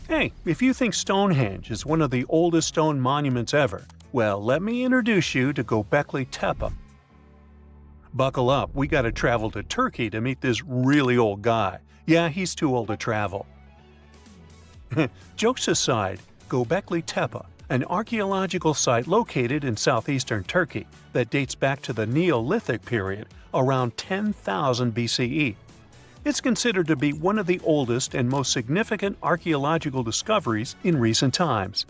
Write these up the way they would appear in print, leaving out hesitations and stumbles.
Hey, if you think Stonehenge is one of the oldest stone monuments ever, well, let me introduce you to Göbekli Tepe. Buckle up, we gotta travel to Turkey to meet this really old guy. Yeah, he's too old to travel. Jokes aside, Göbekli Tepe, an archaeological site located in southeastern Turkey that dates back to the Neolithic period around 10,000 BCE. It's considered to be one of the oldest and most significant archaeological discoveries in recent times.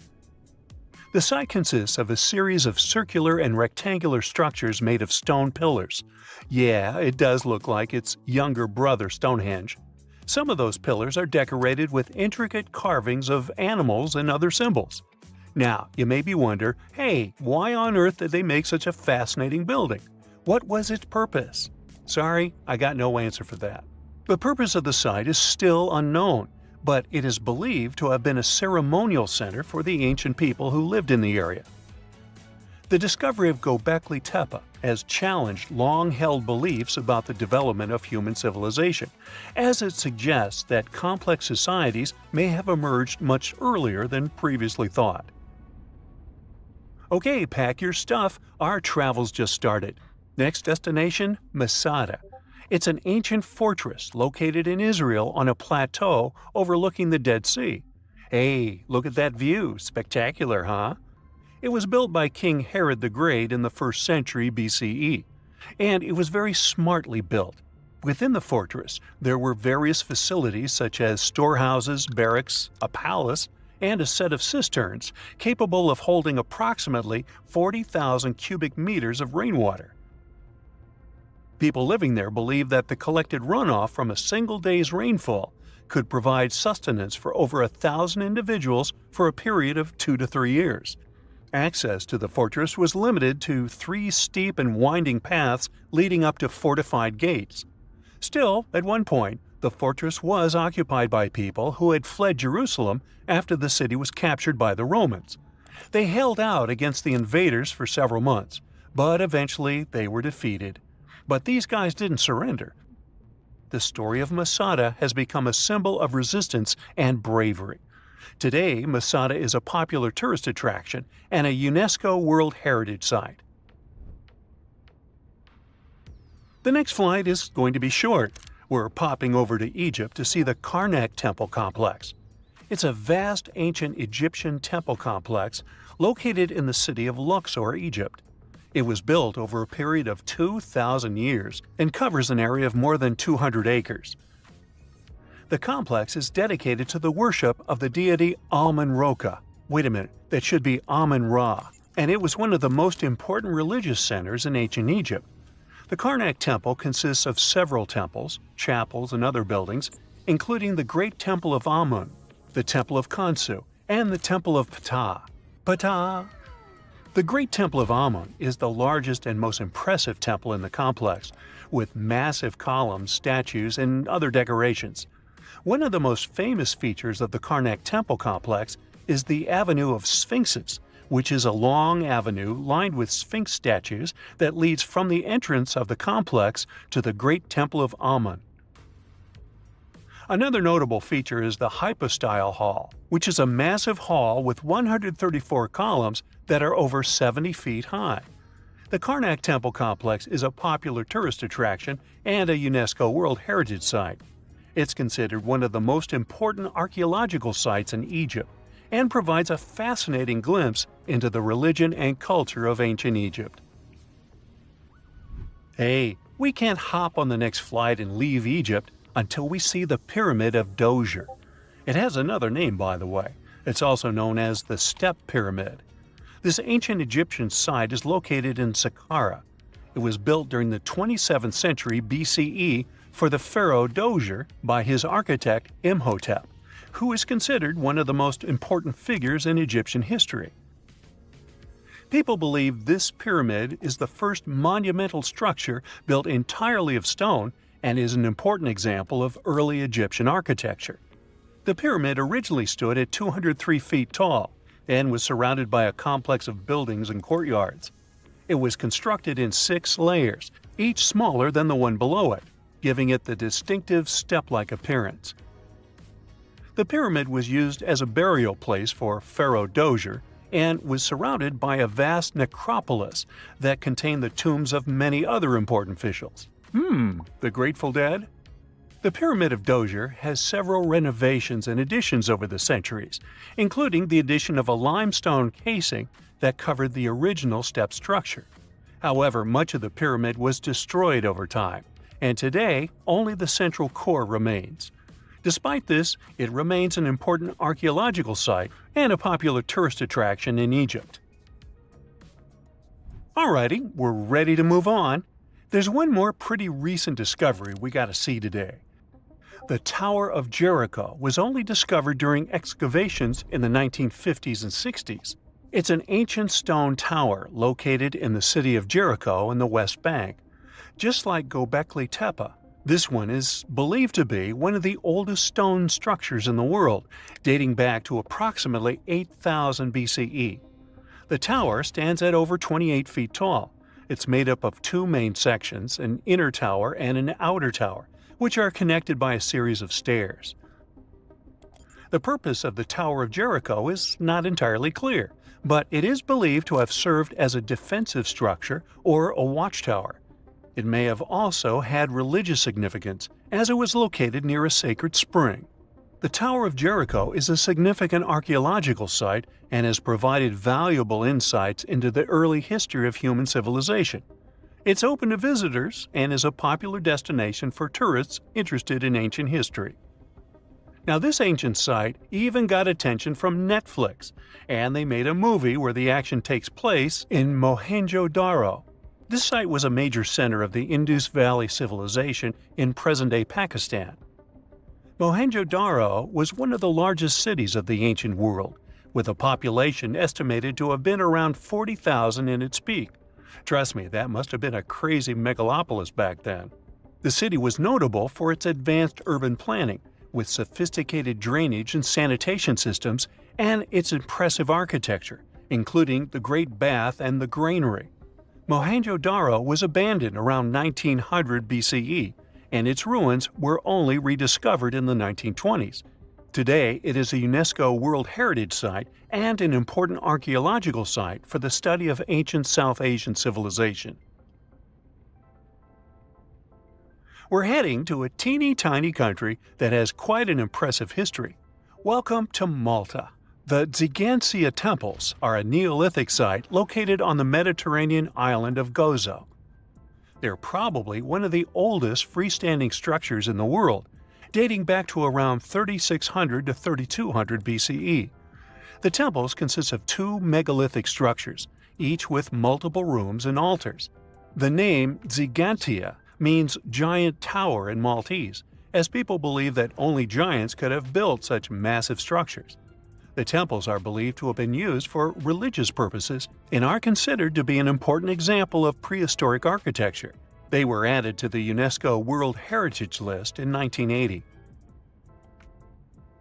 The site consists of a series of circular and rectangular structures made of stone pillars. Yeah, it does look like its younger brother Stonehenge. Some of those pillars are decorated with intricate carvings of animals and other symbols. Now, you maybe wonder, hey, why on earth did they make such a fascinating building? What was its purpose? Sorry, I got no answer for that. The purpose of the site is still unknown, but it is believed to have been a ceremonial center for the ancient people who lived in the area. The discovery of Göbekli Tepe has challenged long-held beliefs about the development of human civilization, as it suggests that complex societies may have emerged much earlier than previously thought. Okay, pack your stuff, our travel's just started. Next destination, Masada. It's an ancient fortress located in Israel on a plateau overlooking the Dead Sea. Hey, look at that view, spectacular, huh? It was built by King Herod the Great in the 1st century BCE, and it was very smartly built. Within the fortress, there were various facilities such as storehouses, barracks, a palace, and a set of cisterns capable of holding approximately 40,000 cubic meters of rainwater. People living there believed that the collected runoff from a single day's rainfall could provide sustenance for over 1,000 individuals for a period of 2 to 3 years. Access to the fortress was limited to 3 steep and winding paths leading up to fortified gates. Still, at one point, the fortress was occupied by people who had fled Jerusalem after the city was captured by the Romans. They held out against the invaders for several months, but eventually they were defeated. But these guys didn't surrender. The story of Masada has become a symbol of resistance and bravery. Today, Masada is a popular tourist attraction and a UNESCO World Heritage Site. The next flight is going to be short. We're popping over to Egypt to see the Karnak Temple Complex. It's a vast ancient Egyptian temple complex located in the city of Luxor, Egypt. It was built over a period of 2,000 years and covers an area of more than 200 acres. The complex is dedicated to the worship of the deity Amun-Ra. Wait a minute, that should be Amun-Ra, and it was one of the most important religious centers in ancient Egypt. The Karnak Temple consists of several temples, chapels, and other buildings, including the Great Temple of Amun, the Temple of Khonsu, and the Temple of Ptah. Ptah! The Great Temple of Amun is the largest and most impressive temple in the complex, with massive columns, statues, and other decorations. One of the most famous features of the Karnak Temple complex is the Avenue of Sphinxes, which is a long avenue lined with Sphinx statues that leads from the entrance of the complex to the Great Temple of Amun. Another notable feature is the Hypostyle Hall, which is a massive hall with 134 columns that are over 70 feet high. The Karnak Temple Complex is a popular tourist attraction and a UNESCO World Heritage Site. It's considered one of the most important archaeological sites in Egypt and provides a fascinating glimpse into the religion and culture of ancient Egypt. Hey, we can't hop on the next flight and leave Egypt until we see the Pyramid of Djoser. It has another name, by the way. It's also known as the Step Pyramid. This ancient Egyptian site is located in Saqqara. It was built during the 27th century BCE for the pharaoh Djoser by his architect Imhotep, who is considered one of the most important figures in Egyptian history. People believe this pyramid is the first monumental structure built entirely of stone and is an important example of early Egyptian architecture. The pyramid originally stood at 203 feet tall and was surrounded by a complex of buildings and courtyards. It was constructed in 6 layers, each smaller than the one below it, giving it the distinctive step-like appearance. The pyramid was used as a burial place for Pharaoh Dozier and was surrounded by a vast necropolis that contained the tombs of many other important officials. The Grateful Dead? The Pyramid of Dozier has several renovations and additions over the centuries, including the addition of a limestone casing that covered the original step structure. However, much of the pyramid was destroyed over time, and today only the central core remains. Despite this, it remains an important archaeological site and a popular tourist attraction in Egypt. Alrighty, we're ready to move on. There's one more pretty recent discovery we gotta see today. The Tower of Jericho was only discovered during excavations in the 1950s and 60s. It's an ancient stone tower located in the city of Jericho in the West Bank. Just like Göbekli Tepe, this one is believed to be one of the oldest stone structures in the world, dating back to approximately 8000 BCE. The tower stands at over 28 feet tall. It's made up of two main sections, an inner tower and an outer tower, which are connected by a series of stairs. The purpose of the Tower of Jericho is not entirely clear, but it is believed to have served as a defensive structure or a watchtower. It may have also had religious significance, as it was located near a sacred spring. The Tower of Jericho is a significant archaeological site and has provided valuable insights into the early history of human civilization. It's open to visitors and is a popular destination for tourists interested in ancient history. Now, this ancient site even got attention from Netflix, and they made a movie where the action takes place in Mohenjo-Daro. This site was a major center of the Indus Valley civilization in present-day Pakistan. Mohenjo-Daro was one of the largest cities of the ancient world, with a population estimated to have been around 40,000 in its peak. Trust me, that must have been a crazy megalopolis back then. The city was notable for its advanced urban planning, with sophisticated drainage and sanitation systems, and its impressive architecture, including the Great Bath and the Granary. Mohenjo-Daro was abandoned around 1900 BCE, and its ruins were only rediscovered in the 1920s. Today, it is a UNESCO World Heritage Site and an important archaeological site for the study of ancient South Asian civilization. We're heading to a teeny-tiny country that has quite an impressive history. Welcome to Malta. The Xigantia Temples are a Neolithic site located on the Mediterranean island of Gozo. They're probably one of the oldest freestanding structures in the world, dating back to around 3600 to 3200 BCE. The temples consist of two megalithic structures, each with multiple rooms and altars. The name Xigantia means giant tower in Maltese, as people believe that only giants could have built such massive structures. The temples are believed to have been used for religious purposes and are considered to be an important example of prehistoric architecture. They were added to the UNESCO World Heritage List in 1980.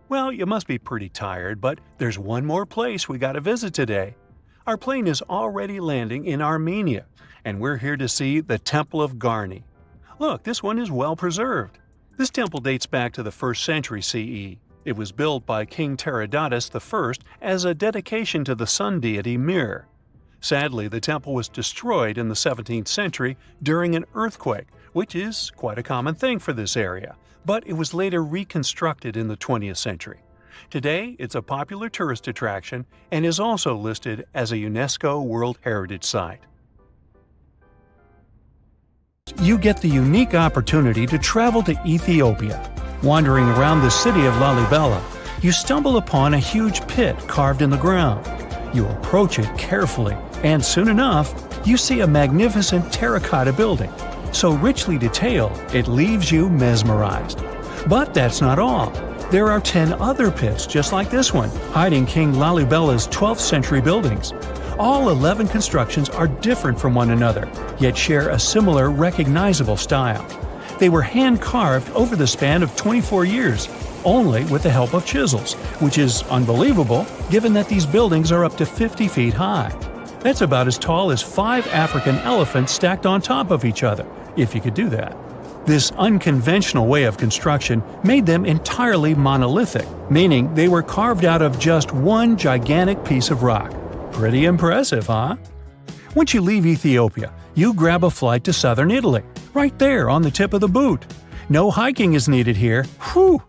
Well, you must be pretty tired, but there's one more place we gotta visit today. Our plane is already landing in Armenia, and we're here to see the Temple of Garni. Look, this one is well preserved. This temple dates back to the 1st century CE. It was built by King Tiridates I as a dedication to the sun deity Mir. Sadly, the temple was destroyed in the 17th century during an earthquake, which is quite a common thing for this area, but it was later reconstructed in the 20th century. Today, it's a popular tourist attraction and is also listed as a UNESCO World Heritage Site. You get the unique opportunity to travel to Ethiopia. Wandering around the city of Lalibela, you stumble upon a huge pit carved in the ground. You approach it carefully, and soon enough, you see a magnificent terracotta building, so richly detailed it leaves you mesmerized. But that's not all. There are 10 other pits just like this one, hiding King Lalibela's 12th century buildings. All 11 constructions are different from one another, yet share a similar recognizable style. They were hand-carved over the span of 24 years, only with the help of chisels, which is unbelievable given that these buildings are up to 50 feet high. That's about as tall as 5 African elephants stacked on top of each other, if you could do that. This unconventional way of construction made them entirely monolithic, meaning they were carved out of just one gigantic piece of rock. Pretty impressive, huh? Once you leave Ethiopia, you grab a flight to southern Italy, right there on the tip of the boot. No hiking is needed here. Whew!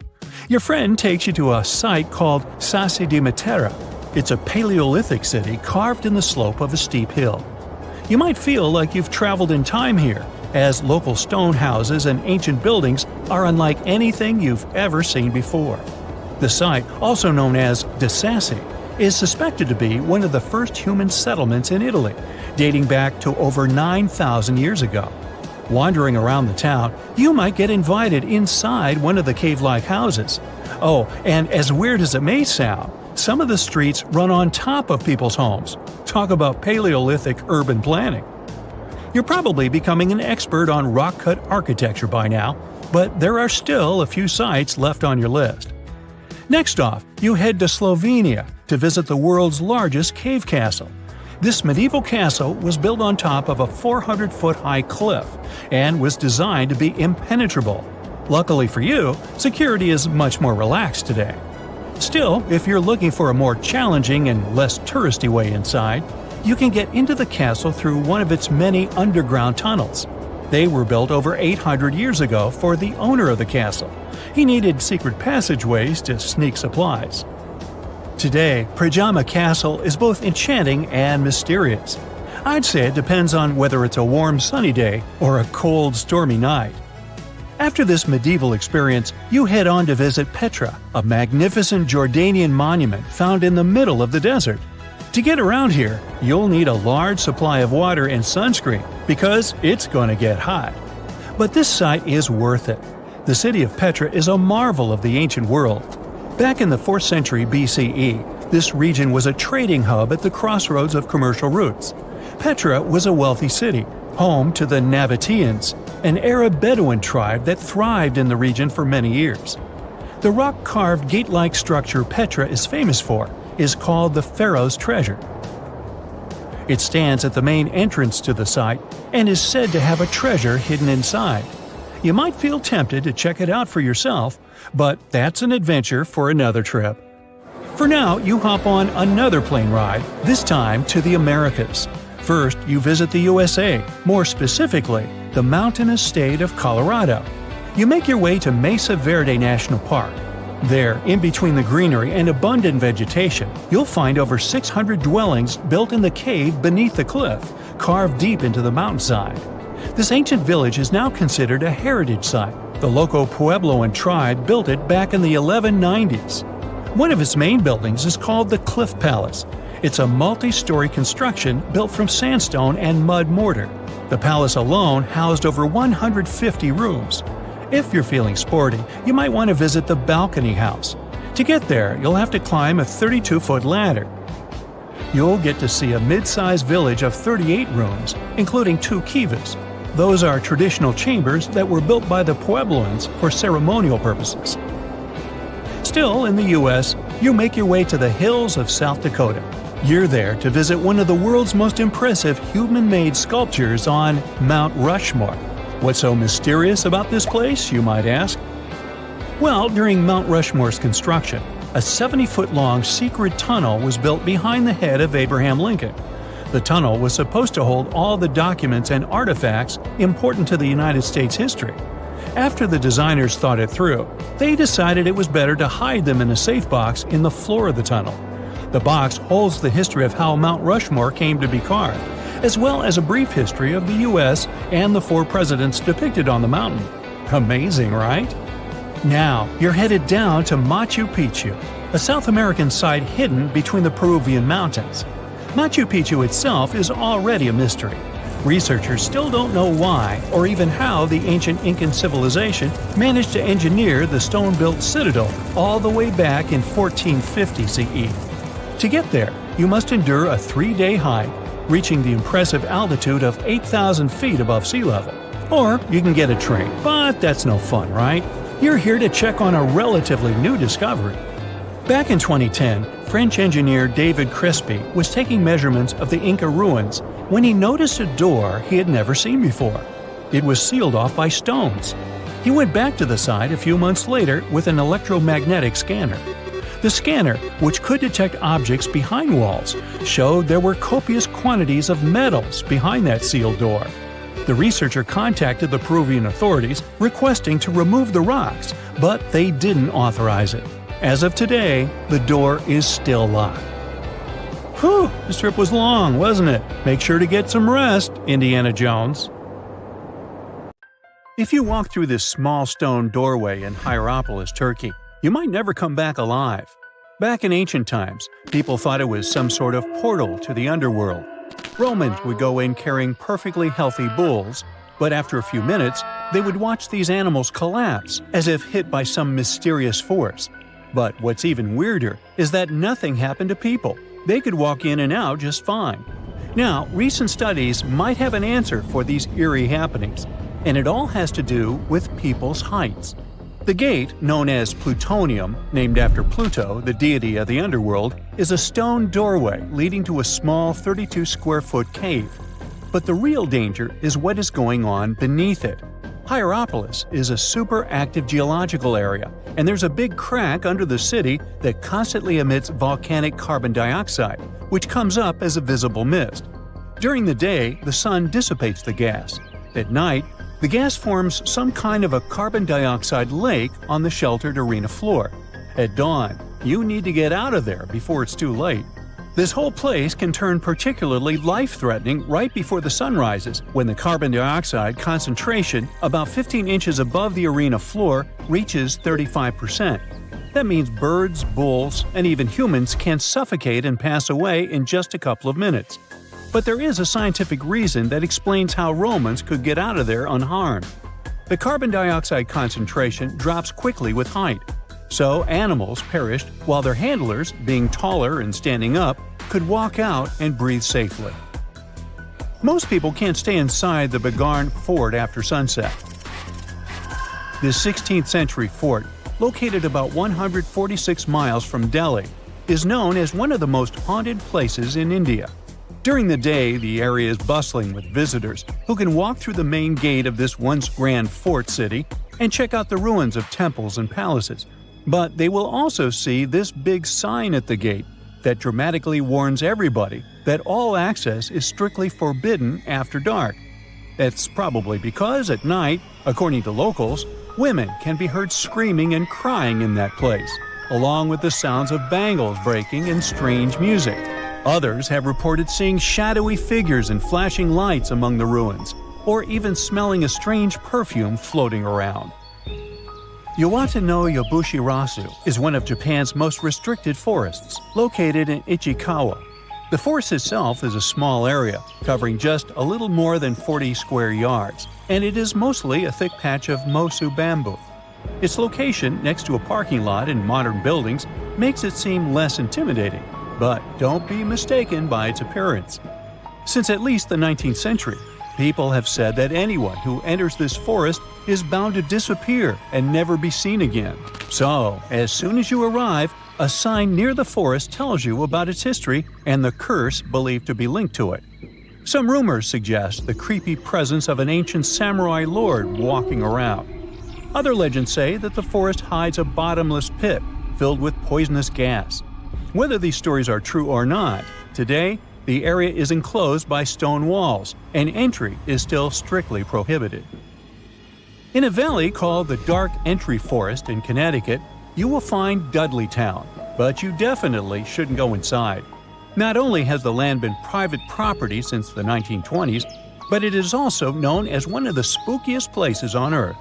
Your friend takes you to a site called Sassi di Matera. It's a Paleolithic city carved in the slope of a steep hill. You might feel like you've traveled in time here, as local stone houses and ancient buildings are unlike anything you've ever seen before. The site, also known as De Sassi, is suspected to be one of the first human settlements in Italy, dating back to over 9,000 years ago. Wandering around the town, you might get invited inside one of the cave-like houses. Oh, and as weird as it may sound, some of the streets run on top of people's homes. Talk about Paleolithic urban planning. You're probably becoming an expert on rock-cut architecture by now, but there are still a few sites left on your list. Next off, you head to Slovenia to visit the world's largest cave castle. This medieval castle was built on top of a 400-foot-high cliff and was designed to be impenetrable. Luckily for you, security is much more relaxed today. Still, if you're looking for a more challenging and less touristy way inside, you can get into the castle through one of its many underground tunnels. They were built over 800 years ago for the owner of the castle. He needed secret passageways to sneak supplies. Today, Pajama Castle is both enchanting and mysterious. I'd say it depends on whether it's a warm sunny day or a cold stormy night. After this medieval experience, you head on to visit Petra, a magnificent Jordanian monument found in the middle of the desert. To get around here, you'll need a large supply of water and sunscreen because it's going to get hot. But this site is worth it. The city of Petra is a marvel of the ancient world. Back in the 4th century BCE, this region was a trading hub at the crossroads of commercial routes. Petra was a wealthy city, home to the Nabateans, an Arab Bedouin tribe that thrived in the region for many years. The rock-carved gate-like structure Petra is famous for is called the Pharaoh's Treasure. It stands at the main entrance to the site and is said to have a treasure hidden inside. You might feel tempted to check it out for yourself, but that's an adventure for another trip. For now, you hop on another plane ride, this time to the Americas. First, you visit the USA, more specifically, the mountainous state of Colorado. You make your way to Mesa Verde National Park. There, in between the greenery and abundant vegetation, you'll find over 600 dwellings built in the cave beneath the cliff, carved deep into the mountainside. This ancient village is now considered a heritage site. The local Puebloan tribe built it back in the 1190s. One of its main buildings is called the Cliff Palace. It's a multi-story construction built from sandstone and mud mortar. The palace alone housed over 150 rooms. If you're feeling sporty, you might want to visit the Balcony House. To get there, you'll have to climb a 32-foot ladder. You'll get to see a mid-sized village of 38 rooms, including 2 kivas. Those are traditional chambers that were built by the Puebloans for ceremonial purposes. Still in the U.S., you make your way to the hills of South Dakota. You're there to visit one of the world's most impressive human-made sculptures on Mount Rushmore. What's so mysterious about this place, you might ask? Well, during Mount Rushmore's construction, a 70-foot-long secret tunnel was built behind the head of Abraham Lincoln. The tunnel was supposed to hold all the documents and artifacts important to the United States history. After the designers thought it through, they decided it was better to hide them in a safe box in the floor of the tunnel. The box holds the history of how Mount Rushmore came to be carved, as well as a brief history of the U.S. and the 4 presidents depicted on the mountain. Amazing, right? Now, you're headed down to Machu Picchu, a South American site hidden between the Peruvian mountains. Machu Picchu itself is already a mystery. Researchers still don't know why or even how the ancient Incan civilization managed to engineer the stone-built citadel all the way back in 1450 CE. To get there, you must endure a 3-day hike, reaching the impressive altitude of 8,000 feet above sea level. Or you can get a train, but that's no fun, right? You're here to check on a relatively new discovery. Back in 2010, French engineer David Crespi was taking measurements of the Inca ruins when he noticed a door he had never seen before. It was sealed off by stones. He went back to the site a few months later with an electromagnetic scanner. The scanner, which could detect objects behind walls, showed there were copious quantities of metals behind that sealed door. The researcher contacted the Peruvian authorities requesting to remove the rocks, but they didn't authorize it. As of today, the door is still locked. Whew, this trip was long, wasn't it? Make sure to get some rest, Indiana Jones. If you walk through this small stone doorway in Hierapolis, Turkey, you might never come back alive. Back in ancient times, people thought it was some sort of portal to the underworld. Romans would go in carrying perfectly healthy bulls, but after a few minutes, they would watch these animals collapse as if hit by some mysterious force. But what's even weirder is that nothing happened to people. They could walk in and out just fine. Now, recent studies might have an answer for these eerie happenings, and it all has to do with people's heights. The gate, known as Plutonium, named after Pluto, the deity of the underworld, is a stone doorway leading to a small 32-square-foot cave. But the real danger is what is going on beneath it. Hierapolis is a super active geological area, and there's a big crack under the city that constantly emits volcanic carbon dioxide, which comes up as a visible mist. During the day, the sun dissipates the gas. At night, the gas forms some kind of a carbon dioxide lake on the sheltered arena floor. At dawn, you need to get out of there before it's too late. This whole place can turn particularly life-threatening right before the sun rises, when the carbon dioxide concentration, about 15 inches above the arena floor, reaches 35%. That means birds, bulls, and even humans can suffocate and pass away in just a couple of minutes. But there is a scientific reason that explains how Romans could get out of there unharmed. The carbon dioxide concentration drops quickly with height. So animals perished while their handlers, being taller and standing up, could walk out and breathe safely. Most people can't stay inside the Begarn fort after sunset. This 16th century fort, located about 146 miles from Delhi, is known as one of the most haunted places in India. During the day, the area is bustling with visitors who can walk through the main gate of this once grand fort city and check out the ruins of temples and palaces. But they will also see this big sign at the gate that dramatically warns everybody that all access is strictly forbidden after dark. That's probably because at night, according to locals, women can be heard screaming and crying in that place, along with the sounds of bangles breaking and strange music. Others have reported seeing shadowy figures and flashing lights among the ruins, or even smelling a strange perfume floating around. Yawata no Yabushirasu is one of Japan's most restricted forests, located in Ichikawa. The forest itself is a small area, covering just a little more than 40 square yards, and it is mostly a thick patch of mosu bamboo. Its location next to a parking lot and modern buildings makes it seem less intimidating, but don't be mistaken by its appearance. Since at least the 19th century, people have said that anyone who enters this forest is bound to disappear and never be seen again. So, as soon as you arrive, a sign near the forest tells you about its history and the curse believed to be linked to it. Some rumors suggest the creepy presence of an ancient samurai lord walking around. Other legends say that the forest hides a bottomless pit filled with poisonous gas. Whether these stories are true or not, today the area is enclosed by stone walls, and entry is still strictly prohibited. In a valley called the Dark Entry Forest in Connecticut, you will find Dudleytown, but you definitely shouldn't go inside. Not only has the land been private property since the 1920s, but it is also known as one of the spookiest places on Earth.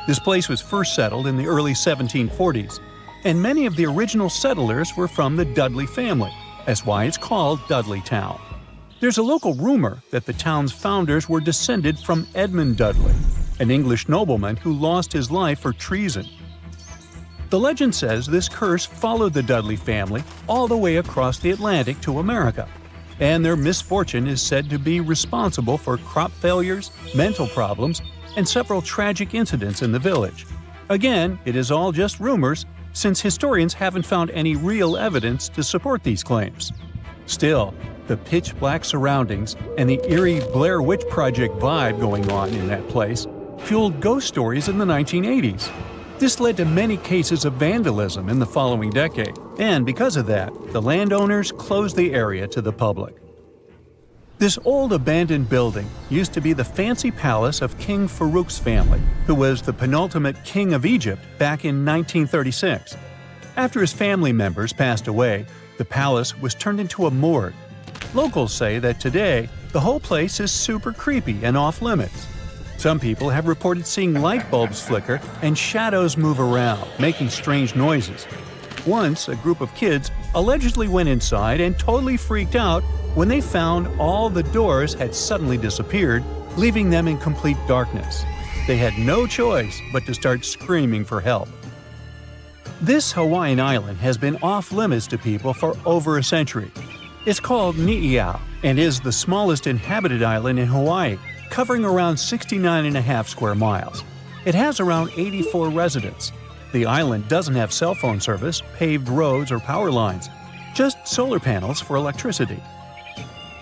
This place was first settled in the early 1740s, and many of the original settlers were from the Dudley family. That's why it's called Dudleytown. There's a local rumor that the town's founders were descended from Edmund Dudley, an English nobleman who lost his life for treason. The legend says this curse followed the Dudley family all the way across the Atlantic to America, and their misfortune is said to be responsible for crop failures, mental problems, and several tragic incidents in the village. Again, it is all just rumors, since historians haven't found any real evidence to support these claims. Still, The pitch-black surroundings and the eerie Blair Witch Project vibe going on in that place fueled ghost stories in the 1980s. This led to many cases of vandalism in the following decade, and because of that, the landowners closed the area to the public. This old abandoned building used to be the fancy palace of King Farouk's family, who was the penultimate king of Egypt back in 1936. After his family members passed away, the palace was turned into a morgue. Locals say that today, the whole place is super creepy and off-limits. Some people have reported seeing light bulbs flicker and shadows move around, making strange noises. Once, a group of kids allegedly went inside and totally freaked out when they found all the doors had suddenly disappeared, leaving them in complete darkness. They had no choice but to start screaming for help. This Hawaiian island has been off-limits to people for over a century. It's called Ni'ihau and is the smallest inhabited island in Hawaii, covering around 69.5 square miles. It has around 84 residents. The island doesn't have cell phone service, paved roads, or power lines, just solar panels for electricity.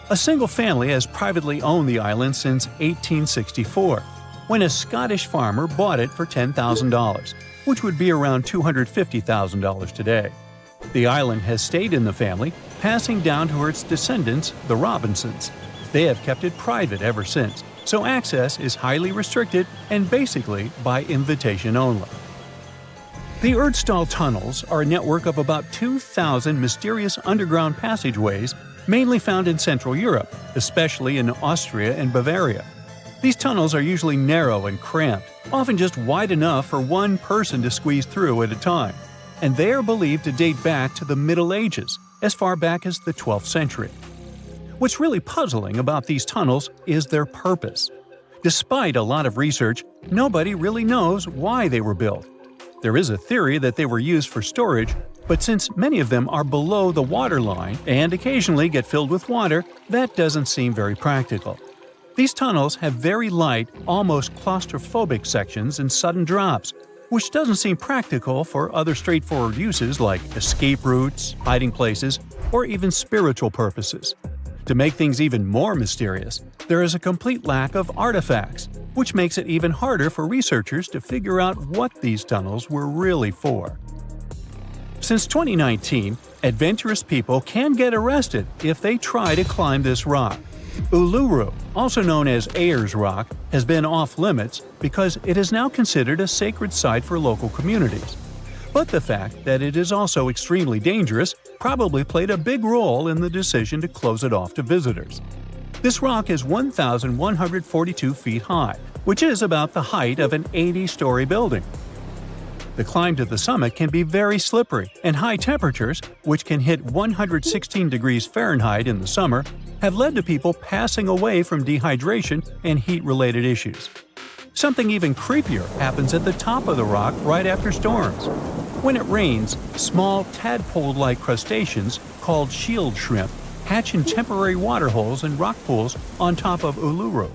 A single family has privately owned the island since 1864, when a Scottish farmer bought it for $10,000, which would be around $250,000 today. The island has stayed in the family, passing down to its descendants, the Robinsons. They have kept it private ever since, so access is highly restricted and basically by invitation only. The Erdstall tunnels are a network of about 2,000 mysterious underground passageways mainly found in Central Europe, especially in Austria and Bavaria. These tunnels are usually narrow and cramped, often just wide enough for one person to squeeze through at a time, and they are believed to date back to the Middle Ages, as far back as the 12th century. What's really puzzling about these tunnels is their purpose. Despite a lot of research, nobody really knows why they were built. There is a theory that they were used for storage, but since many of them are below the waterline and occasionally get filled with water, that doesn't seem very practical. These tunnels have very light, almost claustrophobic sections and sudden drops, which doesn't seem practical for other straightforward uses like escape routes, hiding places, or even spiritual purposes. To make things even more mysterious, there is a complete lack of artifacts, which makes it even harder for researchers to figure out what these tunnels were really for. Since 2019, adventurous people can get arrested if they try to climb this rock. Uluru, also known as Ayers Rock, has been off-limits because it is now considered a sacred site for local communities. But the fact that it is also extremely dangerous probably played a big role in the decision to close it off to visitors. This rock is 1,142 feet high, which is about the height of an 80-story building. The climb to the summit can be very slippery, and high temperatures, which can hit 116 degrees Fahrenheit in the summer, have led to people passing away from dehydration and heat-related issues. Something even creepier happens at the top of the rock right after storms. When it rains, small tadpole-like crustaceans called shield shrimp hatch in temporary waterholes and rock pools on top of Uluru.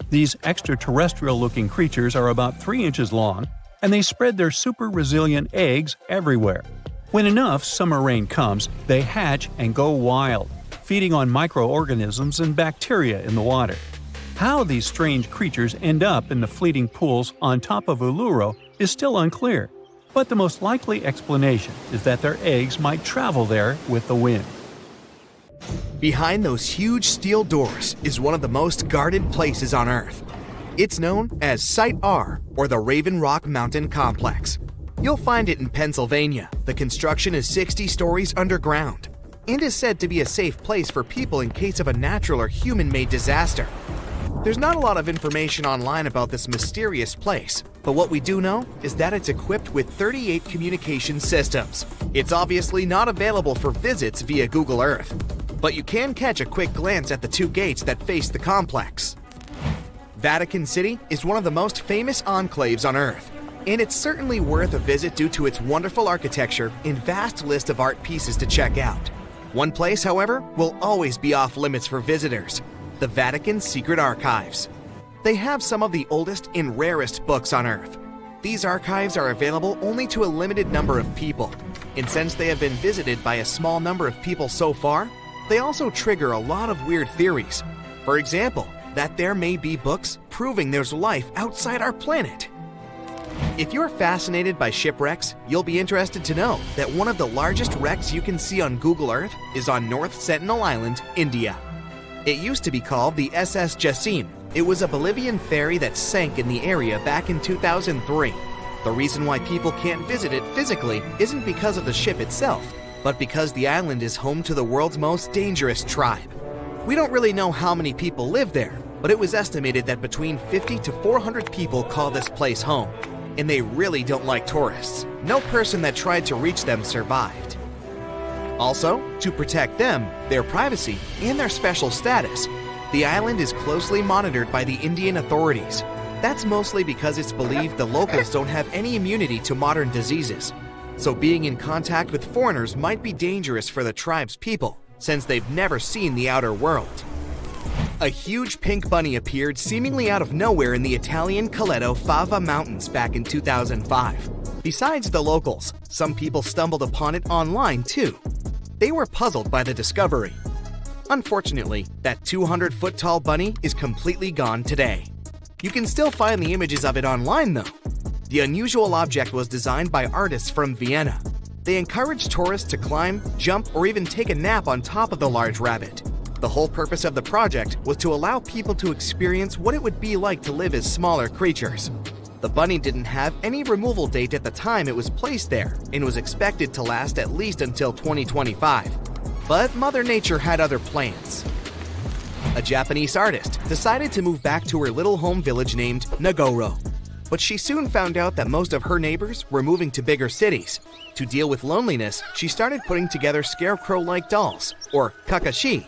These extraterrestrial-looking creatures are about 3 inches long, and they spread their super-resilient eggs everywhere. When enough summer rain comes, they hatch and go wild, feeding on microorganisms and bacteria in the water. How these strange creatures end up in the fleeting pools on top of Uluru is still unclear, but the most likely explanation is that their eggs might travel there with the wind. Behind those huge steel doors is one of the most guarded places on Earth. It's known as Site R, or the Raven Rock Mountain Complex. You'll find it in Pennsylvania. The construction is 60 stories underground and is said to be a safe place for people in case of a natural or human-made disaster. There's not a lot of information online about this mysterious place, but what we do know is that it's equipped with 38 communication systems. It's obviously not available for visits via Google Earth, but you can catch a quick glance at the 2 gates that face the complex. Vatican City is one of the most famous enclaves on Earth, and it's certainly worth a visit due to its wonderful architecture and vast list of art pieces to check out. One place, however, will always be off limits for visitors: the Vatican's secret archives. They have some of the oldest and rarest books on Earth. These archives are available only to a limited number of people, and since they have been visited by a small number of people so far, they also trigger a lot of weird theories. For example, that there may be books proving there's life outside our planet. If you're fascinated by shipwrecks, you'll be interested to know that one of the largest wrecks you can see on Google Earth is on North Sentinel Island, India. It used to be called the SS Jassim. It was a Bolivian ferry that sank in the area back in 2003. The reason why people can't visit it physically isn't because of the ship itself, but because the island is home to the world's most dangerous tribe. We don't really know how many people live there, but it was estimated that between 50 to 400 people call this place home. And they really don't like tourists. No person that tried to reach them survived. Also, to protect them, their privacy, and their special status, the island is closely monitored by the Indian authorities. That's mostly because it's believed the locals don't have any immunity to modern diseases. So being in contact with foreigners might be dangerous for the tribe's people, since they've never seen the outer world. A huge pink bunny appeared seemingly out of nowhere in the Italian Coleto Fava Mountains back in 2005. Besides the locals, some people stumbled upon it online too. They were puzzled by the discovery. Unfortunately, that 200-foot-tall bunny is completely gone today. You can still find the images of it online though. The unusual object was designed by artists from Vienna. They encouraged tourists to climb, jump, or even take a nap on top of the large rabbit. The whole purpose of the project was to allow people to experience what it would be like to live as smaller creatures. The bunny didn't have any removal date at the time it was placed there and was expected to last at least until 2025. But Mother Nature had other plans. A Japanese artist decided to move back to her little home village named Nagoro. But she soon found out that most of her neighbors were moving to bigger cities. To deal with loneliness, she started putting together scarecrow-like dolls, or kakashi,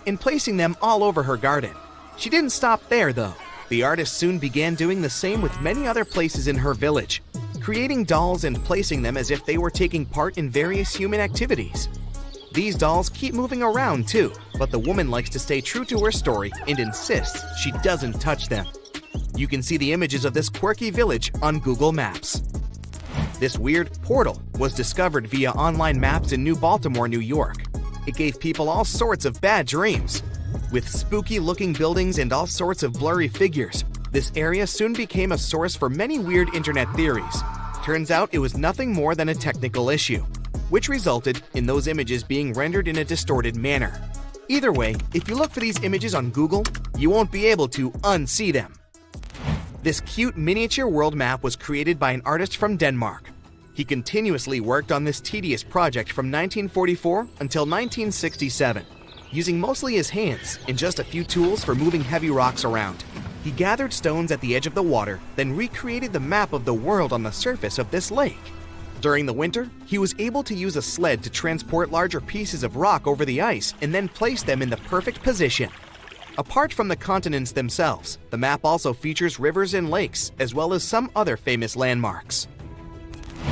and placing them all over her garden. She didn't stop there though. The artist soon began doing the same with many other places in her village, creating dolls and placing them as if they were taking part in various human activities. These dolls keep moving around too, but the woman likes to stay true to her story and insists she doesn't touch them. You can see the images of this quirky village on Google Maps. This weird portal was discovered via online maps in New Baltimore, New York. It gave people all sorts of bad dreams. With spooky-looking buildings and all sorts of blurry figures, this area soon became a source for many weird internet theories. Turns out it was nothing more than a technical issue, which resulted in those images being rendered in a distorted manner. Either way, if you look for these images on Google, you won't be able to unsee them. This cute miniature world map was created by an artist from Denmark. He continuously worked on this tedious project from 1944 until 1967, using mostly his hands and just a few tools for moving heavy rocks around. He gathered stones at the edge of the water, then recreated the map of the world on the surface of this lake. During the winter, he was able to use a sled to transport larger pieces of rock over the ice and then place them in the perfect position. Apart from the continents themselves, the map also features rivers and lakes, as well as some other famous landmarks.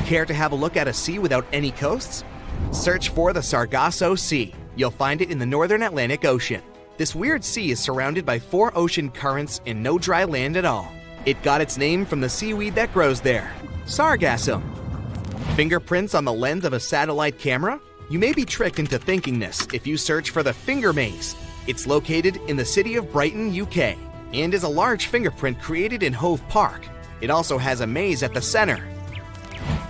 Care to have a look at a sea without any coasts? Search for the Sargasso Sea. You'll find it in the northern Atlantic Ocean. This weird sea is surrounded by 4 ocean currents and no dry land at all. It got its name from the seaweed that grows there, sargassum. Fingerprints on the lens of a satellite camera? You may be tricked into thinking this if you search for the Finger Maze. It's located in the city of Brighton, UK, and is a large fingerprint created in Hove Park. It also has a maze at the center.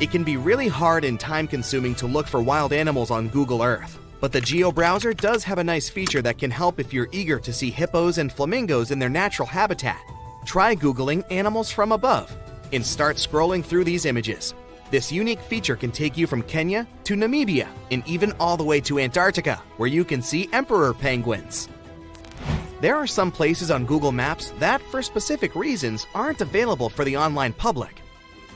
It can be really hard and time-consuming to look for wild animals on Google Earth, but the Geo browser does have a nice feature that can help if you're eager to see hippos and flamingos in their natural habitat. Try Googling animals from above and start scrolling through these images. This unique feature can take you from Kenya to Namibia and even all the way to Antarctica, where you can see emperor penguins. There are some places on Google Maps that, for specific reasons, aren't available for the online public,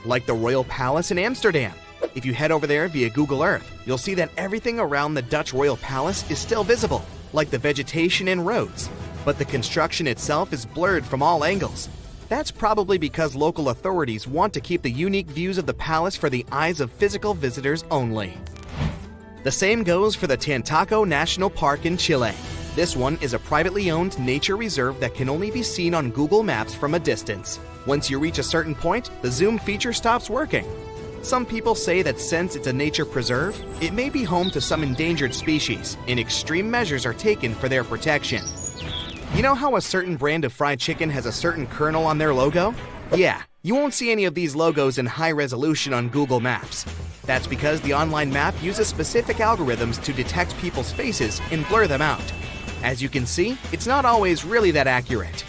like the Royal Palace in Amsterdam. If you head over there via Google Earth, you'll see that everything around the Dutch Royal Palace is still visible, like the vegetation and roads, but the construction itself is blurred from all angles. That's probably because local authorities want to keep the unique views of the palace for the eyes of physical visitors only. The same goes for the Tantaco National Park in Chile. This one is a privately owned nature reserve that can only be seen on Google Maps from a distance. Once you reach a certain point, the zoom feature stops working. Some people say that since it's a nature preserve, it may be home to some endangered species, and extreme measures are taken for their protection. You know how a certain brand of fried chicken has a certain kernel on their logo? Yeah, you won't see any of these logos in high resolution on Google Maps. That's because the online map uses specific algorithms to detect people's faces and blur them out. As you can see, it's not always really that accurate.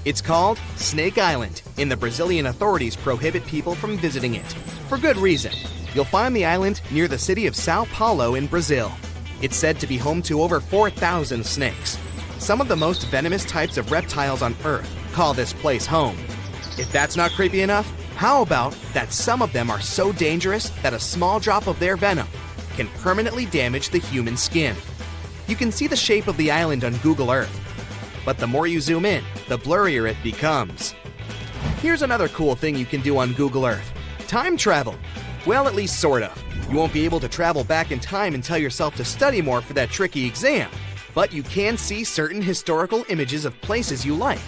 It's called Snake Island, and the Brazilian authorities prohibit people from visiting it. For good reason. You'll find the island near the city of Sao Paulo in Brazil. It's said to be home to over 4,000 snakes. Some of the most venomous types of reptiles on Earth call this place home. If that's not creepy enough, how about that some of them are so dangerous that a small drop of their venom can permanently damage the human skin? You can see the shape of the island on Google Earth, but the more you zoom in, the blurrier it becomes. Here's another cool thing you can do on Google Earth: time travel. Well, at least sort of. You won't be able to travel back in time and tell yourself to study more for that tricky exam, but you can see certain historical images of places you like.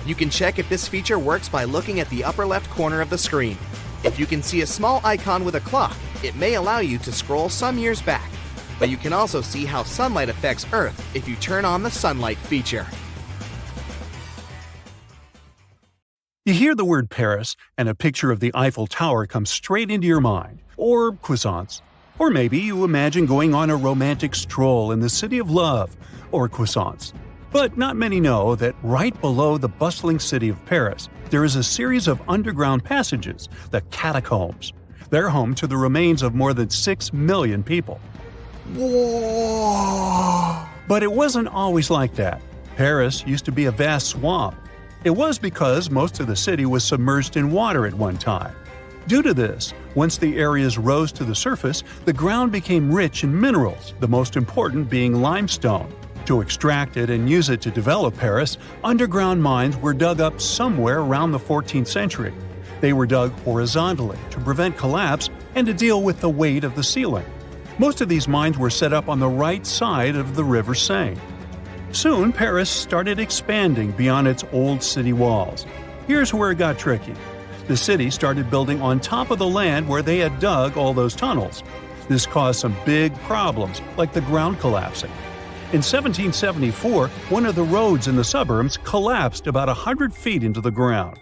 You can check if this feature works by looking at the upper left corner of the screen. If you can see a small icon with a clock, it may allow you to scroll some years back. But you can also see how sunlight affects Earth if you turn on the sunlight feature. You hear the word Paris, and a picture of the Eiffel Tower comes straight into your mind, or croissants. Or maybe you imagine going on a romantic stroll in the city of love, or croissants. But not many know that right below the bustling city of Paris, there is a series of underground passages, the catacombs. They're home to the remains of more than 6 million people. Whoa! But it wasn't always like that. Paris used to be a vast swamp. It was because most of the city was submerged in water at one time. Due to this, once the areas rose to the surface, the ground became rich in minerals, the most important being limestone. To extract it and use it to develop Paris, underground mines were dug up somewhere around the 14th century. They were dug horizontally to prevent collapse and to deal with the weight of the ceiling. Most of these mines were set up on the right side of the River Seine. Soon, Paris started expanding beyond its old city walls. Here's where it got tricky. The city started building on top of the land where they had dug all those tunnels. This caused some big problems, like the ground collapsing. In 1774, one of the roads in the suburbs collapsed about 100 feet into the ground.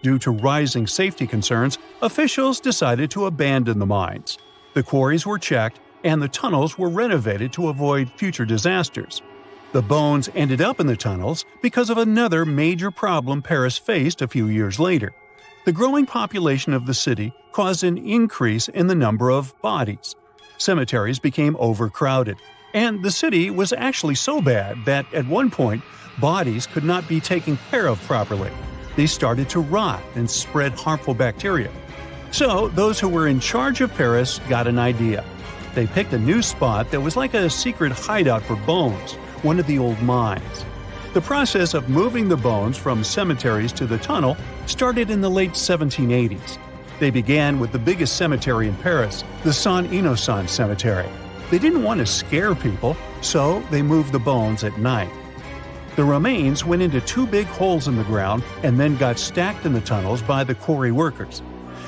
Due to rising safety concerns, officials decided to abandon the mines. The quarries were checked, and the tunnels were renovated to avoid future disasters. The bones ended up in the tunnels because of another major problem Paris faced a few years later. The growing population of the city caused an increase in the number of bodies. Cemeteries became overcrowded, and the city was actually so bad that at one point, bodies could not be taken care of properly. They started to rot and spread harmful bacteria. So, those who were in charge of Paris got an idea. They picked a new spot that was like a secret hideout for bones, one of the old mines. The process of moving the bones from cemeteries to the tunnel started in the late 1780s. They began with the biggest cemetery in Paris, the Saint-Innocent Cemetery. They didn't want to scare people, so they moved the bones at night. The remains went into 2 big holes in the ground and then got stacked in the tunnels by the quarry workers.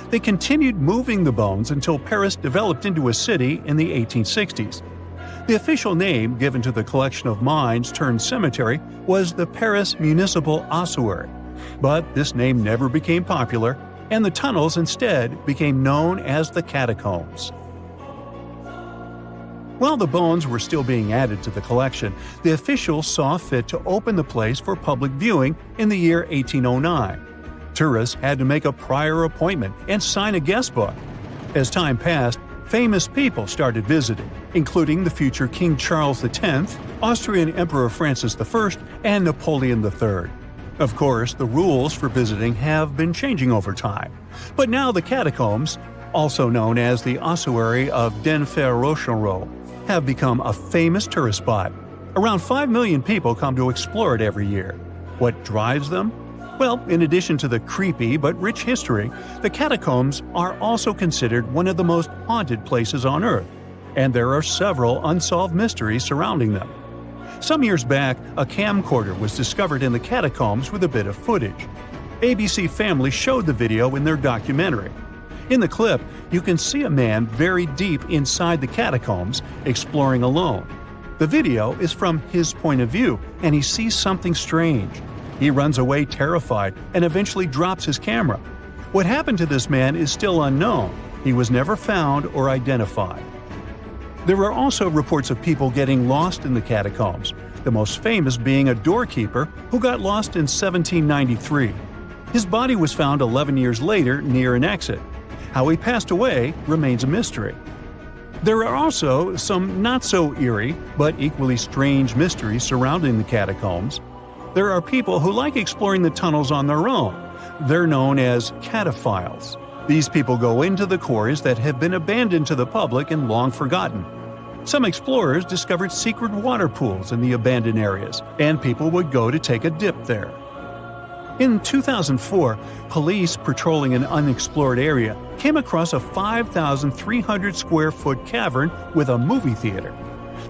They continued moving the bones until Paris developed into a city in the 1860s. The official name given to the collection of mines turned cemetery was the Paris Municipal Ossuary. But this name never became popular, and the tunnels instead became known as the catacombs. While the bones were still being added to the collection, the officials saw fit to open the place for public viewing in the year 1809. Tourists had to make a prior appointment and sign a guest book. As time passed, famous people started visiting, including the future King Charles X, Austrian Emperor Francis I, and Napoleon III. Of course, the rules for visiting have been changing over time. But now the catacombs, also known as the Ossuary of Denfert-Rochereau, have become a famous tourist spot. Around 5 million people come to explore it every year. What drives them? Well, in addition to the creepy but rich history, the catacombs are also considered one of the most haunted places on Earth, and there are several unsolved mysteries surrounding them. Some years back, a camcorder was discovered in the catacombs with a bit of footage. ABC Family showed the video in their documentary. In the clip, you can see a man very deep inside the catacombs, exploring alone. The video is from his point of view, and he sees something strange. He runs away terrified and eventually drops his camera. What happened to this man is still unknown. He was never found or identified. There are also reports of people getting lost in the catacombs, the most famous being a doorkeeper who got lost in 1793. His body was found 11 years later near an exit. How he passed away remains a mystery. There are also some not-so-eerie, but equally strange mysteries surrounding the catacombs. There are people who like exploring the tunnels on their own. They're known as cataphiles. These people go into the quarries that have been abandoned to the public and long forgotten. Some explorers discovered secret water pools in the abandoned areas, and people would go to take a dip there. In 2004, police patrolling an unexplored area came across a 5,300 square foot cavern with a movie theater.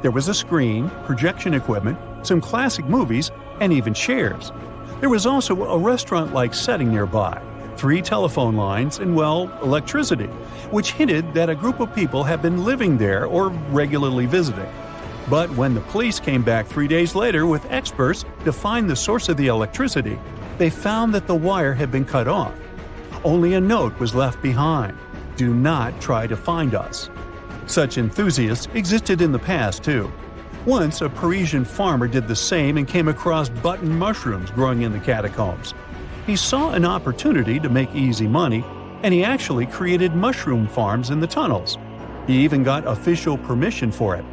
There was a screen, projection equipment, some classic movies, and even chairs. There was also a restaurant-like setting nearby, 3 telephone lines, and, well, electricity, which hinted that a group of people had been living there or regularly visiting. But when the police came back 3 days later with experts to find the source of the electricity, they found that the wire had been cut off. Only a note was left behind: "Do not try to find us." Such enthusiasts existed in the past, too. Once, a Parisian farmer did the same and came across button mushrooms growing in the catacombs. He saw an opportunity to make easy money, and he actually created mushroom farms in the tunnels. He even got official permission for it.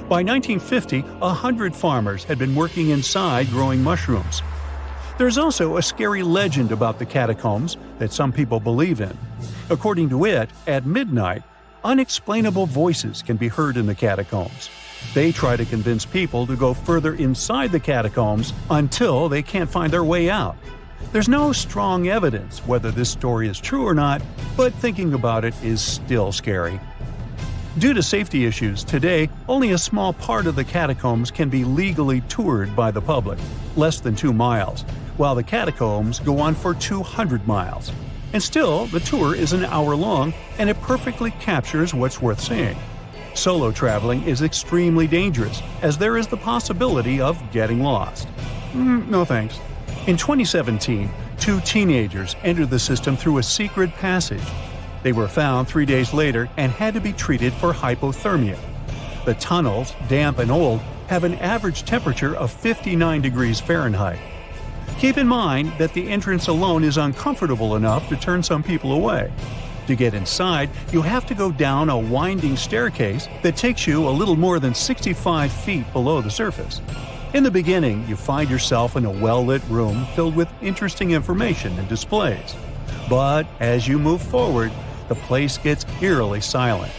By 1950, 100 farmers had been working inside growing mushrooms. There's also a scary legend about the catacombs that some people believe in. According to it, at midnight, unexplainable voices can be heard in the catacombs. They try to convince people to go further inside the catacombs until they can't find their way out. There's no strong evidence whether this story is true or not, but thinking about it is still scary. Due to safety issues, today only a small part of the catacombs can be legally toured by the public, less than 2 miles, while the catacombs go on for 200 miles. And still, the tour is an hour long, and it perfectly captures what's worth seeing. Solo traveling is extremely dangerous, as there is the possibility of getting lost. No thanks. In 2017, 2 teenagers entered the system through a secret passage. They were found 3 days later and had to be treated for hypothermia. The tunnels, damp and old, have an average temperature of 59 degrees Fahrenheit. Keep in mind that the entrance alone is uncomfortable enough to turn some people away. To get inside, you have to go down a winding staircase that takes you a little more than 65 feet below the surface. In the beginning, you find yourself in a well-lit room filled with interesting information and displays. But as you move forward, the place gets eerily silent.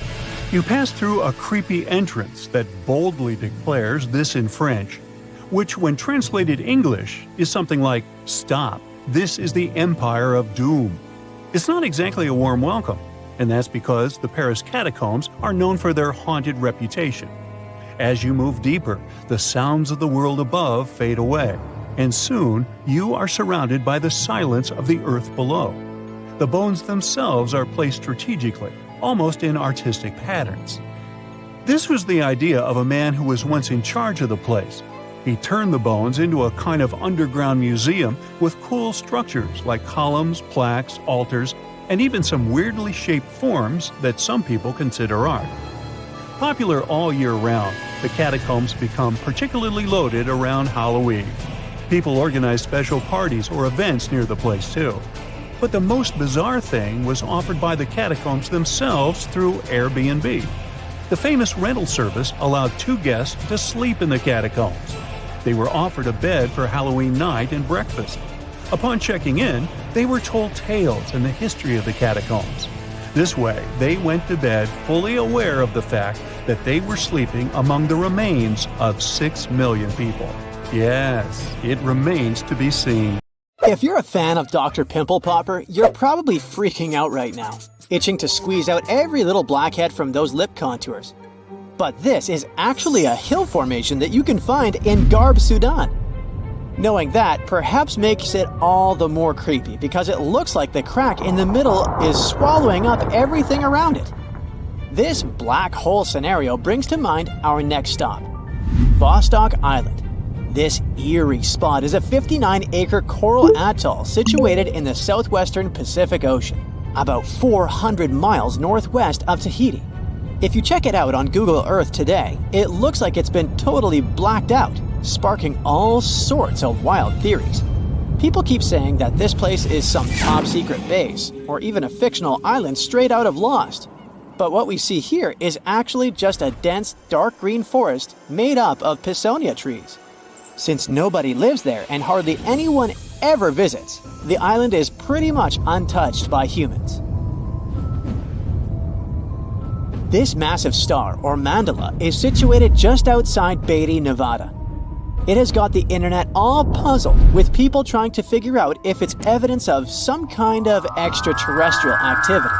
You pass through a creepy entrance that boldly declares this in French, which when translated English is something like, "Stop, this is the Empire of Doom." It's not exactly a warm welcome, and that's because the Paris catacombs are known for their haunted reputation. As you move deeper, the sounds of the world above fade away, and soon you are surrounded by the silence of the earth below. The bones themselves are placed strategically, almost in artistic patterns. This was the idea of a man who was once in charge of the place. He turned the bones into a kind of underground museum with cool structures like columns, plaques, altars, and even some weirdly shaped forms that some people consider art. Popular all year round, the catacombs become particularly loaded around Halloween. People organize special parties or events near the place too. But the most bizarre thing was offered by the catacombs themselves through Airbnb. The famous rental service allowed 2 guests to sleep in the catacombs. They were offered a bed for Halloween night and breakfast. Upon checking in, they were told tales and the history of the catacombs. This way, they went to bed fully aware of the fact that they were sleeping among the remains of 6 million people. Yes, it remains to be seen. If you're a fan of Dr. Pimple Popper, you're probably freaking out right now, itching to squeeze out every little blackhead from those lip contours. But this is actually a hill formation that you can find in Garb, Sudan. Knowing that perhaps makes it all the more creepy because it looks like the crack in the middle is swallowing up everything around it. This black hole scenario brings to mind our next stop, Vostok Island. This eerie spot is a 59-acre coral atoll situated in the southwestern Pacific Ocean, about 400 miles northwest of Tahiti. If you check it out on Google Earth today, it looks like it's been totally blacked out, sparking all sorts of wild theories. People keep saying that this place is some top-secret base, or even a fictional island straight out of Lost. But what we see here is actually just a dense, dark green forest made up of Pisonia trees. Since nobody lives there and hardly anyone ever visits, the island is pretty much untouched by humans. This massive star, or mandala, is situated just outside Beatty, Nevada. It has got the internet all puzzled, with people trying to figure out if it's evidence of some kind of extraterrestrial activity.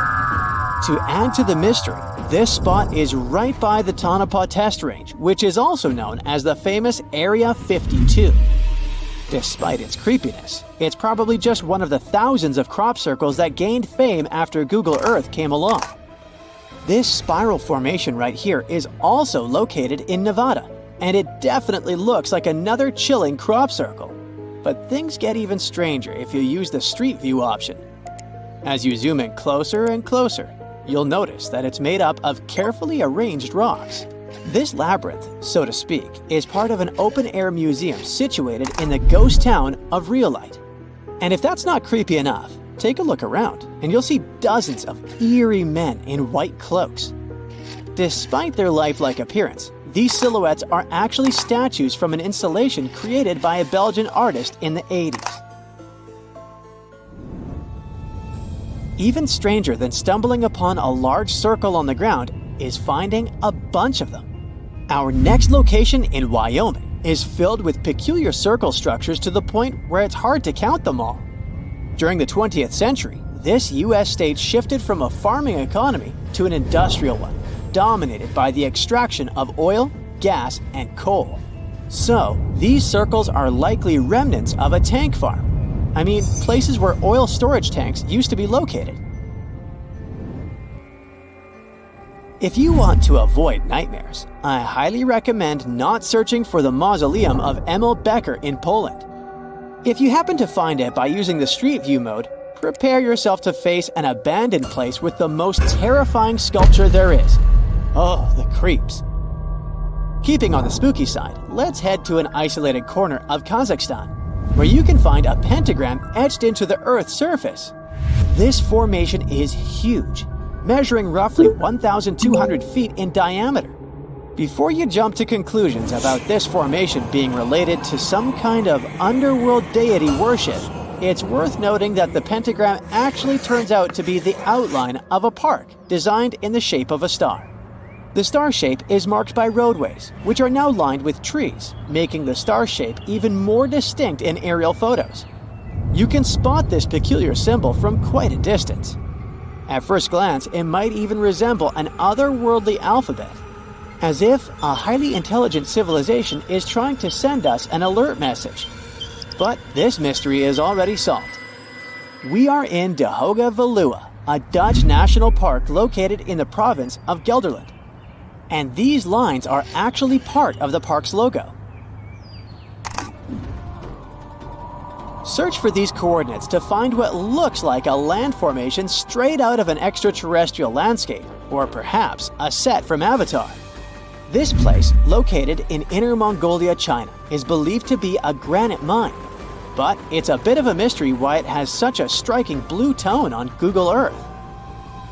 To add to the mystery, this spot is right by the Tonopah Test Range, which is also known as the famous Area 52. Despite its creepiness, it's probably just one of the thousands of crop circles that gained fame after Google Earth came along. This spiral formation right here is also located in Nevada, and it definitely looks like another chilling crop circle. But things get even stranger if you use the Street View option. As you zoom in closer and closer, you'll notice that it's made up of carefully arranged rocks. This labyrinth, so to speak, is part of an open-air museum situated in the ghost town of Rhyolite. And if that's not creepy enough, take a look around and you'll see dozens of eerie men in white cloaks. Despite their lifelike appearance, these silhouettes are actually statues from an installation created by a Belgian artist in the 80s. Even stranger than stumbling upon a large circle on the ground is finding a bunch of them. Our next location in Wyoming is filled with peculiar circle structures to the point where it's hard to count them all. During the 20th century, this U.S. state shifted from a farming economy to an industrial one, dominated by the extraction of oil, gas, and coal. So, these circles are likely remnants of a tank farm. I mean, places where oil storage tanks used to be located. If you want to avoid nightmares, I highly recommend not searching for the mausoleum of Emil Becker in Poland. If you happen to find it by using the Street View mode, prepare yourself to face an abandoned place with the most terrifying sculpture there is. Oh, the creeps. Keeping on the spooky side, let's head to an isolated corner of Kazakhstan, where you can find a pentagram etched into the Earth's surface. This formation is huge, measuring roughly 1,200 feet in diameter. Before you jump to conclusions about this formation being related to some kind of underworld deity worship, it's worth noting that the pentagram actually turns out to be the outline of a park designed in the shape of a star. The star shape is marked by roadways, which are now lined with trees, making the star shape even more distinct in aerial photos. You can spot this peculiar symbol from quite a distance. At first glance, it might even resemble an otherworldly alphabet, as if a highly intelligent civilization is trying to send us an alert message. But this mystery is already solved. We are in De Hoge Veluwe, a Dutch national park located in the province of Gelderland. And these lines are actually part of the park's logo. Search for these coordinates to find what looks like a land formation straight out of an extraterrestrial landscape, or perhaps a set from Avatar. This place, located in Inner Mongolia, China, is believed to be a granite mine. But it's a bit of a mystery why it has such a striking blue tone on Google Earth.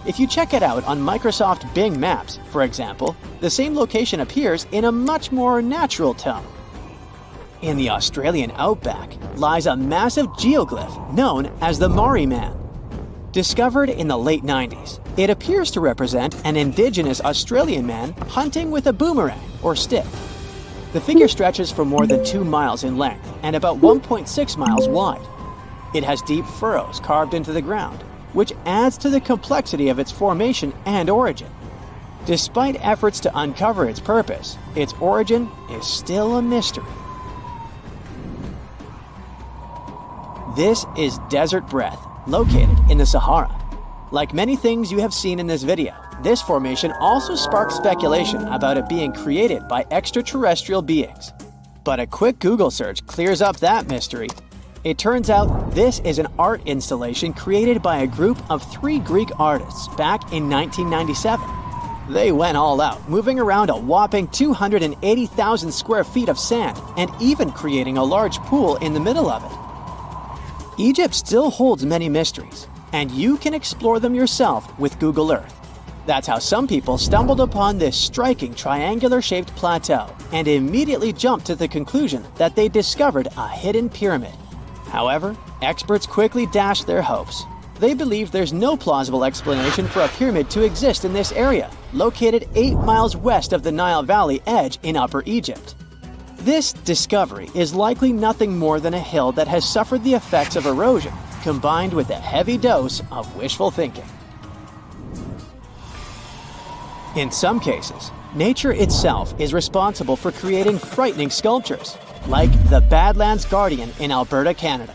If you check it out on Microsoft Bing Maps, for example, the same location appears in a much more natural tone. In the Australian outback lies a massive geoglyph known as the Maori Man. Discovered in the late 90s, it appears to represent an indigenous Australian man hunting with a boomerang or stick. The figure stretches for more than 2 miles in length and about 1.6 miles wide. It has deep furrows carved into the ground, which adds to the complexity of its formation and origin. Despite efforts to uncover its purpose, its origin is still a mystery. This is desert breath, located in the Sahara. Like many things you have seen in this video, this formation also sparks speculation about it being created by extraterrestrial beings. But a quick Google search clears up that mystery. It turns out this is an art installation created by a group of 3 Greek artists back in 1997. They went all out, moving around a whopping 280,000 square feet of sand and even creating a large pool in the middle of it. Egypt still holds many mysteries, and you can explore them yourself with Google Earth. That's how some people stumbled upon this striking triangular-shaped plateau and immediately jumped to the conclusion that they discovered a hidden pyramid. However, experts quickly dashed their hopes. They believe there's no plausible explanation for a pyramid to exist in this area, located 8 miles west of the Nile Valley edge in Upper Egypt. This discovery is likely nothing more than a hill that has suffered the effects of erosion, combined with a heavy dose of wishful thinking. In some cases, nature itself is responsible for creating frightening sculptures, like the Badlands Guardian in Alberta, Canada.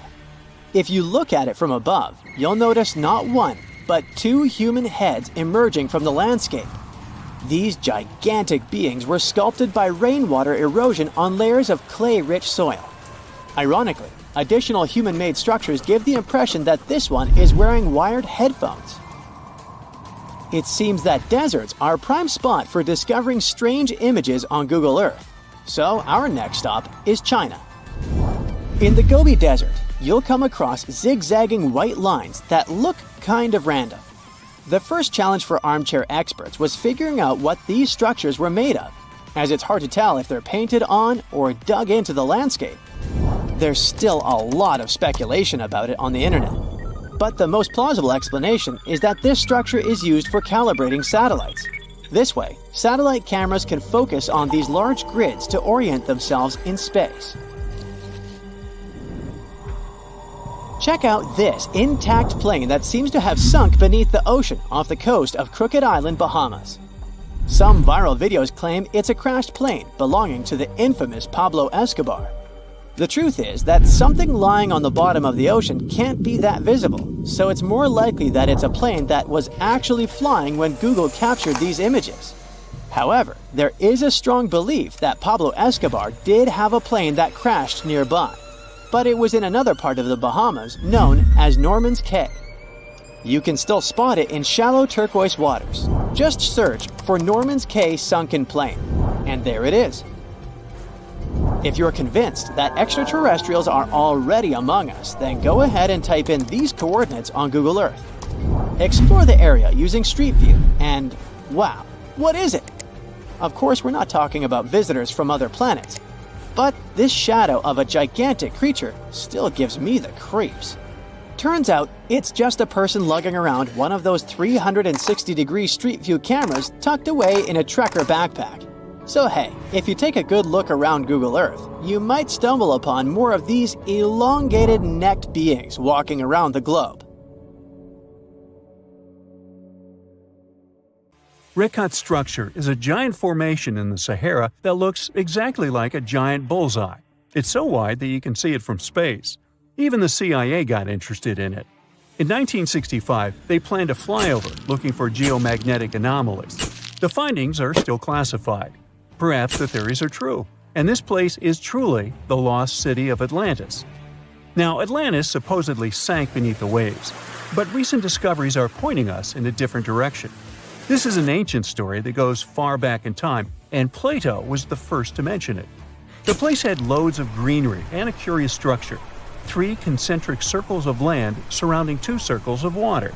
If you look at it from above, you'll notice not one, but 2 human heads emerging from the landscape. These gigantic beings were sculpted by rainwater erosion on layers of clay-rich soil. Ironically, additional human-made structures give the impression that this one is wearing wired headphones. It seems that deserts are a prime spot for discovering strange images on Google Earth. So our next stop is China. In the Gobi Desert, you'll come across zigzagging white lines that look kind of random. The first challenge for armchair experts was figuring out what these structures were made of, as it's hard to tell if they're painted on or dug into the landscape. There's still a lot of speculation about it on the internet. But the most plausible explanation is that this structure is used for calibrating satellites. This way, satellite cameras can focus on these large grids to orient themselves in space. Check out this intact plane that seems to have sunk beneath the ocean off the coast of Crooked Island, Bahamas. Some viral videos claim it's a crashed plane belonging to the infamous Pablo Escobar. The truth is that something lying on the bottom of the ocean can't be that visible, so it's more likely that it's a plane that was actually flying when Google captured these images. However, there is a strong belief that Pablo Escobar did have a plane that crashed nearby, but it was in another part of the Bahamas known as Norman's Cay. You can still spot it in shallow turquoise waters. Just search for Norman's Cay sunken plane, and there it is. If you're convinced that extraterrestrials are already among us, then go ahead and type in these coordinates on Google Earth. Explore the area using Street View, and wow, what is it? Of course, we're not talking about visitors from other planets, but this shadow of a gigantic creature still gives me the creeps. Turns out, it's just a person lugging around one of those 360-degree Street View cameras tucked away in a trekker backpack. So hey, if you take a good look around Google Earth, you might stumble upon more of these elongated necked beings walking around the globe. Rekat structure is a giant formation in the Sahara that looks exactly like a giant bullseye. It's so wide that you can see it from space. Even the CIA got interested in it. In 1965, they planned a flyover looking for geomagnetic anomalies. The findings are still classified. Perhaps the theories are true, and this place is truly the lost city of Atlantis. Now, Atlantis supposedly sank beneath the waves, but recent discoveries are pointing us in a different direction. This is an ancient story that goes far back in time, and Plato was the first to mention it. The place had loads of greenery and a curious structure: 3 concentric circles of land surrounding 2 circles of water.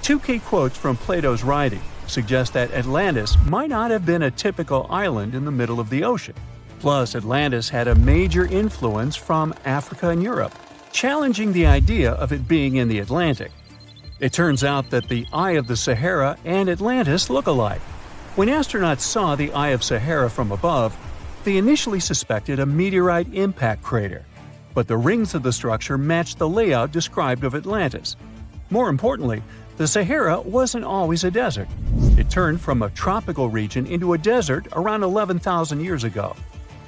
2 key quotes from Plato's writing suggest that Atlantis might not have been a typical island in the middle of the ocean. Plus, Atlantis had a major influence from Africa and Europe, challenging the idea of it being in the Atlantic. It turns out that the Eye of the Sahara and Atlantis look alike. When astronauts saw the Eye of Sahara from above, they initially suspected a meteorite impact crater, but the rings of the structure matched the layout described of Atlantis. More importantly, the Sahara wasn't always a desert. It turned from a tropical region into a desert around 11,000 years ago.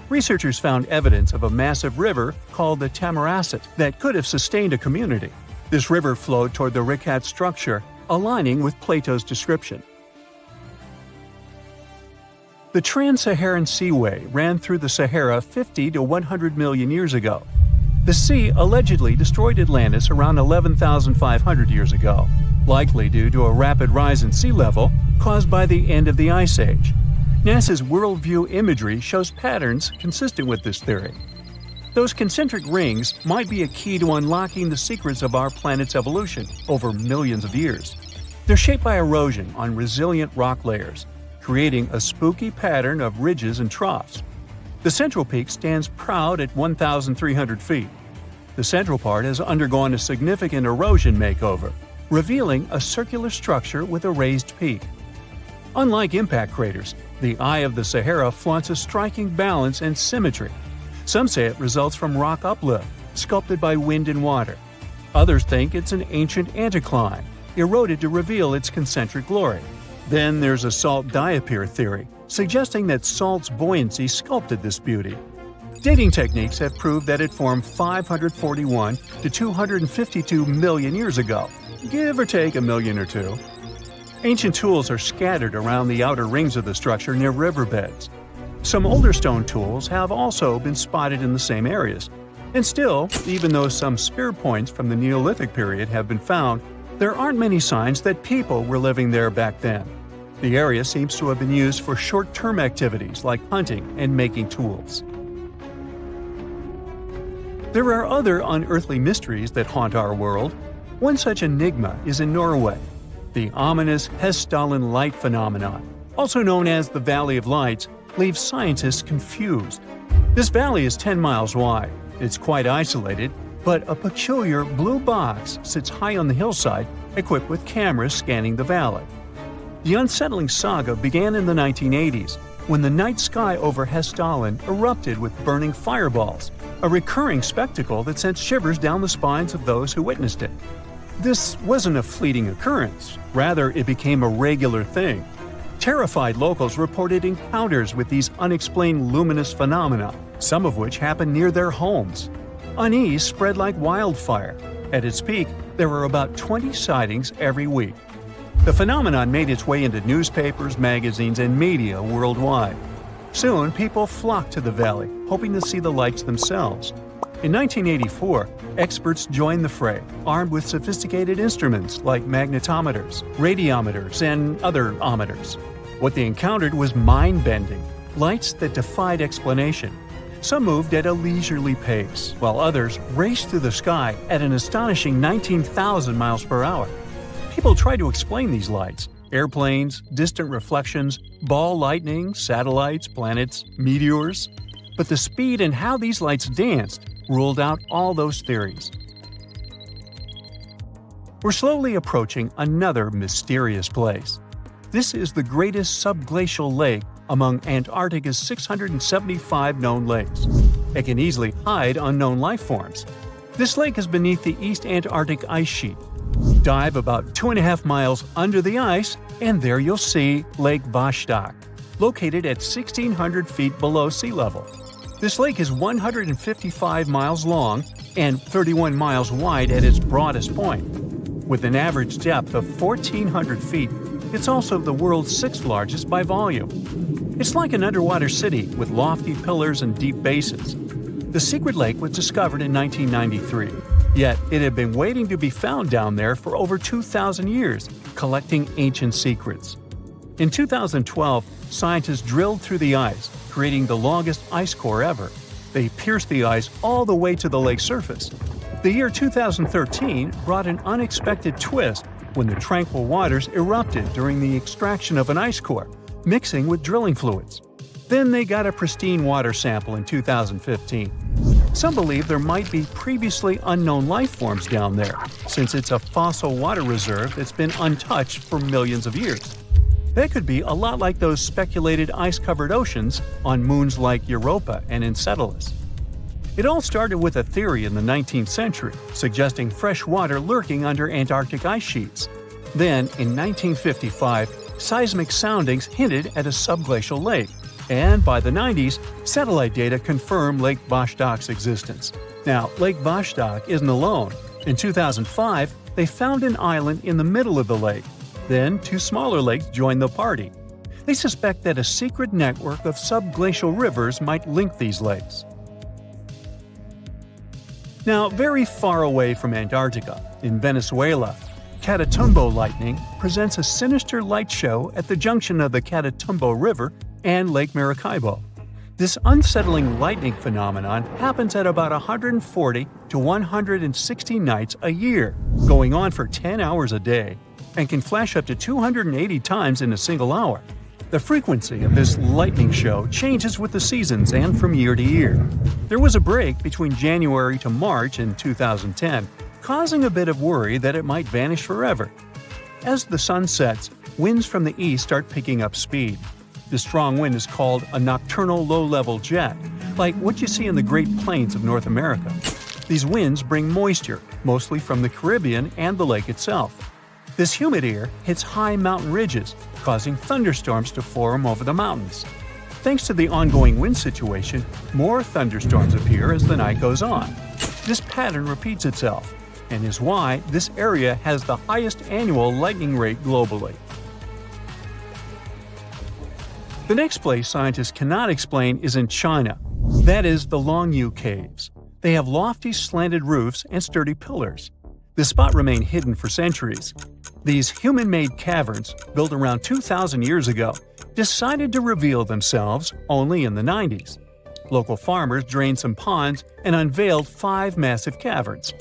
Researchers found evidence of a massive river called the Tamaracet that could have sustained a community. This river flowed toward the Rikat structure, aligning with Plato's description. The Trans-Saharan Seaway ran through the Sahara 50 to 100 million years ago. The sea allegedly destroyed Atlantis around 11,500 years ago, likely due to a rapid rise in sea level caused by the end of the Ice Age. NASA's worldview imagery shows patterns consistent with this theory. Those concentric rings might be a key to unlocking the secrets of our planet's evolution over millions of years. They're shaped by erosion on resilient rock layers, creating a spooky pattern of ridges and troughs. The central peak stands proud at 1,300 feet. The central part has undergone a significant erosion makeover, revealing a circular structure with a raised peak. Unlike impact craters, the Eye of the Sahara flaunts a striking balance and symmetry. Some say it results from rock uplift, sculpted by wind and water. Others think it's an ancient anticline, eroded to reveal its concentric glory. Then there's a salt diapir theory, suggesting that salt's buoyancy sculpted this beauty. Dating techniques have proved that it formed 541 to 252 million years ago, give or take a million or two. Ancient tools are scattered around the outer rings of the structure near riverbeds. Some older stone tools have also been spotted in the same areas. And still, even though some spear points from the Neolithic period have been found, there aren't many signs that people were living there back then. The area seems to have been used for short-term activities like hunting and making tools. There are other unearthly mysteries that haunt our world. One such enigma is in Norway, the ominous Hessdalen light phenomenon, also known as the Valley of Lights, leaves scientists confused. This valley is 10 miles wide. It's quite isolated, but a peculiar blue box sits high on the hillside, equipped with cameras scanning the valley. The unsettling saga began in the 1980s, when the night sky over Hessdalen erupted with burning fireballs, a recurring spectacle that sent shivers down the spines of those who witnessed it. This wasn't a fleeting occurrence, rather it became a regular thing. Terrified locals reported encounters with these unexplained luminous phenomena, some of which happened near their homes. Unease spread like wildfire. At its peak, there were about 20 sightings every week. The phenomenon made its way into newspapers, magazines, and media worldwide. Soon, people flocked to the valley, hoping to see the lights themselves. In 1984, experts joined the fray, armed with sophisticated instruments like magnetometers, radiometers, and other ometers. What they encountered was mind-bending, lights that defied explanation. Some moved at a leisurely pace, while others raced through the sky at an astonishing 19,000 miles per hour. People tried to explain these lights: airplanes, distant reflections, ball lightning, satellites, planets, meteors. But the speed and how these lights danced ruled out all those theories. We're slowly approaching another mysterious place. This is the greatest subglacial lake among Antarctica's 675 known lakes. It can easily hide unknown life forms. This lake is beneath the East Antarctic ice sheet. Dive about 2.5 miles under the ice, and there you'll see Lake Vostok, located at 1,600 feet below sea level. This lake is 155 miles long and 31 miles wide at its broadest point. With an average depth of 1,400 feet, it's also the world's sixth largest by volume. It's like an underwater city with lofty pillars and deep basins. The secret lake was discovered in 1993, yet it had been waiting to be found down there for over 2,000 years, collecting ancient secrets. In 2012, scientists drilled through the ice, creating the longest ice core ever. They pierced the ice all the way to the lake's surface. The year 2013 brought an unexpected twist when the tranquil waters erupted during the extraction of an ice core, mixing with drilling fluids. Then they got a pristine water sample in 2015. Some believe there might be previously unknown life forms down there, since it's a fossil water reserve that's been untouched for millions of years. That could be a lot like those speculated ice-covered oceans on moons like Europa and Enceladus. It all started with a theory in the 19th century, suggesting fresh water lurking under Antarctic ice sheets. Then, in 1955, seismic soundings hinted at a subglacial lake. And by the 90s, satellite data confirmed Lake Vostok's existence. Now, Lake Vostok isn't alone. In 2005, they found an island in the middle of the lake. Then, two smaller lakes joined the party. They suspect that a secret network of subglacial rivers might link these lakes. Now, very far away from Antarctica, in Venezuela, Catatumbo lightning presents a sinister light show at the junction of the Catatumbo River and Lake Maracaibo. This unsettling lightning phenomenon happens at about 140 to 160 nights a year, going on for 10 hours a day, and can flash up to 280 times in a single hour. The frequency of this lightning show changes with the seasons and from year to year. There was a break between January to March in 2010, causing a bit of worry that it might vanish forever. As the sun sets, winds from the east start picking up speed. This strong wind is called a nocturnal low-level jet, like what you see in the Great Plains of North America. These winds bring moisture, mostly from the Caribbean and the lake itself. This humid air hits high mountain ridges, causing thunderstorms to form over the mountains. Thanks to the ongoing wind situation, more thunderstorms appear as the night goes on. This pattern repeats itself, and is why this area has the highest annual lightning rate globally. The next place scientists cannot explain is in China. That is the Longyu Caves. They have lofty slanted roofs and sturdy pillars. This spot remained hidden for centuries. These human-made caverns, built around 2,000 years ago, decided to reveal themselves only in the 90s. Local farmers drained some ponds and unveiled 5 massive caverns.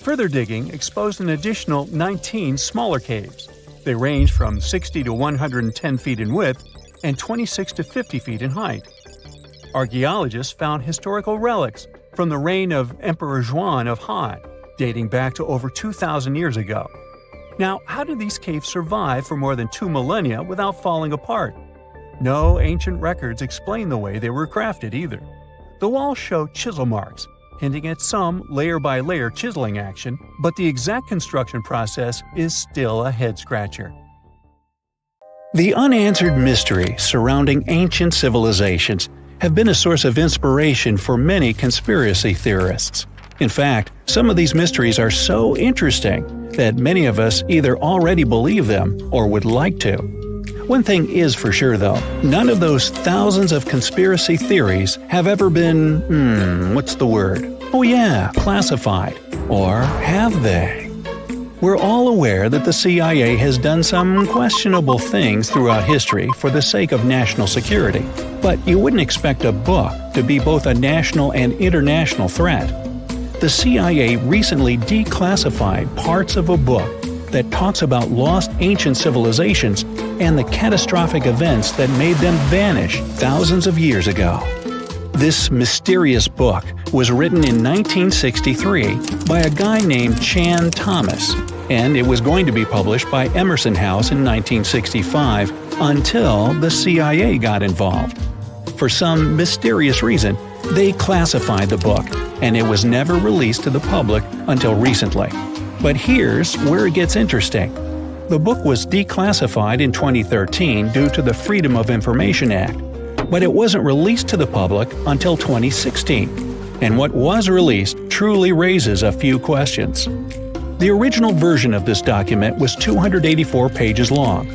Further digging exposed an additional 19 smaller caves. They range from 60 to 110 feet in width and 26 to 50 feet in height. Archaeologists found historical relics from the reign of Emperor Zhuan of Han, dating back to over 2,000 years ago. Now, how did these caves survive for more than 2 millennia without falling apart? No ancient records explain the way they were crafted either. The walls show chisel marks, hinting at some layer-by-layer chiseling action, but the exact construction process is still a head-scratcher. The unanswered mysteries surrounding ancient civilizations have been a source of inspiration for many conspiracy theorists. In fact, some of these mysteries are so interesting that many of us either already believe them or would like to. One thing is for sure though, none of those thousands of conspiracy theories have ever been, classified. Or have they? We're all aware that the CIA has done some questionable things throughout history for the sake of national security, but you wouldn't expect a book to be both a national and international threat. The CIA recently declassified parts of a book that talks about lost ancient civilizations and the catastrophic events that made them vanish thousands of years ago. This mysterious book was written in 1963 by a guy named Chan Thomas, and it was going to be published by Emerson House in 1965 until the CIA got involved. For some mysterious reason, they classified the book, and it was never released to the public until recently. But here's where it gets interesting. The book was declassified in 2013 due to the Freedom of Information Act, but it wasn't released to the public until 2016. And what was released truly raises a few questions. The original version of this document was 284 pages long,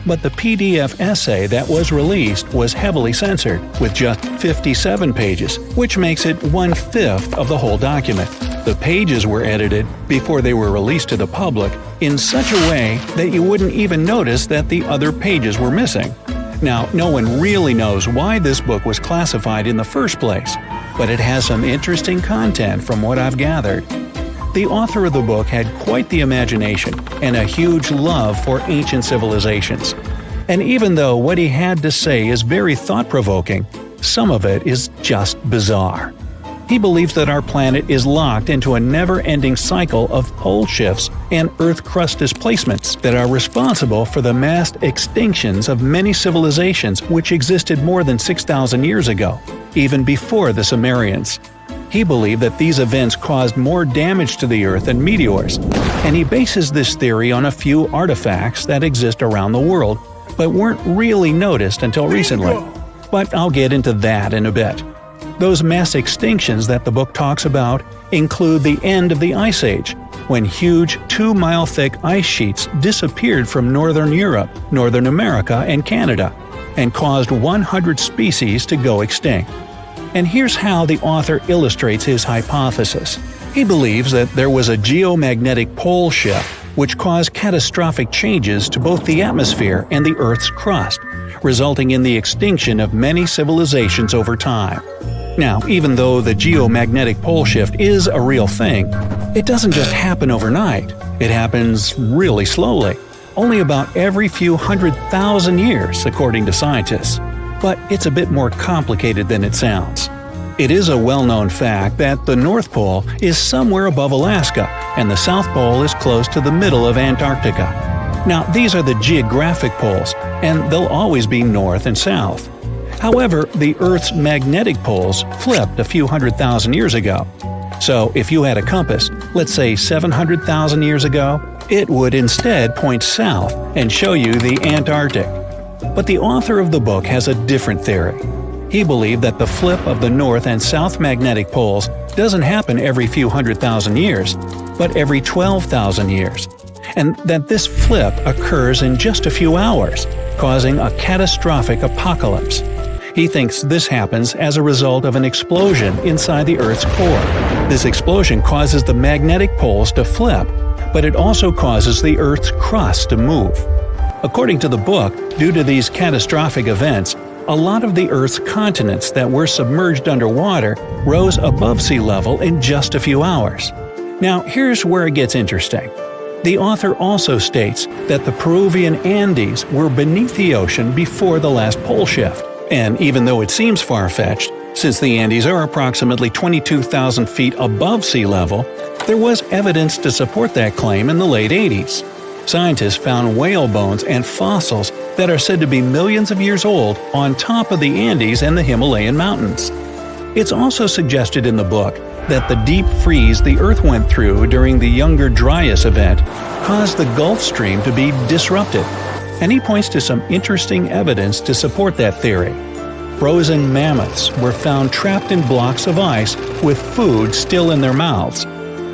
but the PDF essay that was released was heavily censored, with just 57 pages, which makes it 1/5 of the whole document. The pages were edited before they were released to the public in such a way that you wouldn't even notice that the other pages were missing. Now, no one really knows why this book was classified in the first place, but it has some interesting content from what I've gathered. The author of the book had quite the imagination and a huge love for ancient civilizations. And even though what he had to say is very thought-provoking, some of it is just bizarre. He believes that our planet is locked into a never-ending cycle of pole shifts and Earth crust displacements that are responsible for the mass extinctions of many civilizations which existed more than 6,000 years ago, even before the Sumerians. He believed that these events caused more damage to the Earth than meteors, and he bases this theory on a few artifacts that exist around the world, but weren't really noticed until recently. but I'll get into that in a bit. Those mass extinctions that the book talks about include the end of the Ice Age, when huge 2-mile-thick ice sheets disappeared from northern Europe, Northern America, and Canada, and caused 100 species to go extinct. And here's how the author illustrates his hypothesis. He believes that there was a geomagnetic pole shift which caused catastrophic changes to both the atmosphere and the Earth's crust, resulting in the extinction of many civilizations over time. Now, even though the geomagnetic pole shift is a real thing, it doesn't just happen overnight. It happens really slowly, only about every few 100,000 years, according to scientists. But it's a bit more complicated than it sounds. It is a well-known fact that the North Pole is somewhere above Alaska, and the South Pole is close to the middle of Antarctica. Now, these are the geographic poles, and they'll always be north and south. However, the Earth's magnetic poles flipped a few 100,000 years ago. So if you had a compass, let's say 700,000 years ago, it would instead point south and show you the Antarctic. But the author of the book has a different theory. He believed that the flip of the north and south magnetic poles doesn't happen every few 100,000 years, but every 12,000 years, and that this flip occurs in just a few hours, causing a catastrophic apocalypse. He thinks this happens as a result of an explosion inside the Earth's core. This explosion causes the magnetic poles to flip, but it also causes the Earth's crust to move. According to the book, due to these catastrophic events, a lot of the Earth's continents that were submerged underwater rose above sea level in just a few hours. Now, here's where it gets interesting. The author also states that the Peruvian Andes were beneath the ocean before the last pole shift. And even though it seems far-fetched, since the Andes are approximately 22,000 feet above sea level, there was evidence to support that claim in the late 80s. Scientists found whale bones and fossils that are said to be millions of years old on top of the Andes and the Himalayan mountains. It's also suggested in the book that the deep freeze the Earth went through during the Younger Dryas event caused the Gulf Stream to be disrupted, and he points to some interesting evidence to support that theory. Frozen mammoths were found trapped in blocks of ice with food still in their mouths.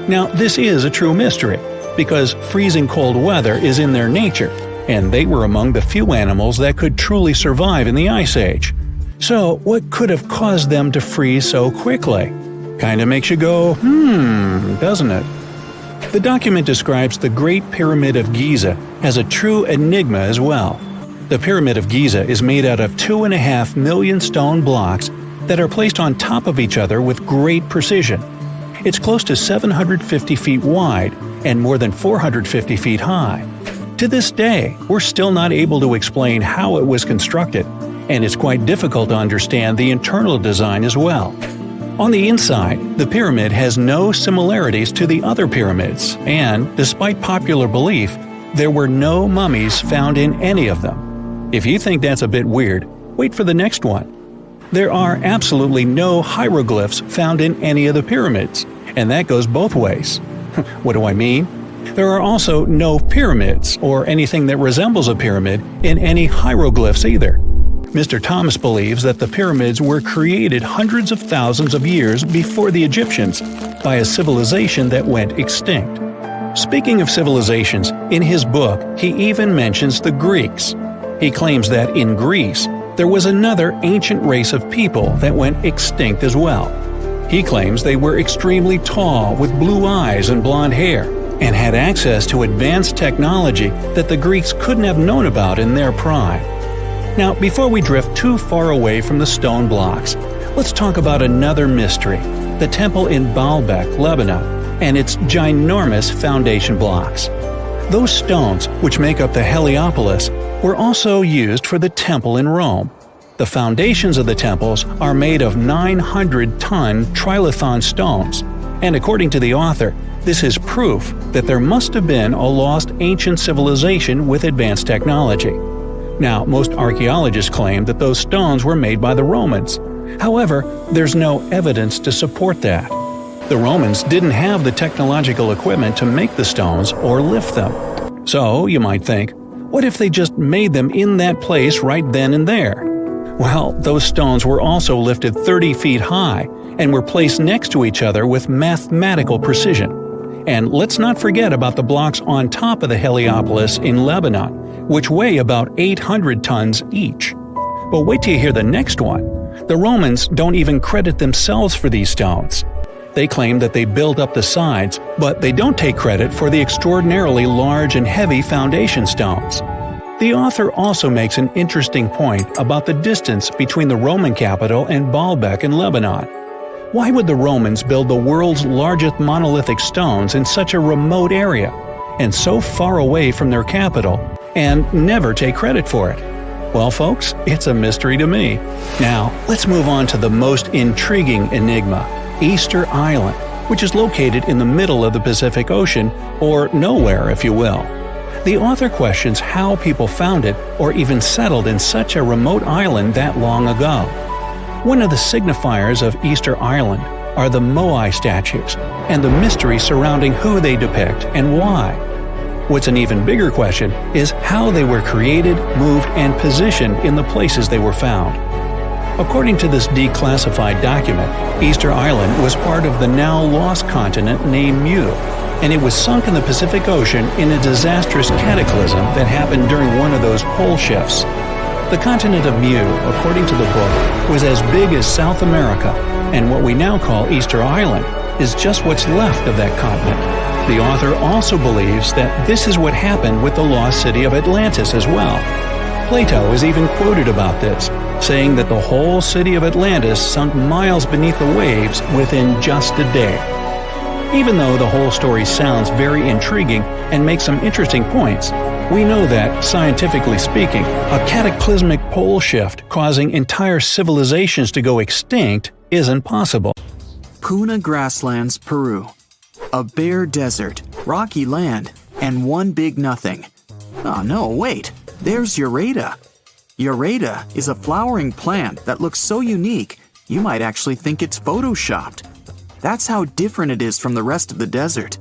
Now, this is a true mystery, because freezing cold weather is in their nature, and they were among the few animals that could truly survive in the Ice Age. So, what could have caused them to freeze so quickly? Kinda makes you go, doesn't it? The document describes the Great Pyramid of Giza as a true enigma as well. The Pyramid of Giza is made out of 2.5 million stone blocks that are placed on top of each other with great precision. It's close to 750 feet wide and more than 450 feet high. To this day, we're still not able to explain how it was constructed, and it's quite difficult to understand the internal design as well. On the inside, the pyramid has no similarities to the other pyramids, and, despite popular belief, there were no mummies found in any of them. If you think that's a bit weird, wait for the next one. There are absolutely no hieroglyphs found in any of the pyramids, and that goes both ways. What do I mean? There are also no pyramids, or anything that resembles a pyramid, in any hieroglyphs either. Mr. Thomas believes that the pyramids were created hundreds of thousands of years before the Egyptians by a civilization that went extinct. Speaking of civilizations, in his book he even mentions the Greeks. He claims that in Greece, there was another ancient race of people that went extinct as well. He claims they were extremely tall with blue eyes and blonde hair, and had access to advanced technology that the Greeks couldn't have known about in their prime. Now, before we drift too far away from the stone blocks, let's talk about another mystery, the temple in Baalbek, Lebanon, and its ginormous foundation blocks. Those stones, which make up the Heliopolis, were also used for the temple in Rome. The foundations of the temples are made of 900-ton trilithon stones, and according to the author, this is proof that there must have been a lost ancient civilization with advanced technology. Now, most archaeologists claim that those stones were made by the Romans. However, there's no evidence to support that. The Romans didn't have the technological equipment to make the stones or lift them. So, you might think, what if they just made them in that place right then and there? Well, those stones were also lifted 30 feet high and were placed next to each other with mathematical precision. And let's not forget about the blocks on top of the Heliopolis in Lebanon, which weigh about 800 tons each. But wait till you hear the next one. The Romans don't even credit themselves for these stones. They claim that they built up the sides, but they don't take credit for the extraordinarily large and heavy foundation stones. The author also makes an interesting point about the distance between the Roman capital and Baalbek in Lebanon. Why would the Romans build the world's largest monolithic stones in such a remote area, and so far away from their capital, and never take credit for it? Well, folks, it's a mystery to me. Now, let's move on to the most intriguing enigma, Easter Island, which is located in the middle of the Pacific Ocean, or nowhere if you will. The author questions how people found it or even settled in such a remote island that long ago. One of the signifiers of Easter Island are the Moai statues, and the mystery surrounding who they depict and why. What's an even bigger question is how they were created, moved, and positioned in the places they were found. According to this declassified document, Easter Island was part of the now lost continent named Mu, and it was sunk in the Pacific Ocean in a disastrous cataclysm that happened during one of those pole shifts. The continent of Mu, according to the book, was as big as South America, and what we now call Easter Island is just what's left of that continent. The author also believes that this is what happened with the lost city of Atlantis as well. Plato is even quoted about this, saying that the whole city of Atlantis sunk miles beneath the waves within just a day. Even though the whole story sounds very intriguing and makes some interesting points, we know that, scientifically speaking, a cataclysmic pole shift causing entire civilizations to go extinct isn't possible. Puna grasslands, Peru. A bare desert, rocky land, and one big nothing. Oh no, wait, there's Ureta. Ureta is a flowering plant that looks so unique, you might actually think it's photoshopped. That's how different it is from the rest of the desert.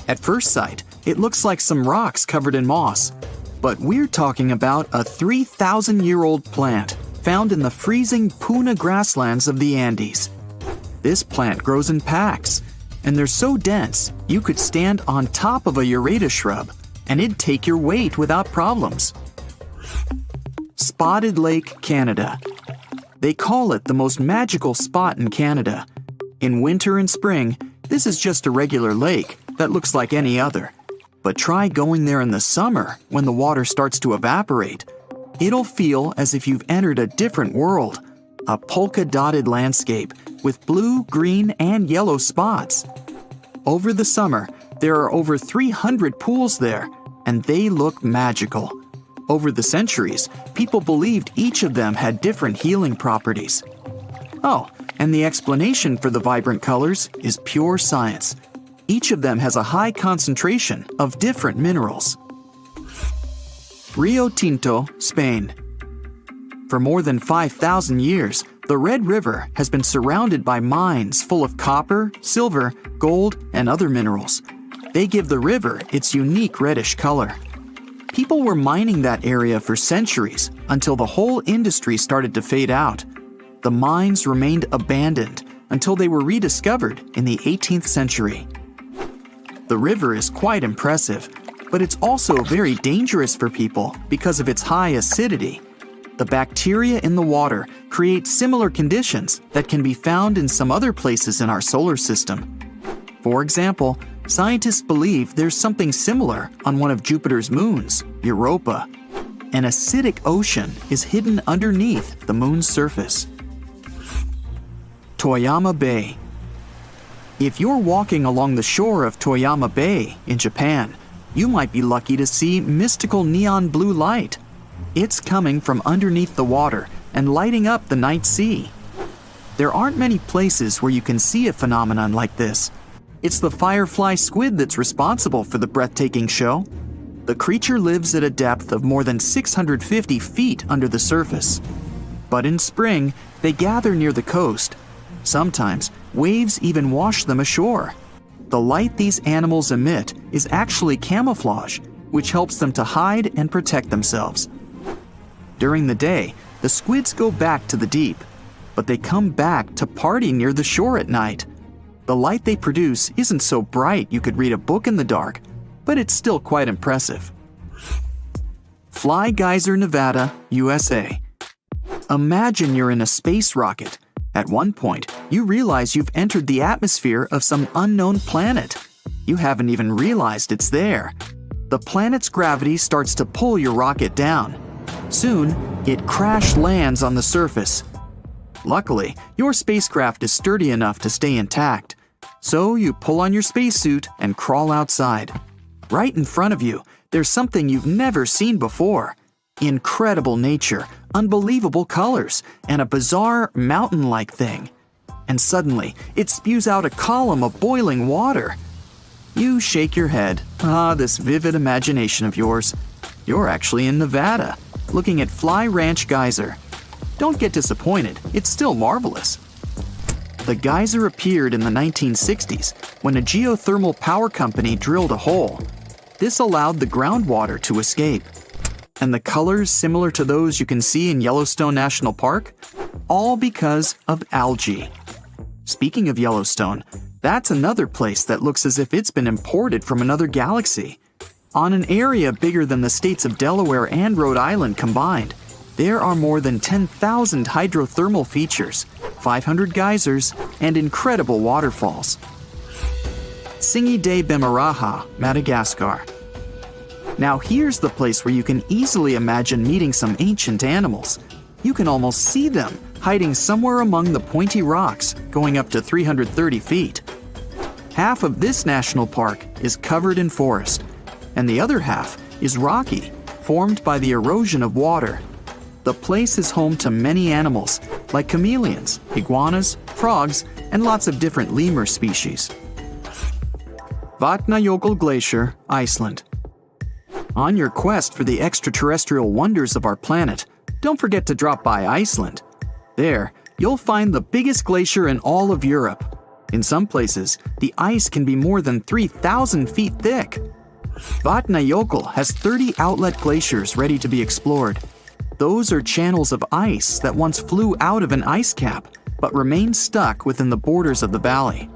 At first sight, it looks like some rocks covered in moss. But we're talking about a 3,000-year-old plant found in the freezing Puna grasslands of the Andes. This plant grows in packs, and they're so dense you could stand on top of a Ureta shrub, and it'd take your weight without problems. Spotted Lake, Canada. They call it the most magical spot in Canada. In winter and spring, this is just a regular lake that looks like any other. But try going there in the summer when the water starts to evaporate. It'll feel as if you've entered a different world, a polka-dotted landscape with blue, green, and yellow spots. Over the summer, there are over 300 pools there, and they look magical. Over the centuries, people believed each of them had different healing properties. Oh, and the explanation for the vibrant colors is pure science. Each of them has a high concentration of different minerals. Rio Tinto, Spain. For more than 5,000 years, the Red River has been surrounded by mines full of copper, silver, gold, and other minerals. They give the river its unique reddish color. People were mining that area for centuries until the whole industry started to fade out. The mines remained abandoned until they were rediscovered in the 18th century. The river is quite impressive, but it's also very dangerous for people because of its high acidity. The bacteria in the water create similar conditions that can be found in some other places in our solar system. For example, scientists believe there's something similar on one of Jupiter's moons, Europa. An acidic ocean is hidden underneath the moon's surface. Toyama Bay. If you're walking along the shore of Toyama Bay in Japan, you might be lucky to see mystical neon blue light. It's coming from underneath the water and lighting up the night sea. There aren't many places where you can see a phenomenon like this. It's the firefly squid that's responsible for the breathtaking show. The creature lives at a depth of more than 650 feet under the surface. But in spring, they gather near the coast. Sometimes, waves even wash them ashore. The light these animals emit is actually camouflage, which helps them to hide and protect themselves. During the day, the squids go back to the deep, but they come back to party near the shore at night. The light they produce isn't so bright you could read a book in the dark, but it's still quite impressive. Fly Geyser, Nevada, USA. Imagine you're in a space rocket. At one point, you realize you've entered the atmosphere of some unknown planet. You haven't even realized it's there. The planet's gravity starts to pull your rocket down. Soon, it crash lands on the surface. Luckily, your spacecraft is sturdy enough to stay intact. So you pull on your spacesuit and crawl outside. Right in front of you, there's something you've never seen before. Incredible nature, unbelievable colors, and a bizarre mountain-like thing. And suddenly, it spews out a column of boiling water. You shake your head. This vivid imagination of yours. You're actually in Nevada, looking at Fly Ranch Geyser. Don't get disappointed, it's still marvelous. The geyser appeared in the 1960s when a geothermal power company drilled a hole. This allowed the groundwater to escape. And the colors similar to those you can see in Yellowstone National Park? All because of algae. Speaking of Yellowstone, that's another place that looks as if it's been imported from another galaxy. On an area bigger than the states of Delaware and Rhode Island combined, there are more than 10,000 hydrothermal features, 500 geysers, and incredible waterfalls. Singi de Bemaraha, Madagascar. Now here's the place where you can easily imagine meeting some ancient animals. You can almost see them hiding somewhere among the pointy rocks, going up to 330 feet. Half of this national park is covered in forest, and the other half is rocky, formed by the erosion of water. The place is home to many animals, like chameleons, iguanas, frogs, and lots of different lemur species. Vatnajökull Glacier, Iceland. On your quest for the extraterrestrial wonders of our planet, don't forget to drop by Iceland. There, you'll find the biggest glacier in all of Europe. In some places, the ice can be more than 3,000 feet thick. Vatnajökull has 30 outlet glaciers ready to be explored. Those are channels of ice that once flew out of an ice cap, but remained stuck within the borders of the valley.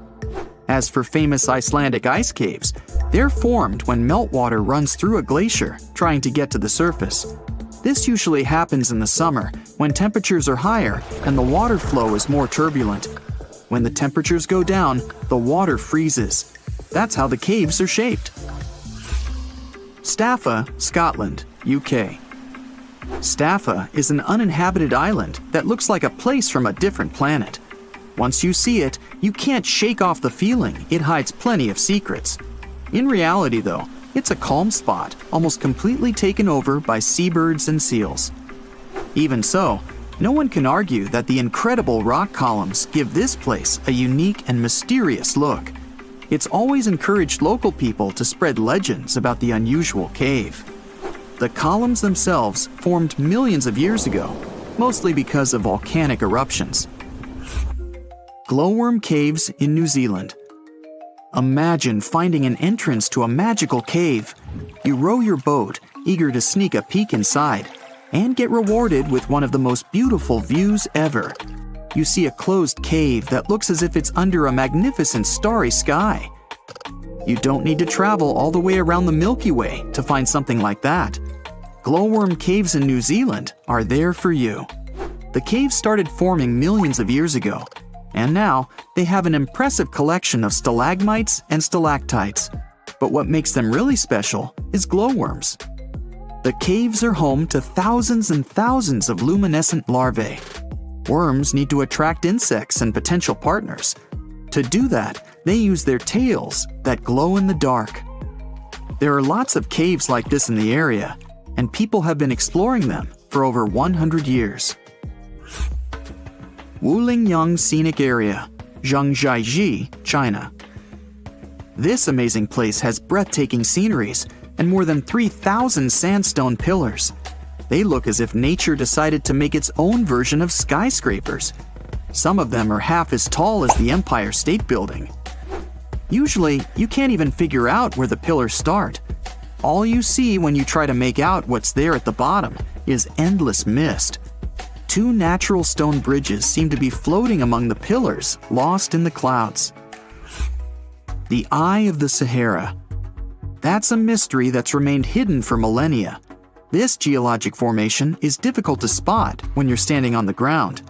As for famous Icelandic ice caves, they're formed when meltwater runs through a glacier, trying to get to the surface. This usually happens in the summer, when temperatures are higher and the water flow is more turbulent. When the temperatures go down, the water freezes. That's how the caves are shaped. Staffa, Scotland, UK. Staffa is an uninhabited island that looks like a place from a different planet. Once you see it, you can't shake off the feeling it hides plenty of secrets. In reality, though, it's a calm spot, almost completely taken over by seabirds and seals. Even so, no one can argue that the incredible rock columns give this place a unique and mysterious look. It's always encouraged local people to spread legends about the unusual cave. The columns themselves formed millions of years ago, mostly because of volcanic eruptions. Glowworm Caves in New Zealand. Imagine finding an entrance to a magical cave. You row your boat, eager to sneak a peek inside, and get rewarded with one of the most beautiful views ever. You see a closed cave that looks as if it's under a magnificent starry sky. You don't need to travel all the way around the Milky Way to find something like that. Glowworm Caves in New Zealand are there for you. The caves started forming millions of years ago, and now they have an impressive collection of stalagmites and stalactites. But what makes them really special is glowworms. The caves are home to thousands and thousands of luminescent larvae. Worms need to attract insects and potential partners. To do that, they use their tails that glow in the dark. There are lots of caves like this in the area, and people have been exploring them for over 100 years. Wulingyang Scenic Area, Zhangjiajie, China. This amazing place has breathtaking sceneries and more than 3,000 sandstone pillars. They look as if nature decided to make its own version of skyscrapers. Some of them are half as tall as the Empire State Building. Usually, you can't even figure out where the pillars start. All you see when you try to make out what's there at the bottom is endless mist. 2 natural stone bridges seem to be floating among the pillars, lost in the clouds. The Eye of the Sahara. That's a mystery that's remained hidden for millennia. This geologic formation is difficult to spot when you're standing on the ground.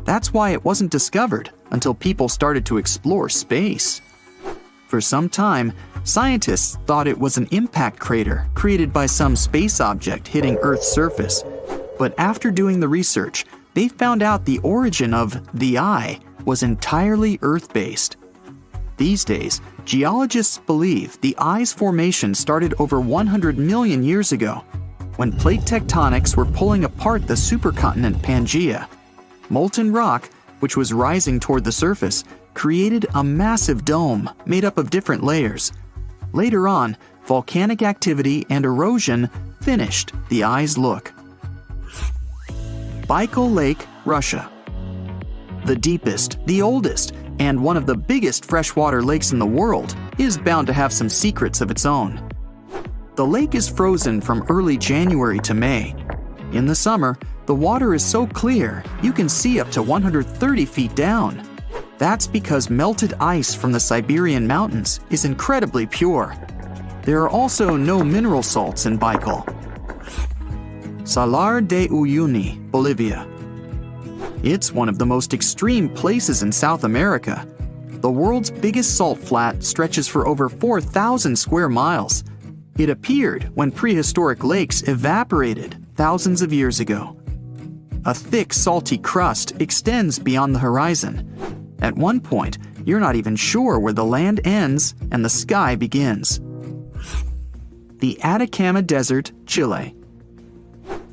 That's why it wasn't discovered until people started to explore space. For some time, scientists thought it was an impact crater created by some space object hitting Earth's surface. But after doing the research, they found out the origin of the Eye was entirely Earth-based. These days, geologists believe the Eye's formation started over 100 million years ago, when plate tectonics were pulling apart the supercontinent Pangaea. Molten rock, which was rising toward the surface, created a massive dome made up of different layers. Later on, volcanic activity and erosion finished the Eye's look. Baikal Lake, Russia. The deepest, the oldest, and one of the biggest freshwater lakes in the world is bound to have some secrets of its own. The lake is frozen from early January to May. In the summer, the water is so clear you can see up to 130 feet down. That's because melted ice from the Siberian mountains is incredibly pure. There are also no mineral salts in Baikal. Salar de Uyuni, Bolivia. It's one of the most extreme places in South America. The world's biggest salt flat stretches for over 4,000 square miles. It appeared when prehistoric lakes evaporated thousands of years ago. A thick, salty crust extends beyond the horizon. At one point, you're not even sure where the land ends and the sky begins. The Atacama Desert, Chile.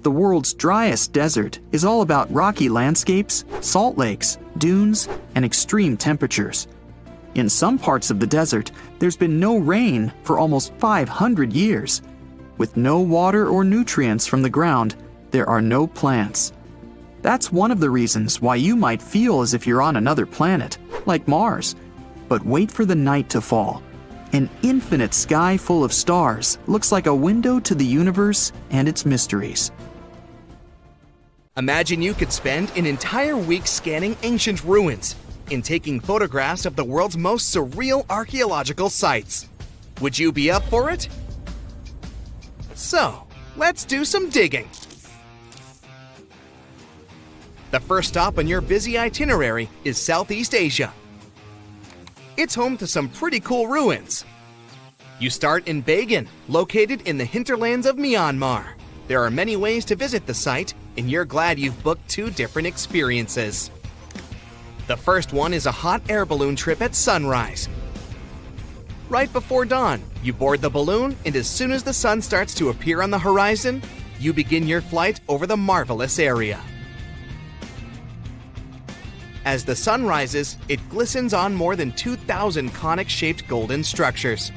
The world's driest desert is all about rocky landscapes, salt lakes, dunes, and extreme temperatures. In some parts of the desert, there's been no rain for almost 500 years. With no water or nutrients from the ground, there are no plants. That's one of the reasons why you might feel as if you're on another planet, like Mars. But wait for the night to fall. An infinite sky full of stars looks like a window to the universe and its mysteries. Imagine you could spend an entire week scanning ancient ruins and taking photographs of the world's most surreal archaeological sites. Would you be up for it? So, let's do some digging. The first stop on your busy itinerary is Southeast Asia. It's home to some pretty cool ruins. You start in Bagan, located in the hinterlands of Myanmar. There are many ways to visit the site, and you're glad you've booked 2 different experiences. The first one is a hot air balloon trip at sunrise. Right before dawn, you board the balloon, and as soon as the sun starts to appear on the horizon, you begin your flight over the marvelous area. As the sun rises, it glistens on more than 2,000 conic-shaped golden structures.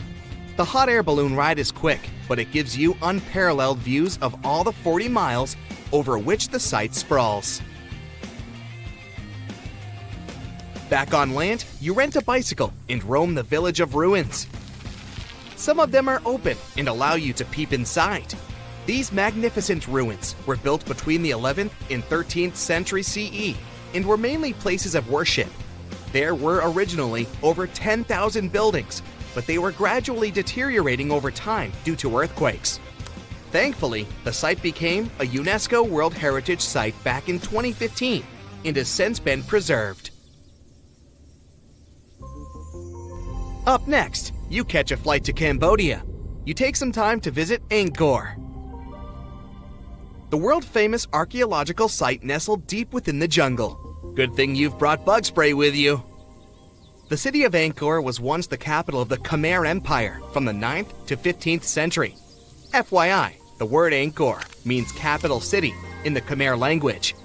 The hot air balloon ride is quick, but it gives you unparalleled views of all the 40 miles over which the site sprawls. Back on land, you rent a bicycle and roam the village of ruins. Some of them are open and allow you to peep inside. These magnificent ruins were built between the 11th and 13th century CE and were mainly places of worship. There were originally over 10,000 buildings, but they were gradually deteriorating over time due to earthquakes. Thankfully, the site became a UNESCO World Heritage Site back in 2015 and has since been preserved. Up next, you catch a flight to Cambodia. You take some time to visit Angkor, the world-famous archaeological site nestled deep within the jungle. Good thing you've brought bug spray with you. The city of Angkor was once the capital of the Khmer Empire from the 9th to 15th century. FYI, the word Angkor means capital city in the Khmer language.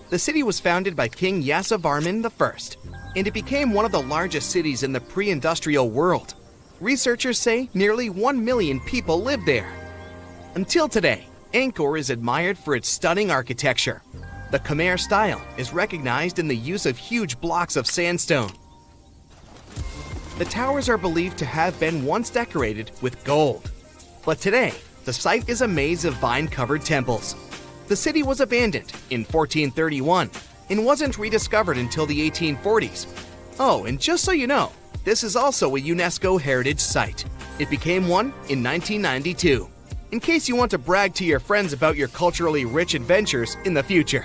The city was founded by King Yasovarman I, and it became one of the largest cities in the pre-industrial world. Researchers say nearly 1 million people live there. Until today, Angkor is admired for its stunning architecture. The Khmer style is recognized in the use of huge blocks of sandstone. The towers are believed to have been once decorated with gold. But today, the site is a maze of vine-covered temples. The The city was abandoned in 1431 and wasn't rediscovered until the 1840s. Oh, and just so you know, this is also a UNESCO Heritage Site. It became one in 1992, in case you want to brag to your friends about your culturally rich adventures in the future.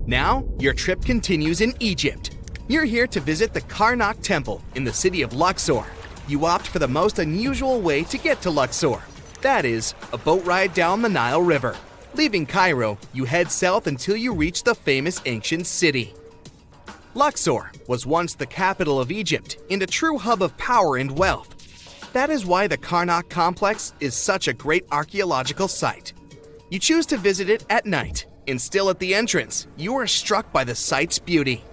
Now, your trip continues in Egypt. You're here to visit the Karnak Temple in the city of Luxor. You opt for the most unusual way to get to Luxor. That is, a boat ride down the Nile River. Leaving Cairo, you head south until you reach the famous ancient city. Luxor was once the capital of Egypt and a true hub of power and wealth. That is why the Karnak complex is such a great archaeological site. You choose to visit it at night, and still at the entrance, you are struck by the site's beauty.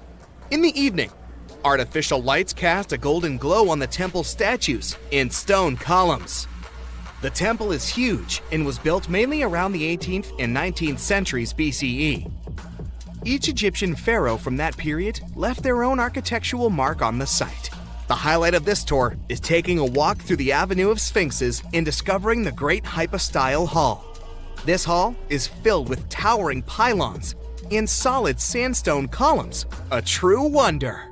In the evening, artificial lights cast a golden glow on the temple statues and stone columns. The temple is huge and was built mainly around the 18th and 19th centuries BCE. Each Egyptian pharaoh from that period left their own architectural mark on the site. The highlight of this tour is taking a walk through the Avenue of Sphinxes and discovering the Great Hypostyle Hall. This hall is filled with towering pylons and solid sandstone columns, a true wonder.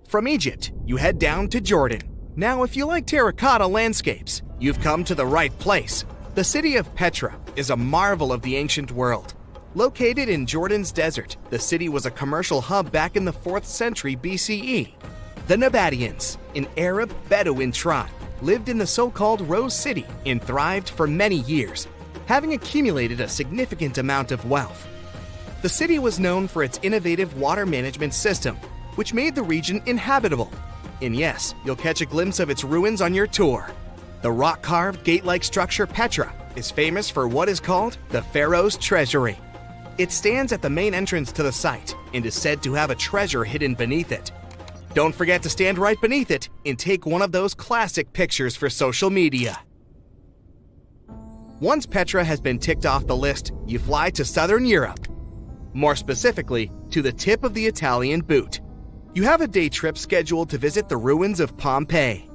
From Egypt, you head down to Jordan. Now, if you like terracotta landscapes, you've come to the right place. The city of Petra is a marvel of the ancient world. Located in Jordan's desert, the city was a commercial hub back in the 4th century BCE. The Nabateans, an Arab Bedouin tribe, lived in the so-called Rose City and thrived for many years, having accumulated a significant amount of wealth. The city was known for its innovative water management system, which made the region inhabitable. And yes, you'll catch a glimpse of its ruins on your tour. The rock-carved gate-like structure Petra is famous for what is called the Pharaoh's Treasury. It stands at the main entrance to the site and is said to have a treasure hidden beneath it. Don't forget to stand right beneath it and take one of those classic pictures for social media. Once Petra has been ticked off the list, you fly to southern Europe. More specifically, to the tip of the Italian boot. You have a day trip scheduled to visit the ruins of Pompeii.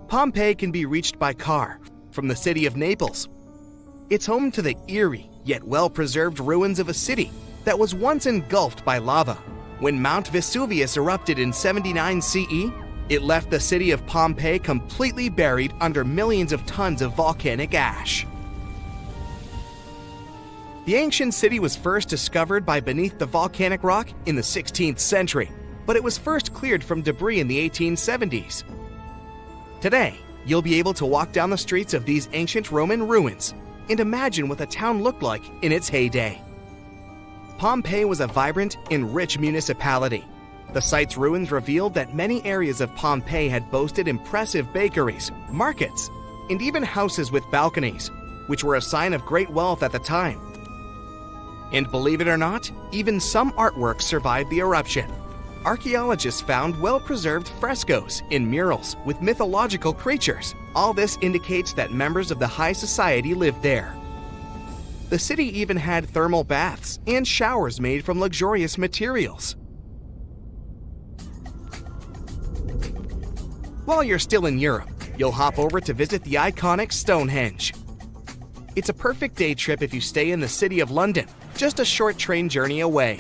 Pompeii can be reached by car from the city of Naples. It's home to the eerie yet well-preserved ruins of a city that was once engulfed by lava. When Mount Vesuvius erupted in 79 CE, it left the city of Pompeii completely buried under millions of tons of volcanic ash. The ancient city was first discovered by beneath the volcanic rock in the 16th century, but it was first cleared from debris in the 1870s. Today, you'll be able to walk down the streets of these ancient Roman ruins and imagine what the town looked like in its heyday. Pompeii was a vibrant and rich municipality. The site's ruins revealed that many areas of Pompeii had boasted impressive bakeries, markets, and even houses with balconies, which were a sign of great wealth at the time. And believe it or not, even some artworks survived the eruption. Archaeologists found well-preserved frescoes and murals with mythological creatures. All this indicates that members of the high society lived there. The city even had thermal baths and showers made from luxurious materials. While you're still in Europe, you'll hop over to visit the iconic Stonehenge. It's a perfect day trip if you stay in the city of London, just a short train journey away.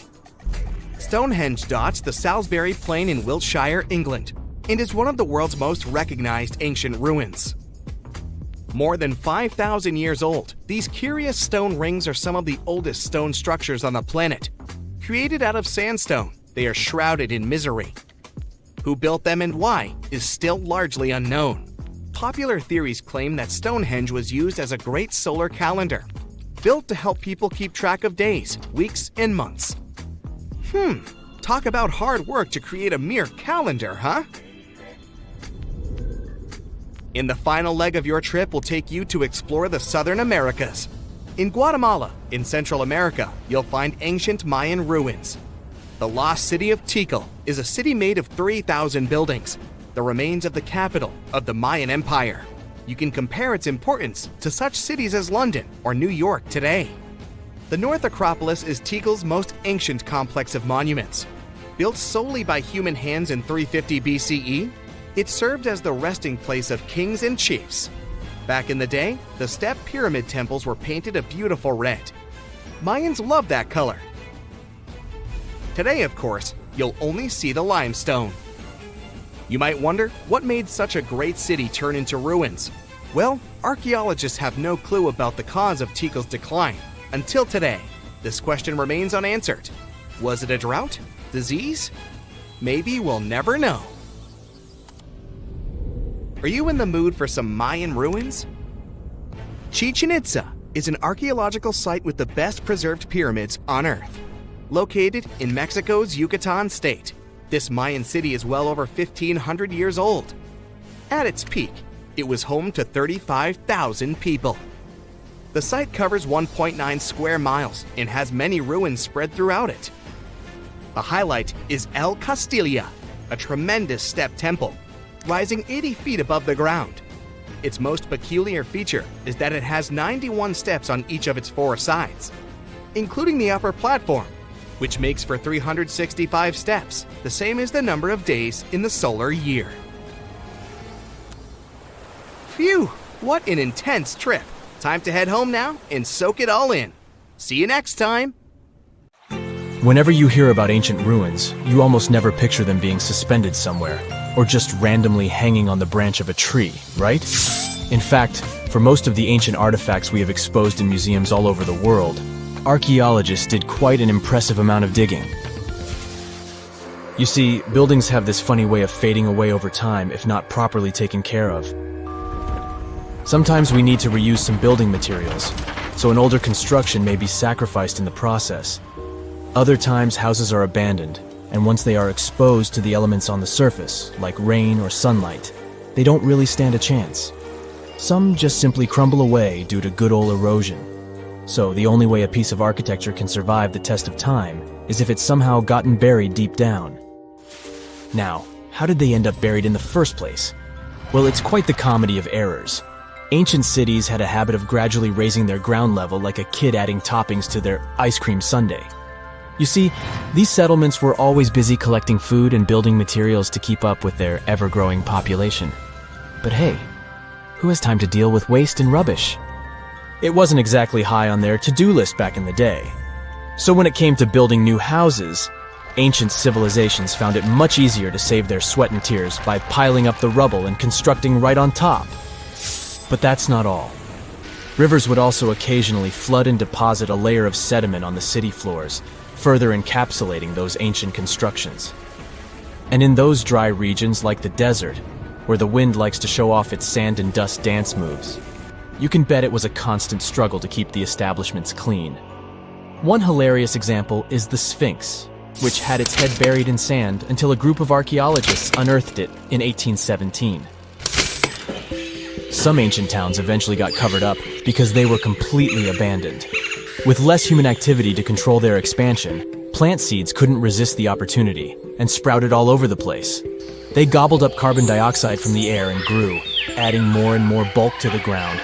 Stonehenge dots the Salisbury Plain in Wiltshire, England, and is one of the world's most recognized ancient ruins. More than 5,000 years old, these curious stone rings are some of the oldest stone structures on the planet. Created out of sandstone, they are shrouded in misery. Who built them and why is still largely unknown. Popular theories claim that Stonehenge was used as a great solar calendar, built to help people keep track of days, weeks, and months. Talk about hard work to create a mere calendar, huh? In the final leg of your trip will take you to explore the Southern Americas. In Guatemala, in Central America, you'll find ancient Mayan ruins. The lost city of Tikal is a city made of 3,000 buildings, the remains of the capital of the Mayan Empire. You can compare its importance to such cities as London or New York today. The North Acropolis is Tikal's most ancient complex of monuments. Built solely by human hands in 350 BCE, it served as the resting place of kings and chiefs. Back in the day, the step pyramid temples were painted a beautiful red. Mayans loved that color. Today, of course, you'll only see the limestone. You might wonder what made such a great city turn into ruins. Well, archaeologists have no clue about the cause of Tikal's decline. Until today, this question remains unanswered. Was it a drought? Disease? Maybe we'll never know. Are you in the mood for some Mayan ruins? Chichen Itza is an archaeological site with the best preserved pyramids on Earth. Located in Mexico's Yucatan state, this Mayan city is well over 1,500 years old. At its peak, it was home to 35,000 people. The site covers 1.9 square miles and has many ruins spread throughout it. A highlight is El Castilla, a tremendous step temple, rising 80 feet above the ground. Its most peculiar feature is that it has 91 steps on each of its 4 sides, including the upper platform, which makes for 365 steps, the same as the number of days in the solar year. Phew, what an intense trip. Time to head home now and soak it all in. See you next time. Whenever you hear about ancient ruins, you almost never picture them being suspended somewhere, or just randomly hanging on the branch of a tree, right? In fact, for most of the ancient artifacts we have exposed in museums all over the world, archaeologists did quite an impressive amount of digging. You see, buildings have this funny way of fading away over time if not properly taken care of. Sometimes we need to reuse some building materials, so an older construction may be sacrificed in the process. Other times houses are abandoned, and once they are exposed to the elements on the surface, like rain or sunlight, they don't really stand a chance. Some just simply crumble away due to good old erosion. So the only way a piece of architecture can survive the test of time is if it's somehow gotten buried deep down. Now, how did they end up buried in the first place? Well, it's quite the comedy of errors. Ancient cities had a habit of gradually raising their ground level like a kid adding toppings to their ice cream sundae. You see, these settlements were always busy collecting food and building materials to keep up with their ever-growing population. But hey, who has time to deal with waste and rubbish? It wasn't exactly high on their to-do list back in the day. So when it came to building new houses, ancient civilizations found it much easier to save their sweat and tears by piling up the rubble and constructing right on top. But that's not all. Rivers would also occasionally flood and deposit a layer of sediment on the city floors, further encapsulating those ancient constructions. And in those dry regions like the desert, where the wind likes to show off its sand and dust dance moves, you can bet it was a constant struggle to keep the establishments clean. One hilarious example is the Sphinx, which had its head buried in sand until a group of archaeologists unearthed it in 1817. Some ancient towns eventually got covered up because they were completely abandoned. With less human activity to control their expansion, plant seeds couldn't resist the opportunity and sprouted all over the place. They gobbled up carbon dioxide from the air and grew, adding more and more bulk to the ground.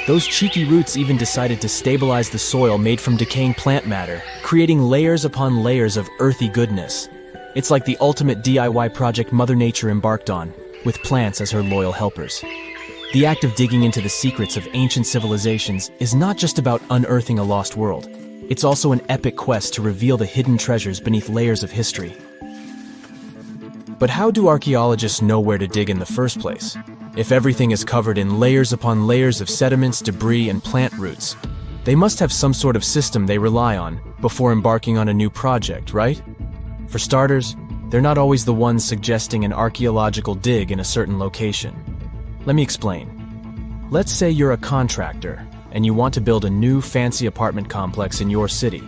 Those cheeky roots even decided to stabilize the soil made from decaying plant matter, creating layers upon layers of earthy goodness. It's like the ultimate DIY project Mother Nature embarked on, with plants as her loyal helpers. The act of digging into the secrets of ancient civilizations is not just about unearthing a lost world. It's also an epic quest to reveal the hidden treasures beneath layers of history. But how do archaeologists know where to dig in the first place? If everything is covered in layers upon layers of sediments, debris, and plant roots, they must have some sort of system they rely on before embarking on a new project, right? For starters, they're not always the ones suggesting an archaeological dig in a certain location. Let me explain. Let's say you're a contractor and you want to build a new fancy apartment complex in your city.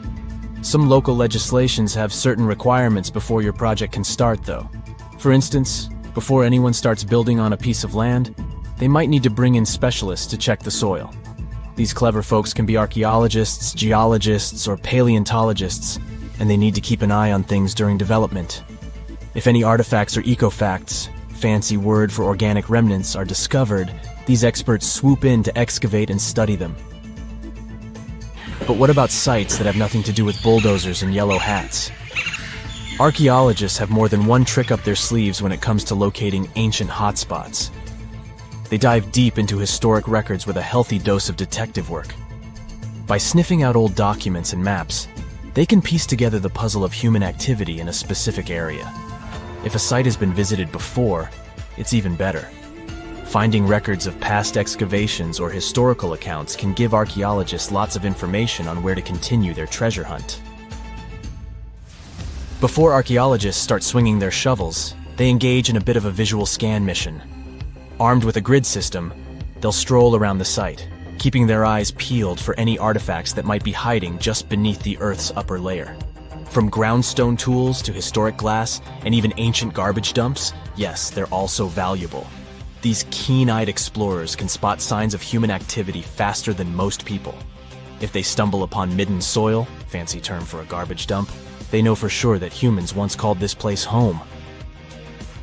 Some local legislations have certain requirements before your project can start, though. For instance, before anyone starts building on a piece of land, they might need to bring in specialists to check the soil. These clever folks can be archaeologists, geologists, or paleontologists, and they need to keep an eye on things during development. If any artifacts or ecofacts, fancy word for organic remnants, are discovered, these experts swoop in to excavate and study them. But what about sites that have nothing to do with bulldozers and yellow hats? Archaeologists have more than one trick up their sleeves when it comes to locating ancient hotspots. they dive deep into historic records with a healthy dose of detective work. By sniffing out old documents and maps, they can piece together the puzzle of human activity in a specific area. If a site has been visited before, it's even better. Finding records of past excavations or historical accounts can give archaeologists lots of information on where to continue their treasure hunt. Before archaeologists start swinging their shovels, they engage in a bit of a visual scan mission. Armed with a grid system, they'll stroll around the site, keeping their eyes peeled for any artifacts that might be hiding just beneath the Earth's upper layer. From groundstone tools to historic glass and even ancient garbage dumps, yes, they're also valuable. These keen-eyed explorers can spot signs of human activity faster than most people. If they stumble upon midden soil, fancy term for a garbage dump, they know for sure that humans once called this place home.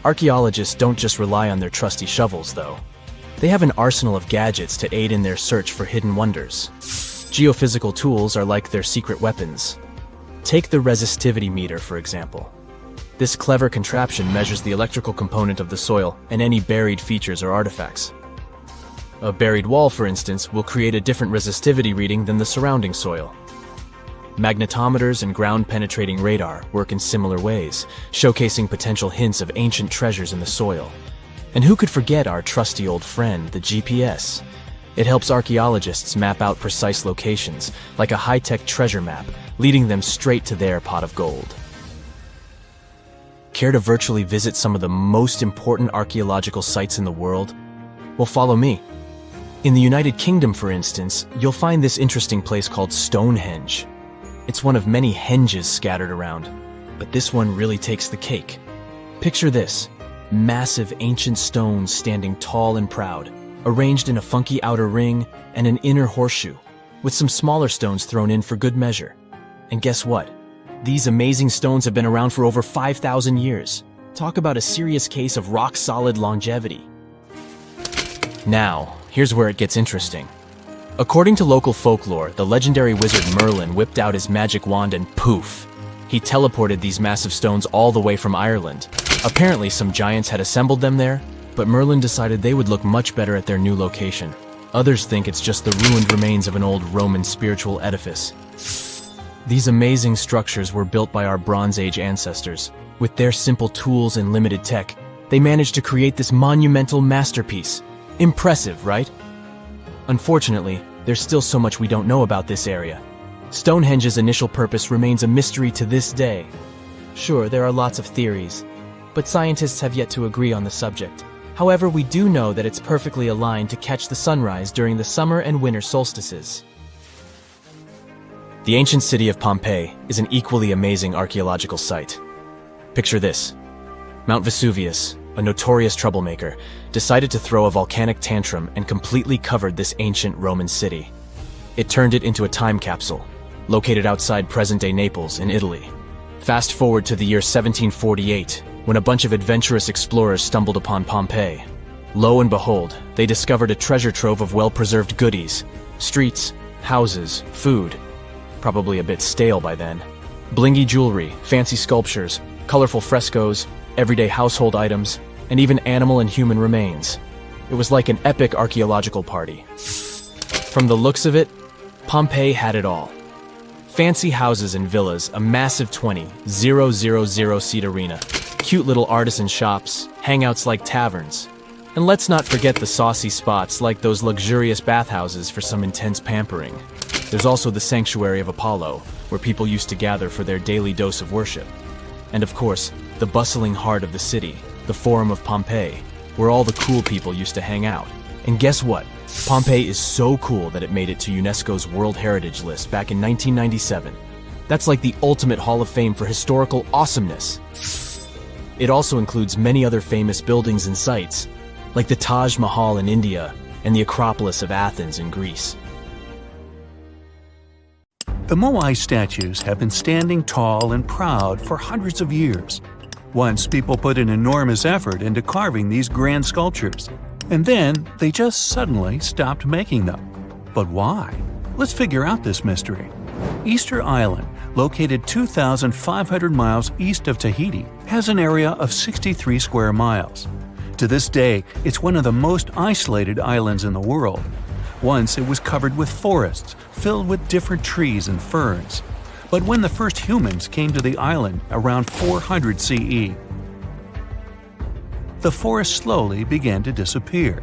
Archaeologists don't just rely on their trusty shovels, though. They have an arsenal of gadgets to aid in their search for hidden wonders. Geophysical tools are like their secret weapons. Take the resistivity meter, for example. This clever contraption measures the electrical component of the soil and any buried features or artifacts. A buried wall, for instance, will create a different resistivity reading than the surrounding soil. Magnetometers and ground-penetrating radar work in similar ways, showcasing potential hints of ancient treasures in the soil. And who could forget our trusty old friend, the GPS? It helps archaeologists map out precise locations, like a high-tech treasure map, leading them straight to their pot of gold. Care to virtually visit some of the most important archaeological sites in the world? Well, follow me. In the United Kingdom, for instance, you'll find this interesting place called Stonehenge. It's one of many henges scattered around, but this one really takes the cake. Picture this: massive ancient stones standing tall and proud, arranged in a funky outer ring and an inner horseshoe, with some smaller stones thrown in for good measure. And guess what? These amazing stones have been around for over 5,000 years. Talk about a serious case of rock-solid longevity. Now, here's where it gets interesting. According to local folklore, the legendary wizard Merlin whipped out his magic wand and poof! He teleported these massive stones all the way from Ireland. Apparently, some giants had assembled them there, but Merlin decided they would look much better at their new location. Others think it's just the ruined remains of an old Roman spiritual edifice. These amazing structures were built by our Bronze Age ancestors. With their simple tools and limited tech, they managed to create this monumental masterpiece. Impressive, right? Unfortunately, there's still so much we don't know about this area. Stonehenge's initial purpose remains a mystery to this day. Sure, there are lots of theories, but scientists have yet to agree on the subject. However, we do know that it's perfectly aligned to catch the sunrise during the summer and winter solstices. The ancient city of Pompeii is an equally amazing archaeological site. Picture this. Mount Vesuvius, a notorious troublemaker, decided to throw a volcanic tantrum and completely covered this ancient Roman city. It turned it into a time capsule, located outside present-day Naples in Italy. Fast forward to the year 1748, when a bunch of adventurous explorers stumbled upon Pompeii. Lo and behold, they discovered a treasure trove of well-preserved goodies: streets, houses, food. Probably a bit stale by then. Blingy jewelry, fancy sculptures, colorful frescoes, everyday household items, and even animal and human remains. It was like an epic archaeological party. From the looks of it, Pompeii had it all. Fancy houses and villas, a massive 20,000-seat arena, cute little artisan shops, hangouts like taverns. And let's not forget the saucy spots like those luxurious bathhouses for some intense pampering. There's also the Sanctuary of Apollo, where people used to gather for their daily dose of worship. And of course, the bustling heart of the city, the Forum of Pompeii, where all the cool people used to hang out. And guess what? Pompeii is so cool that it made it to UNESCO's World Heritage List back in 1997. That's like the ultimate Hall of Fame for historical awesomeness. It also includes many other famous buildings and sites, like the Taj Mahal in India and the Acropolis of Athens in Greece. The Moai statues have been standing tall and proud for hundreds of years. Once, people put an enormous effort into carving these grand sculptures, and then they just suddenly stopped making them. But why? Let's figure out this mystery. Easter Island, located 2,500 miles east of Tahiti, has an area of 63 square miles. To this day, it's one of the most isolated islands in the world. Once it was covered with forests, filled with different trees and ferns. But when the first humans came to the island around 400 CE, the forest slowly began to disappear.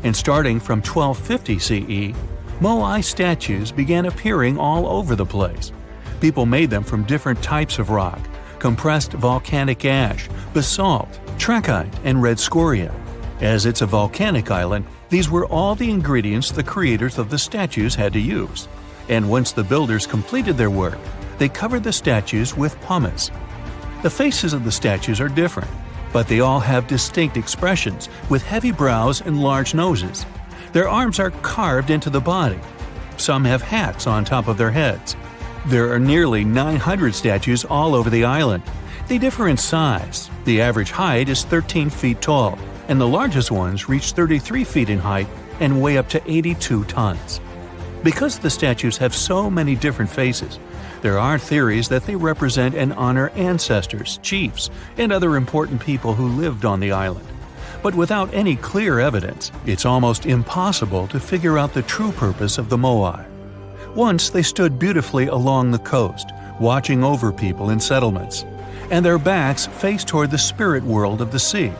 And starting from 1250 CE, Moai statues began appearing all over the place. People made them from different types of rock: compressed volcanic ash, basalt, trachyte, and red scoria. As it's a volcanic island, these were all the ingredients the creators of the statues had to use. And once the builders completed their work, they covered the statues with pumice. The faces of the statues are different, but they all have distinct expressions with heavy brows and large noses. Their arms are carved into the body. Some have hats on top of their heads. There are nearly 900 statues all over the island. They differ in size. The average height is 13 feet tall, and the largest ones reach 33 feet in height and weigh up to 82 tons. Because the statues have so many different faces, there are theories that they represent and honor ancestors, chiefs, and other important people who lived on the island. But without any clear evidence, it's almost impossible to figure out the true purpose of the Moai. Once they stood beautifully along the coast, watching over people in settlements, and their backs faced toward the spirit world of the sea.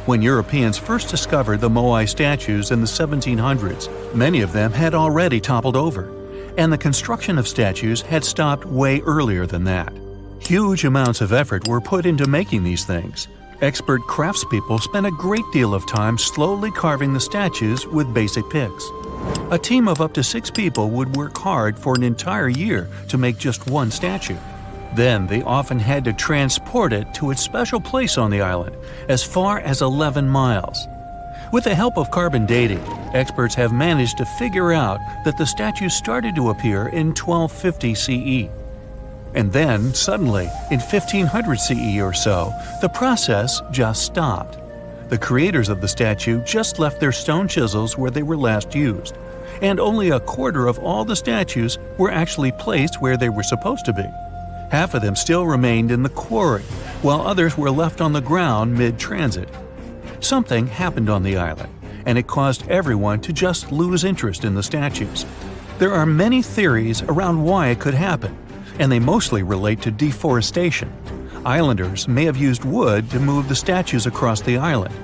When Europeans first discovered the Moai statues in the 1700s, many of them had already toppled over, and the construction of statues had stopped way earlier than that. Huge amounts of effort were put into making these things. Expert craftspeople spent a great deal of time slowly carving the statues with basic picks. A team of up to 6 people would work hard for an entire year to make just one statue. Then they often had to transport it to its special place on the island, as far as 11 miles. With the help of carbon dating, experts have managed to figure out that the statues started to appear in 1250 CE. And then, suddenly, in 1500 CE or so, the process just stopped. The creators of the statue just left their stone chisels where they were last used, and only a quarter of all the statues were actually placed where they were supposed to be. Half of them still remained in the quarry, while others were left on the ground mid-transit. Something happened on the island, and it caused everyone to just lose interest in the statues. There are many theories around why it could happen, and they mostly relate to deforestation. Islanders may have used wood to move the statues across the island.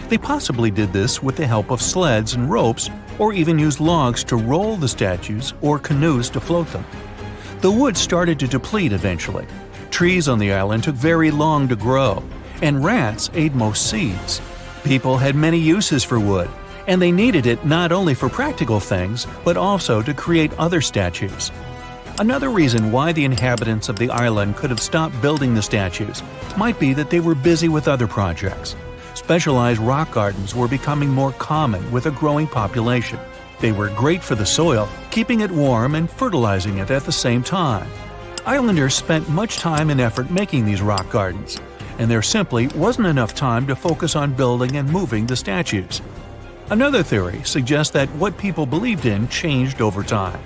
They possibly did this with the help of sleds and ropes, or even used logs to roll the statues or canoes to float them. The wood started to deplete eventually. Trees on the island took very long to grow, and rats ate most seeds. People had many uses for wood, and they needed it not only for practical things, but also to create other statues. Another reason why the inhabitants of the island could have stopped building the statues might be that they were busy with other projects. Specialized rock gardens were becoming more common with a growing population. They were great for the soil, keeping it warm and fertilizing it at the same time. Islanders spent much time and effort making these rock gardens, and there simply wasn't enough time to focus on building and moving the statues. Another theory suggests that what people believed in changed over time.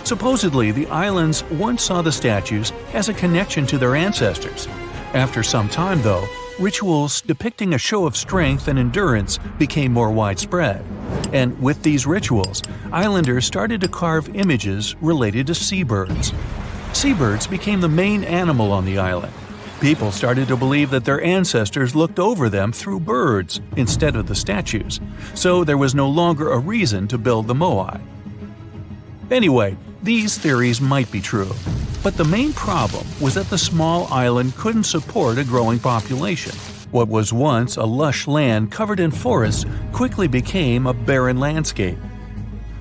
Supposedly, the islands once saw the statues as a connection to their ancestors. After some time, though, rituals depicting a show of strength and endurance became more widespread. And with these rituals, islanders started to carve images related to seabirds. Seabirds became the main animal on the island. People started to believe that their ancestors looked over them through birds instead of the statues, so there was no longer a reason to build the Moai. Anyway, these theories might be true, but the main problem was that the small island couldn't support a growing population. What was once a lush land covered in forests quickly became a barren landscape.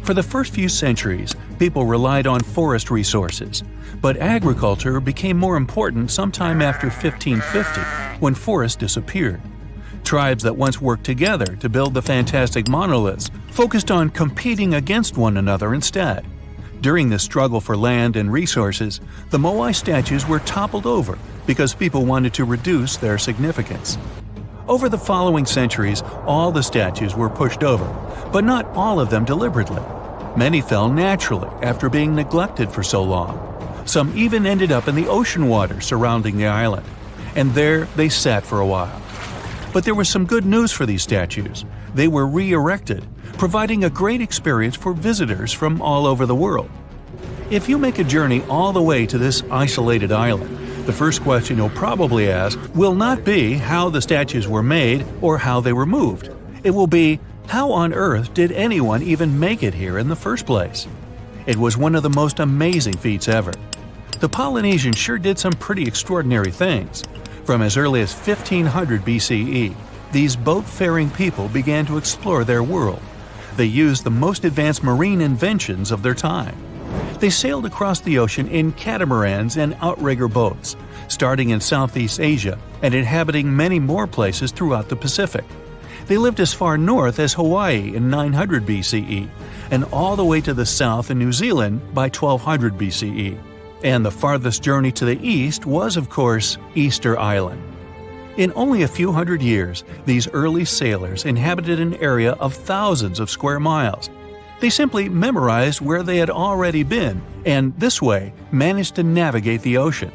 For the first few centuries, people relied on forest resources, but agriculture became more important sometime after 1550, when forests disappeared. Tribes that once worked together to build the fantastic monoliths focused on competing against one another instead. During this struggle for land and resources, the Moai statues were toppled over because people wanted to reduce their significance. Over the following centuries, all the statues were pushed over, but not all of them deliberately. Many fell naturally after being neglected for so long. Some even ended up in the ocean water surrounding the island. and there they sat for a while. But there was some good news for these statues. They were re-erected, providing a great experience for visitors from all over the world. If you make a journey all the way to this isolated island, the first question you'll probably ask will not be how the statues were made or how they were moved. It will be, how on earth did anyone even make it here in the first place? It was one of the most amazing feats ever. The Polynesians sure did some pretty extraordinary things. From as early as 1500 BCE, these boat-faring people began to explore their world. They used the most advanced marine inventions of their time. They sailed across the ocean in catamarans and outrigger boats, starting in Southeast Asia and inhabiting many more places throughout the Pacific. They lived as far north as Hawaii in 900 BCE and all the way to the south in New Zealand by 1200 BCE. And the farthest journey to the east was, of course, Easter Island. In only a few hundred years, these early sailors inhabited an area of thousands of square miles. They simply memorized where they had already been and, this way, managed to navigate the ocean.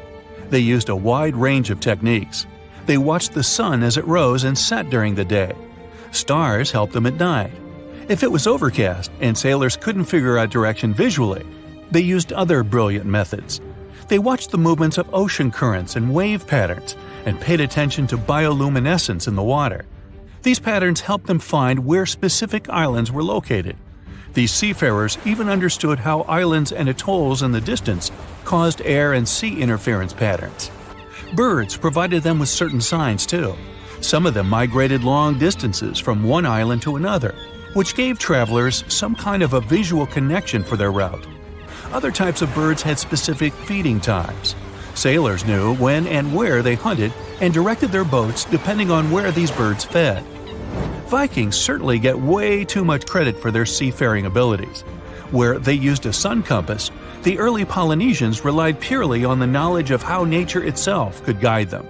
They used a wide range of techniques. They watched the sun as it rose and set during the day. Stars helped them at night. If it was overcast and sailors couldn't figure out direction visually, they used other brilliant methods. They watched the movements of ocean currents and wave patterns and paid attention to bioluminescence in the water. These patterns helped them find where specific islands were located. These seafarers even understood how islands and atolls in the distance caused air and sea interference patterns. Birds provided them with certain signs too. Some of them migrated long distances from one island to another, which gave travelers some kind of a visual connection for their route. Other types of birds had specific feeding times. Sailors knew when and where they hunted and directed their boats depending on where these birds fed. Vikings certainly get way too much credit for their seafaring abilities. Where they used a sun compass, the early Polynesians relied purely on the knowledge of how nature itself could guide them.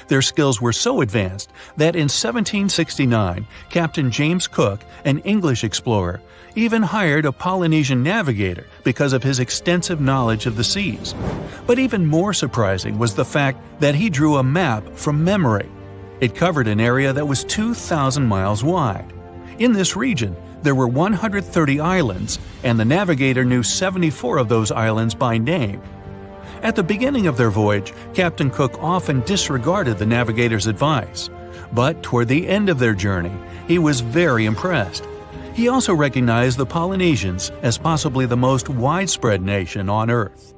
Their skills were so advanced that in 1769, Captain James Cook, an English explorer, even hired a Polynesian navigator because of his extensive knowledge of the seas. But even more surprising was the fact that he drew a map from memory. It covered an area that was 2,000 miles wide. In this region, there were 130 islands, and the navigator knew 74 of those islands by name. At the beginning of their voyage, Captain Cook often disregarded the navigator's advice. But toward the end of their journey, he was very impressed. He also recognized the Polynesians as possibly the most widespread nation on Earth.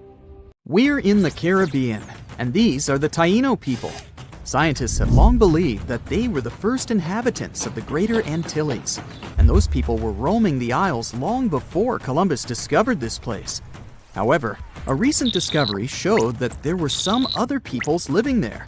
We're in the Caribbean, and these are the Taino people. Scientists have long believed that they were the first inhabitants of the Greater Antilles, and those people were roaming the Isles long before Columbus discovered this place. However, a recent discovery showed that there were some other peoples living there.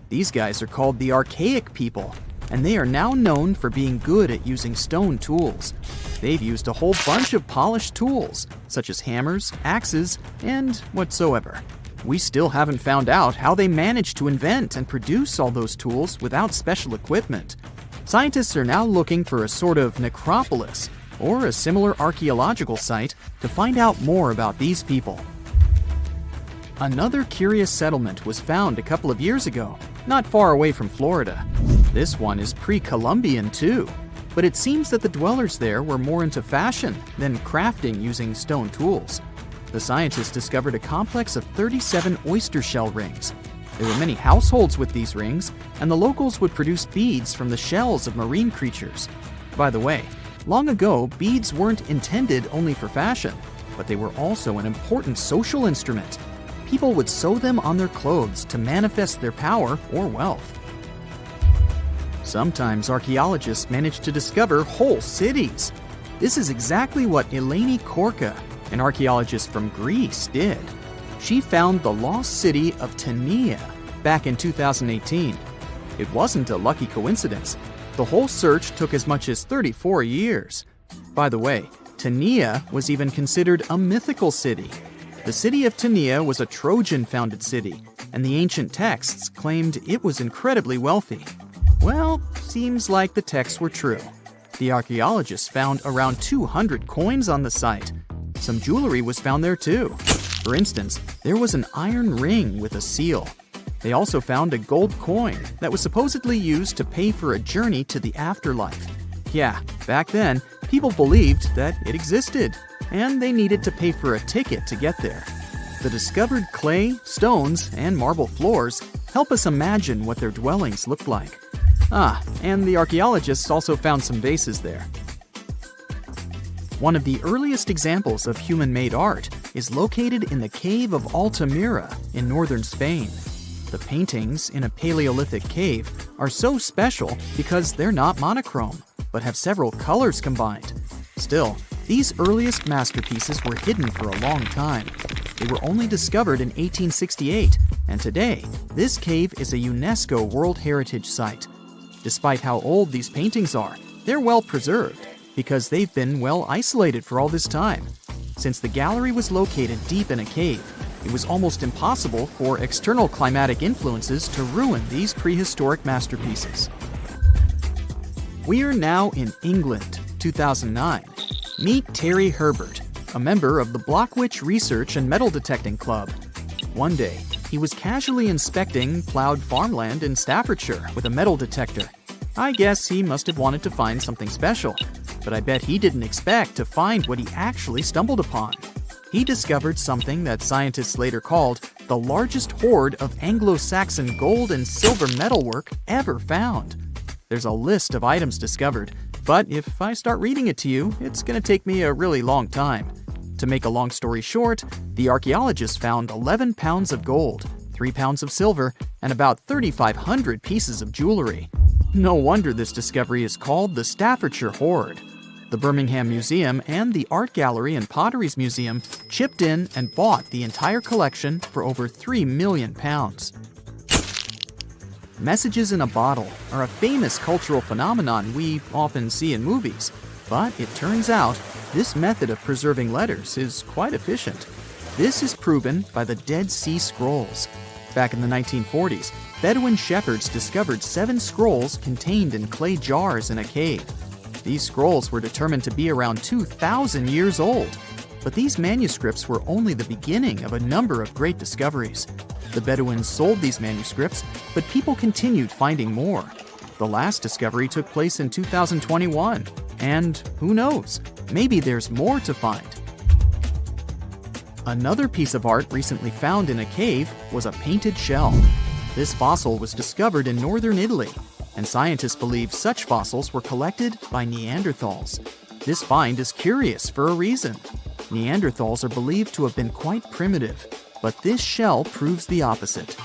These guys are called the Archaic people, and they are now known for being good at using stone tools. They've used a whole bunch of polished tools, such as hammers, axes, and whatsoever. We still haven't found out how they managed to invent and produce all those tools without special equipment. Scientists are now looking for a sort of necropolis, or a similar archaeological site, to find out more about these people. Another curious settlement was found a couple of years ago, not far away from Florida. This one is pre-Columbian too, but it seems that the dwellers there were more into fashion than crafting using stone tools. The scientists discovered a complex of 37 oyster shell rings. There were many households with these rings, and the locals would produce beads from the shells of marine creatures. By the way, long ago, beads weren't intended only for fashion, but they were also an important social instrument. People would sew them on their clothes to manifest their power or wealth. Sometimes archaeologists manage to discover whole cities. This is exactly what Eleni Korka, an archaeologist from Greece, did. She found the lost city of Tania back in 2018. It wasn't a lucky coincidence. The whole search took as much as 34 years. By the way, Tania was even considered a mythical city. The city of Tania was a Trojan-founded city, and the ancient texts claimed it was incredibly wealthy. Well, seems like the texts were true. The archaeologists found around 200 coins on the site. Some jewelry was found there too. For instance, there was an iron ring with a seal. They also found a gold coin that was supposedly used to pay for a journey to the afterlife. Yeah, back then, people believed that it existed, and they needed to pay for a ticket to get there. The discovered clay, stones, and marble floors help us imagine what their dwellings looked like. And the archaeologists also found some vases there. One of the earliest examples of human-made art is located in the cave of Altamira in northern Spain. The paintings in a Paleolithic cave are so special because they're not monochrome, but have several colors combined. Still, these earliest masterpieces were hidden for a long time. They were only discovered in 1868, and today, this cave is a UNESCO World Heritage Site. Despite how old these paintings are, they're well preserved because they've been well isolated for all this time. Since the gallery was located deep in a cave, it was almost impossible for external climatic influences to ruin these prehistoric masterpieces. We're now in England, 2009. Meet Terry Herbert, a member of the Blockwitch Research and Metal Detecting Club. One day, he was casually inspecting plowed farmland in Staffordshire with a metal detector. I guess he must have wanted to find something special, but I bet he didn't expect to find what he actually stumbled upon. He discovered something that scientists later called the largest hoard of Anglo-Saxon gold and silver metalwork ever found. There's a list of items discovered, but if I start reading it to you, it's going to take me a really long time. To make a long story short, the archaeologists found 11 pounds of gold, 3 pounds of silver, and about 3,500 pieces of jewelry. No wonder this discovery is called the Staffordshire Hoard. The Birmingham Museum and the Art Gallery and Potteries Museum chipped in and bought the entire collection for over £3 million. Messages in a bottle are a famous cultural phenomenon we often see in movies, but it turns out this method of preserving letters is quite efficient. This is proven by the Dead Sea Scrolls. Back in the 1940s, Bedouin shepherds discovered 7 scrolls contained in clay jars in a cave. These scrolls were determined to be around 2,000 years old. But these manuscripts were only the beginning of a number of great discoveries. The Bedouins sold these manuscripts, but people continued finding more. The last discovery took place in 2021, and who knows, maybe there's more to find. Another piece of art recently found in a cave was a painted shell. This fossil was discovered in northern Italy, and scientists believe such fossils were collected by Neanderthals. This find is curious for a reason. Neanderthals are believed to have been quite primitive, but this shell proves the opposite.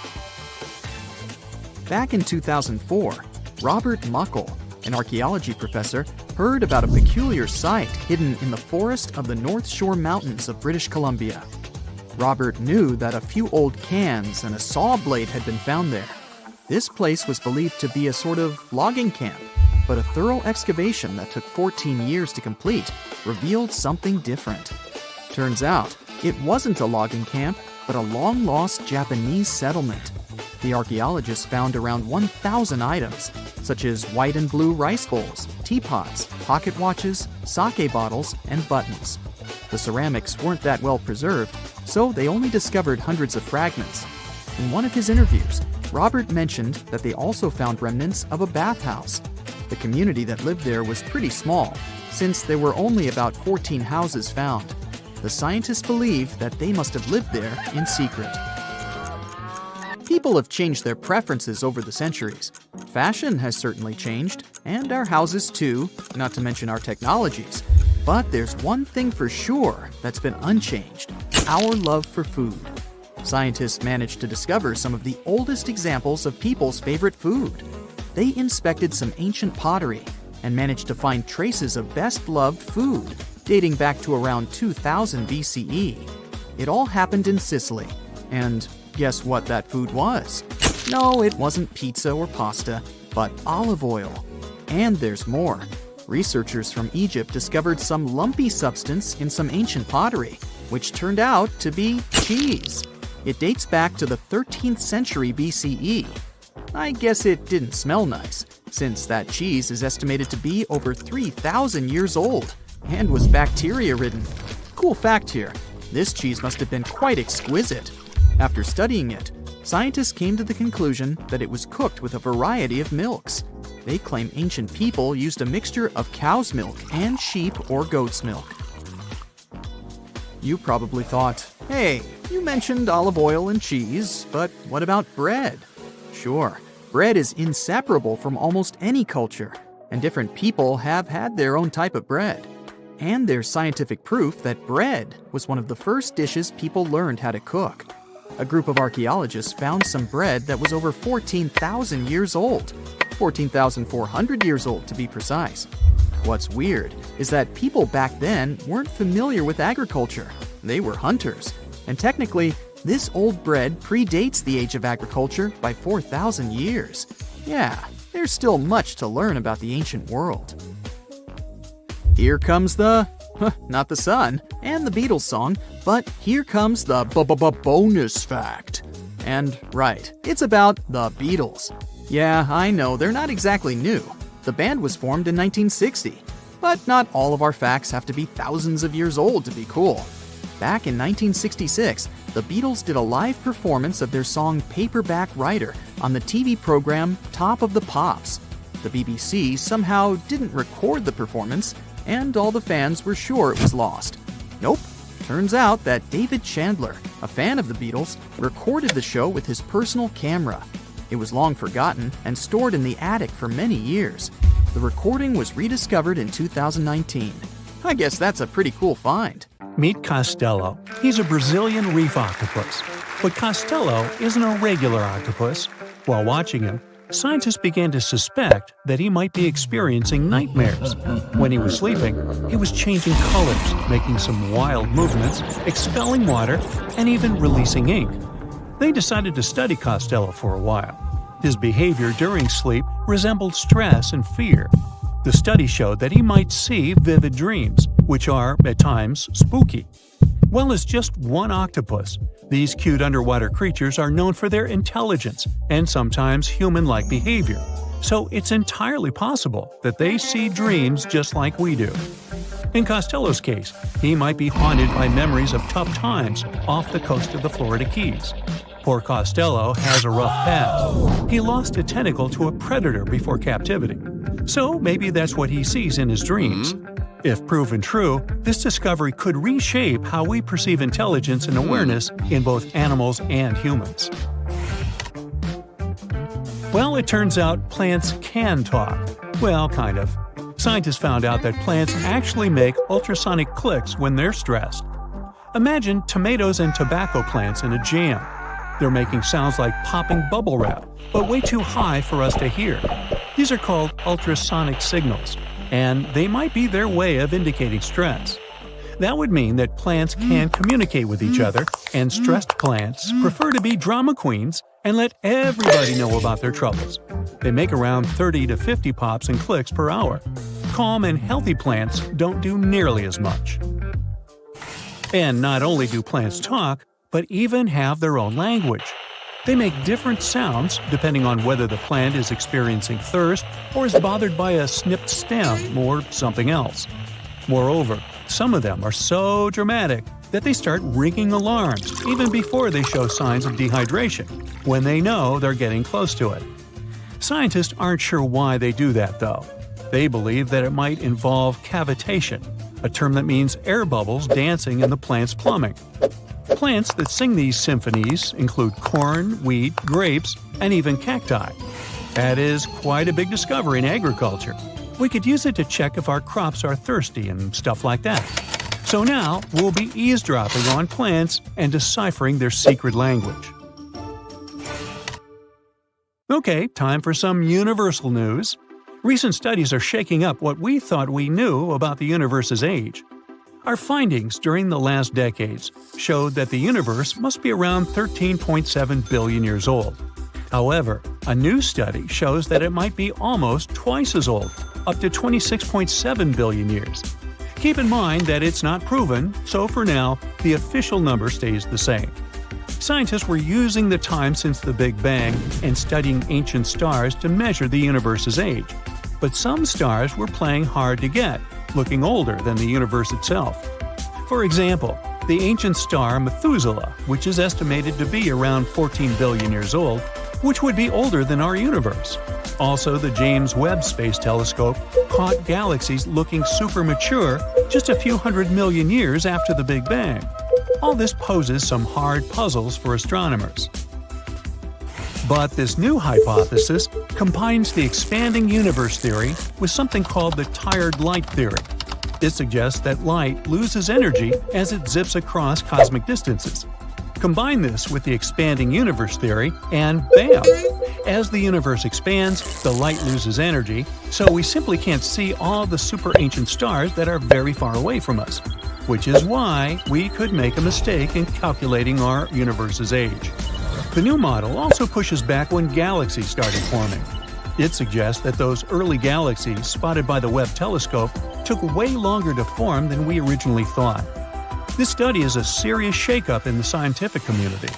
Back in 2004, Robert Muckle, an archaeology professor, heard about a peculiar site hidden in the forest of the North Shore Mountains of British Columbia. Robert knew that a few old cans and a saw blade had been found there. This place was believed to be a sort of logging camp, but a thorough excavation that took 14 years to complete revealed something different. Turns out, it wasn't a logging camp, but a long-lost Japanese settlement. The archaeologists found around 1,000 items, such as white and blue rice bowls, teapots, pocket watches, sake bottles, and buttons. The ceramics weren't that well preserved, so they only discovered hundreds of fragments. In one of his interviews, Robert mentioned that they also found remnants of a bathhouse. The community that lived there was pretty small, since there were only about 14 houses found. The scientists believe that they must have lived there in secret. People have changed their preferences over the centuries. Fashion has certainly changed, and our houses too, not to mention our technologies. But there's one thing for sure that's been unchanged: our love for food. Scientists managed to discover some of the oldest examples of people's favorite food. They inspected some ancient pottery and managed to find traces of best-loved food dating back to around 2000 BCE. It all happened in Sicily. And guess what that food was? No, it wasn't pizza or pasta, but olive oil. And there's more. Researchers from Egypt discovered some lumpy substance in some ancient pottery, which turned out to be cheese. It dates back to the 13th century BCE. I guess it didn't smell nice, since that cheese is estimated to be over 3,000 years old and was bacteria-ridden. Cool fact here, this cheese must have been quite exquisite. After studying it, scientists came to the conclusion that it was cooked with a variety of milks. They claim ancient people used a mixture of cow's milk and sheep or goat's milk. You probably thought, hey, you mentioned olive oil and cheese, but what about bread? Sure, bread is inseparable from almost any culture, and different people have had their own type of bread. And there's scientific proof that bread was one of the first dishes people learned how to cook. A group of archaeologists found some bread that was over 14,000 years old. 14,400 years old to be precise. What's weird is that people back then weren't familiar with agriculture. They were hunters. And technically, this old bread predates the age of agriculture by 4,000 years. Yeah, there's still much to learn about the ancient world. Here comes not the sun and the Beatles song, but here comes the bonus fact. And right, it's about the Beatles. Yeah, I know, they're not exactly new. The band was formed in 1960. But not all of our facts have to be thousands of years old to be cool. Back in 1966, the Beatles did a live performance of their song Paperback Writer on the TV program Top of the Pops. The BBC somehow didn't record the performance, and all the fans were sure it was lost. Nope. Turns out that David Chandler, a fan of the Beatles, recorded the show with his personal camera. It was long forgotten and stored in the attic for many years. The recording was rediscovered in 2019. I guess that's a pretty cool find. Meet Costello. He's a Brazilian reef octopus. But Costello isn't a regular octopus. While watching him, scientists began to suspect that he might be experiencing nightmares. When he was sleeping, he was changing colors, making some wild movements, expelling water, and even releasing ink. They decided to study Costello for a while. His behavior during sleep resembled stress and fear. The study showed that he might see vivid dreams, which are, at times, spooky. While it's just one octopus, these cute underwater creatures are known for their intelligence and sometimes human-like behavior, so it's entirely possible that they see dreams just like we do. In Costello's case, he might be haunted by memories of tough times off the coast of the Florida Keys. Poor Costello has a rough past. He lost a tentacle to a predator before captivity, so maybe that's what he sees in his dreams. If proven true, this discovery could reshape how we perceive intelligence and awareness in both animals and humans. Well, it turns out plants can talk. Well, kind of. Scientists found out that plants actually make ultrasonic clicks when they're stressed. Imagine tomatoes and tobacco plants in a jam. They're making sounds like popping bubble wrap, but way too high for us to hear. These are called ultrasonic signals, and they might be their way of indicating stress. That would mean that plants can communicate with each other, and stressed plants prefer to be drama queens and let everybody know about their troubles. They make around 30 to 50 pops and clicks per hour. Calm and healthy plants don't do nearly as much. And not only do plants talk, but even have their own language. They make different sounds depending on whether the plant is experiencing thirst or is bothered by a snipped stem or something else. Moreover, some of them are so dramatic that they start ringing alarms even before they show signs of dehydration, when they know they're getting close to it. Scientists aren't sure why they do that, though. They believe that it might involve cavitation, a term that means air bubbles dancing in the plant's plumbing. Plants that sing these symphonies include corn, wheat, grapes, and even cacti. That is quite a big discovery in agriculture. We could use it to check if our crops are thirsty and stuff like that. So now we'll be eavesdropping on plants and deciphering their secret language. Okay, time for some universal news. Recent studies are shaking up what we thought we knew about the universe's age. Our findings during the last decades showed that the universe must be around 13.7 billion years old. However, a new study shows that it might be almost twice as old, up to 26.7 billion years. Keep in mind that it's not proven, so for now, the official number stays the same. Scientists were using the time since the Big Bang and studying ancient stars to measure the universe's age. But some stars were playing hard to get, looking older than the universe itself. For example, the ancient star Methuselah, which is estimated to be around 14 billion years old, which would be older than our universe. Also, the James Webb Space Telescope caught galaxies looking super mature just a few hundred million years after the Big Bang. All this poses some hard puzzles for astronomers. But this new hypothesis combines the expanding universe theory with something called the tired light theory. It suggests that light loses energy as it zips across cosmic distances. Combine this with the expanding universe theory, and bam! As the universe expands, the light loses energy, so we simply can't see all the super ancient stars that are very far away from us, which is why we could make a mistake in calculating our universe's age. The new model also pushes back when galaxies started forming. It suggests that those early galaxies spotted by the Webb telescope took way longer to form than we originally thought. This study is a serious shakeup in the scientific community.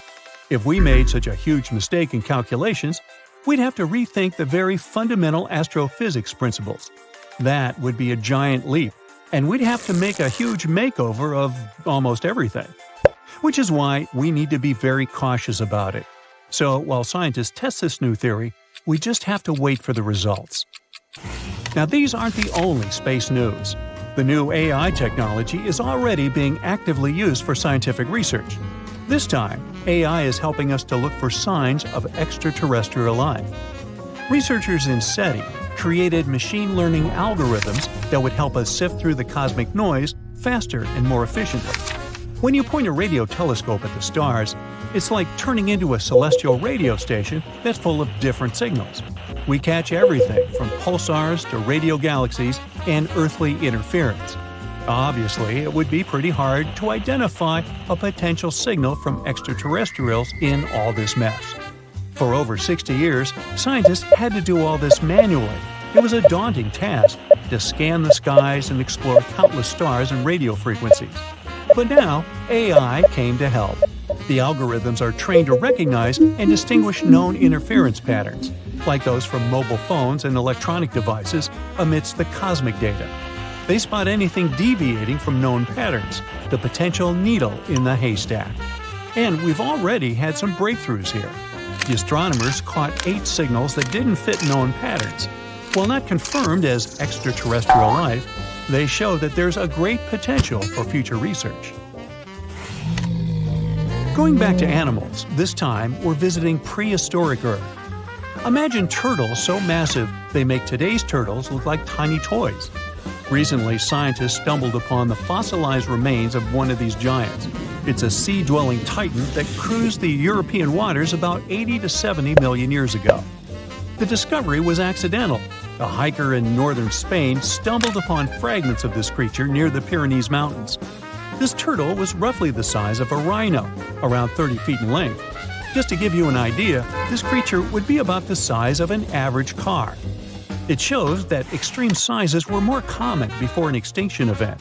If we made such a huge mistake in calculations, we'd have to rethink the very fundamental astrophysics principles. That would be a giant leap, and we'd have to make a huge makeover of almost everything. Which is why we need to be very cautious about it. So while scientists test this new theory, we just have to wait for the results. Now, these aren't the only space news. The new AI technology is already being actively used for scientific research. This time, AI is helping us to look for signs of extraterrestrial life. Researchers in SETI created machine learning algorithms that would help us sift through the cosmic noise faster and more efficiently. When you point a radio telescope at the stars, it's like turning into a celestial radio station that's full of different signals. We catch everything from pulsars to radio galaxies and earthly interference. Obviously, it would be pretty hard to identify a potential signal from extraterrestrials in all this mess. For over 60 years, scientists had to do all this manually. It was a daunting task to scan the skies and explore countless stars and radio frequencies. But now, AI came to help. The algorithms are trained to recognize and distinguish known interference patterns, like those from mobile phones and electronic devices, amidst the cosmic data. They spot anything deviating from known patterns, the potential needle in the haystack. And we've already had some breakthroughs here. The astronomers caught 8 signals that didn't fit known patterns. While not confirmed as extraterrestrial life, they show that there's a great potential for future research. Going back to animals, this time we're visiting prehistoric Earth. Imagine turtles so massive they make today's turtles look like tiny toys. Recently, scientists stumbled upon the fossilized remains of one of these giants. It's a sea-dwelling titan that cruised the European waters about 80 to 70 million years ago. The discovery was accidental. A hiker in northern Spain stumbled upon fragments of this creature near the Pyrenees Mountains. This turtle was roughly the size of a rhino, around 30 feet in length. Just to give you an idea, this creature would be about the size of an average car. It shows that extreme sizes were more common before an extinction event.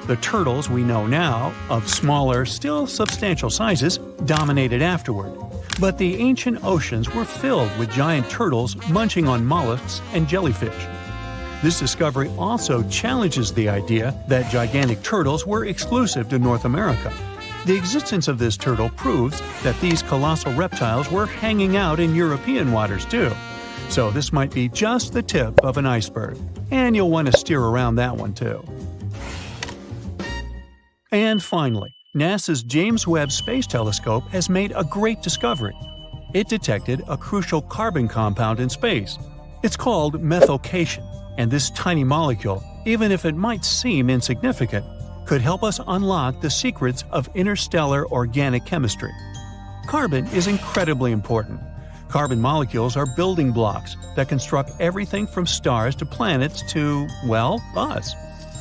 The turtles we know now, of smaller, still substantial sizes, dominated afterward. But the ancient oceans were filled with giant turtles munching on mollusks and jellyfish. This discovery also challenges the idea that gigantic turtles were exclusive to North America. The existence of this turtle proves that these colossal reptiles were hanging out in European waters too. So this might be just the tip of an iceberg, and you'll want to steer around that one too. And finally, NASA's James Webb Space Telescope has made a great discovery. It detected a crucial carbon compound in space. It's called methylcation, and this tiny molecule, even if it might seem insignificant, could help us unlock the secrets of interstellar organic chemistry. Carbon is incredibly important. Carbon molecules are building blocks that construct everything from stars to planets to, well, us.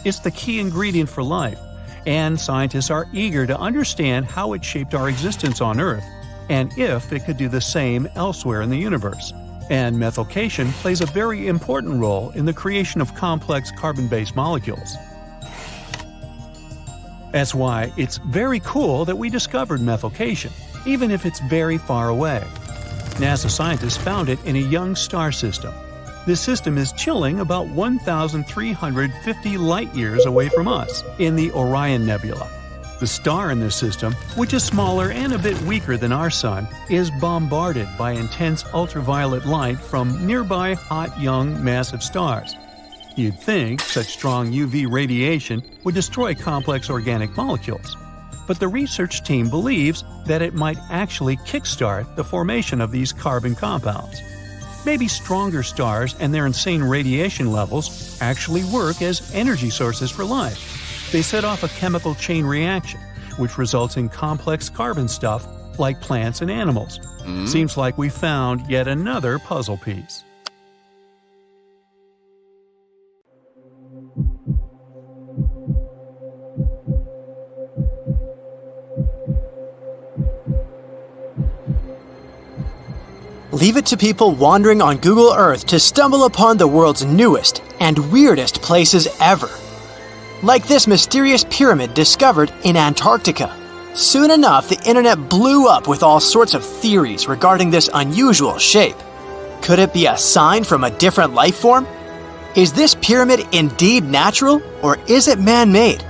It's the key ingredient for life, and scientists are eager to understand how it shaped our existence on Earth, and if it could do the same elsewhere in the universe. And methylcation plays a very important role in the creation of complex carbon-based molecules. That's why it's very cool that we discovered methylcation, even if it's very far away. NASA scientists found it in a young star system. This system is chilling about 1,350 light-years away from us, in the Orion Nebula. The star in this system, which is smaller and a bit weaker than our Sun, is bombarded by intense ultraviolet light from nearby hot, young, massive stars. You'd think such strong UV radiation would destroy complex organic molecules. But the research team believes that it might actually kickstart the formation of these carbon compounds. Maybe stronger stars and their insane radiation levels actually work as energy sources for life. They set off a chemical chain reaction, which results in complex carbon stuff like plants and animals. Seems like we found yet another puzzle piece. Leave it to people wandering on Google Earth to stumble upon the world's newest and weirdest places ever. Like this mysterious pyramid discovered in Antarctica. Soon enough, the internet blew up with all sorts of theories regarding this unusual shape. Could it be a sign from a different life form? Is this pyramid indeed natural, or is it man-made?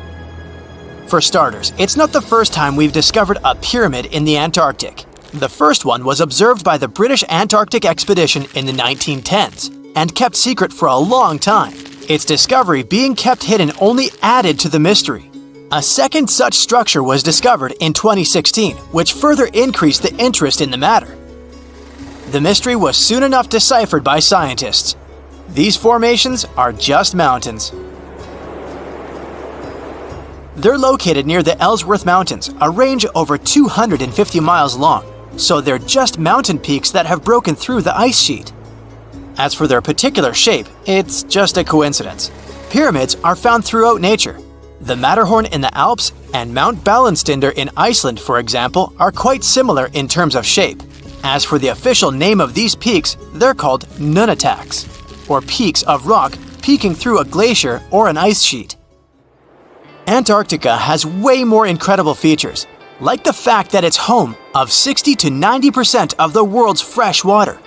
For starters, it's not the first time we've discovered a pyramid in the Antarctic. The first one was observed by the British Antarctic expedition in the 1910s and kept secret for a long time. Its discovery being kept hidden only added to the mystery. A second such structure was discovered in 2016, which further increased the interest in the matter. The mystery was soon enough deciphered by scientists. These formations are just mountains. They're located near the Ellsworth Mountains, a range over 250 miles long. So they're just mountain peaks that have broken through the ice sheet. As for their particular shape, it's just a coincidence. Pyramids are found throughout nature. The Matterhorn in the Alps and Mount Ballenstinder in Iceland, for example, are quite similar in terms of shape. As for the official name of these peaks, they're called nunataks, or peaks of rock peeking through a glacier or an ice sheet. Antarctica has way more incredible features, like the fact that it's home of 60 to 90% of the world's fresh water.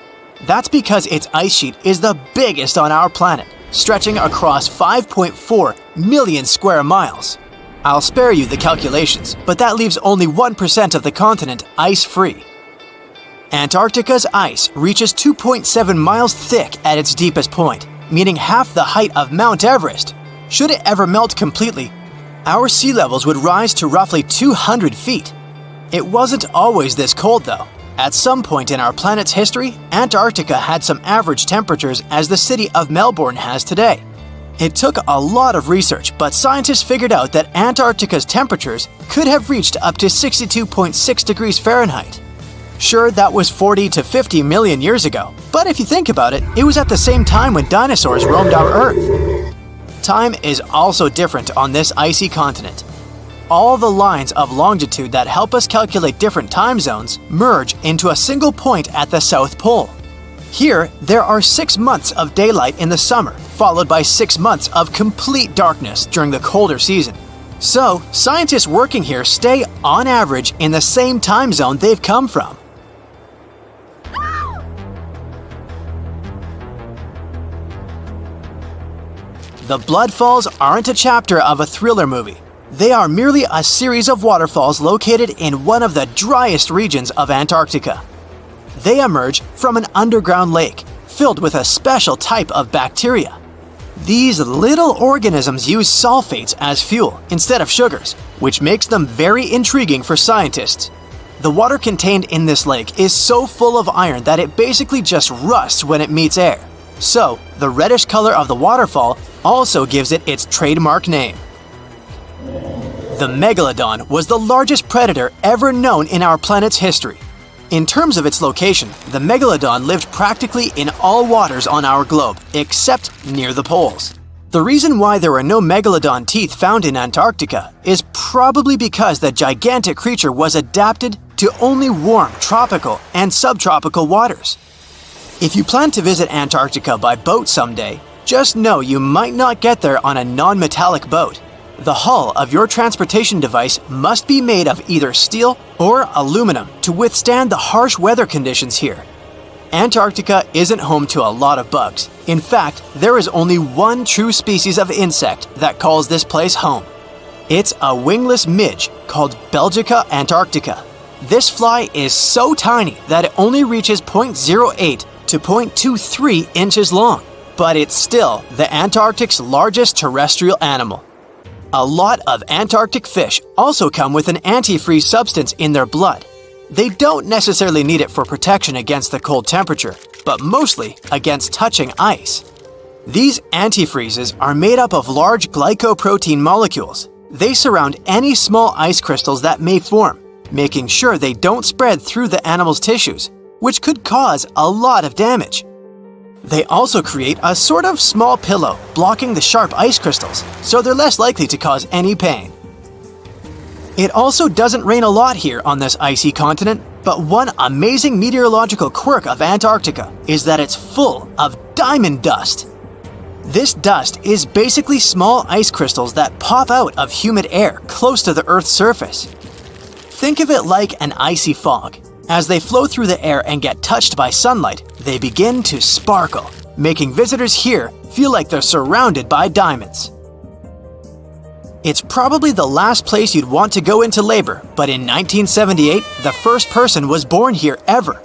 That's because its ice sheet is the biggest on our planet, stretching across 5.4 million square miles. I'll spare you the calculations, but that leaves only 1% of the continent ice-free. Antarctica's ice reaches 2.7 miles thick at its deepest point, meaning half the height of Mount Everest. Should it ever melt completely, our sea levels would rise to roughly 200 feet. It wasn't always this cold, though. At some point in our planet's history, Antarctica had some average temperatures as the city of Melbourne has today. It took a lot of research, but scientists figured out that Antarctica's temperatures could have reached up to 62.6 degrees Fahrenheit. Sure, that was 40 to 50 million years ago, but if you think about it, it was at the same time when dinosaurs roamed our Earth. Time is also different on this icy continent. All the lines of longitude that help us calculate different time zones merge into a single point at the South Pole. Here, there are 6 months of daylight in the summer, followed by 6 months of complete darkness during the colder season. So, scientists working here stay, on average, in the same time zone they've come from. The Blood Falls aren't a chapter of a thriller movie. They are merely a series of waterfalls located in one of the driest regions of Antarctica. They emerge from an underground lake filled with a special type of bacteria. These little organisms use sulfates as fuel instead of sugars, which makes them very intriguing for scientists. The water contained in this lake is so full of iron that it basically just rusts when it meets air. So, the reddish color of the waterfall also gives it its trademark name. The megalodon was the largest predator ever known in our planet's history. In terms of its location, the megalodon lived practically in all waters on our globe, except near the poles. The reason why there were no megalodon teeth found in Antarctica is probably because the gigantic creature was adapted to only warm tropical and subtropical waters. If you plan to visit Antarctica by boat someday, just know you might not get there on a non-metallic boat. The hull of your transportation device must be made of either steel or aluminum to withstand the harsh weather conditions here. Antarctica isn't home to a lot of bugs. In fact, there is only one true species of insect that calls this place home. It's a wingless midge called Belgica antarctica. This fly is so tiny that it only reaches 0.08 to 0.23 inches long, but it's still the Antarctic's largest terrestrial animal. A lot of Antarctic fish also come with an antifreeze substance in their blood. They don't necessarily need it for protection against the cold temperature, but mostly against touching ice. These antifreezes are made up of large glycoprotein molecules. They surround any small ice crystals that may form, making sure they don't spread through the animal's tissues, which could cause a lot of damage. They also create a sort of small pillow blocking the sharp ice crystals, so they're less likely to cause any pain. It also doesn't rain a lot here on this icy continent, but one amazing meteorological quirk of Antarctica is that it's full of diamond dust. This dust is basically small ice crystals that pop out of humid air close to the Earth's surface. Think of it like an icy fog. As they flow through the air and get touched by sunlight, they begin to sparkle, making visitors here feel like they're surrounded by diamonds. It's probably the last place you'd want to go into labor, but in 1978, the first person was born here ever.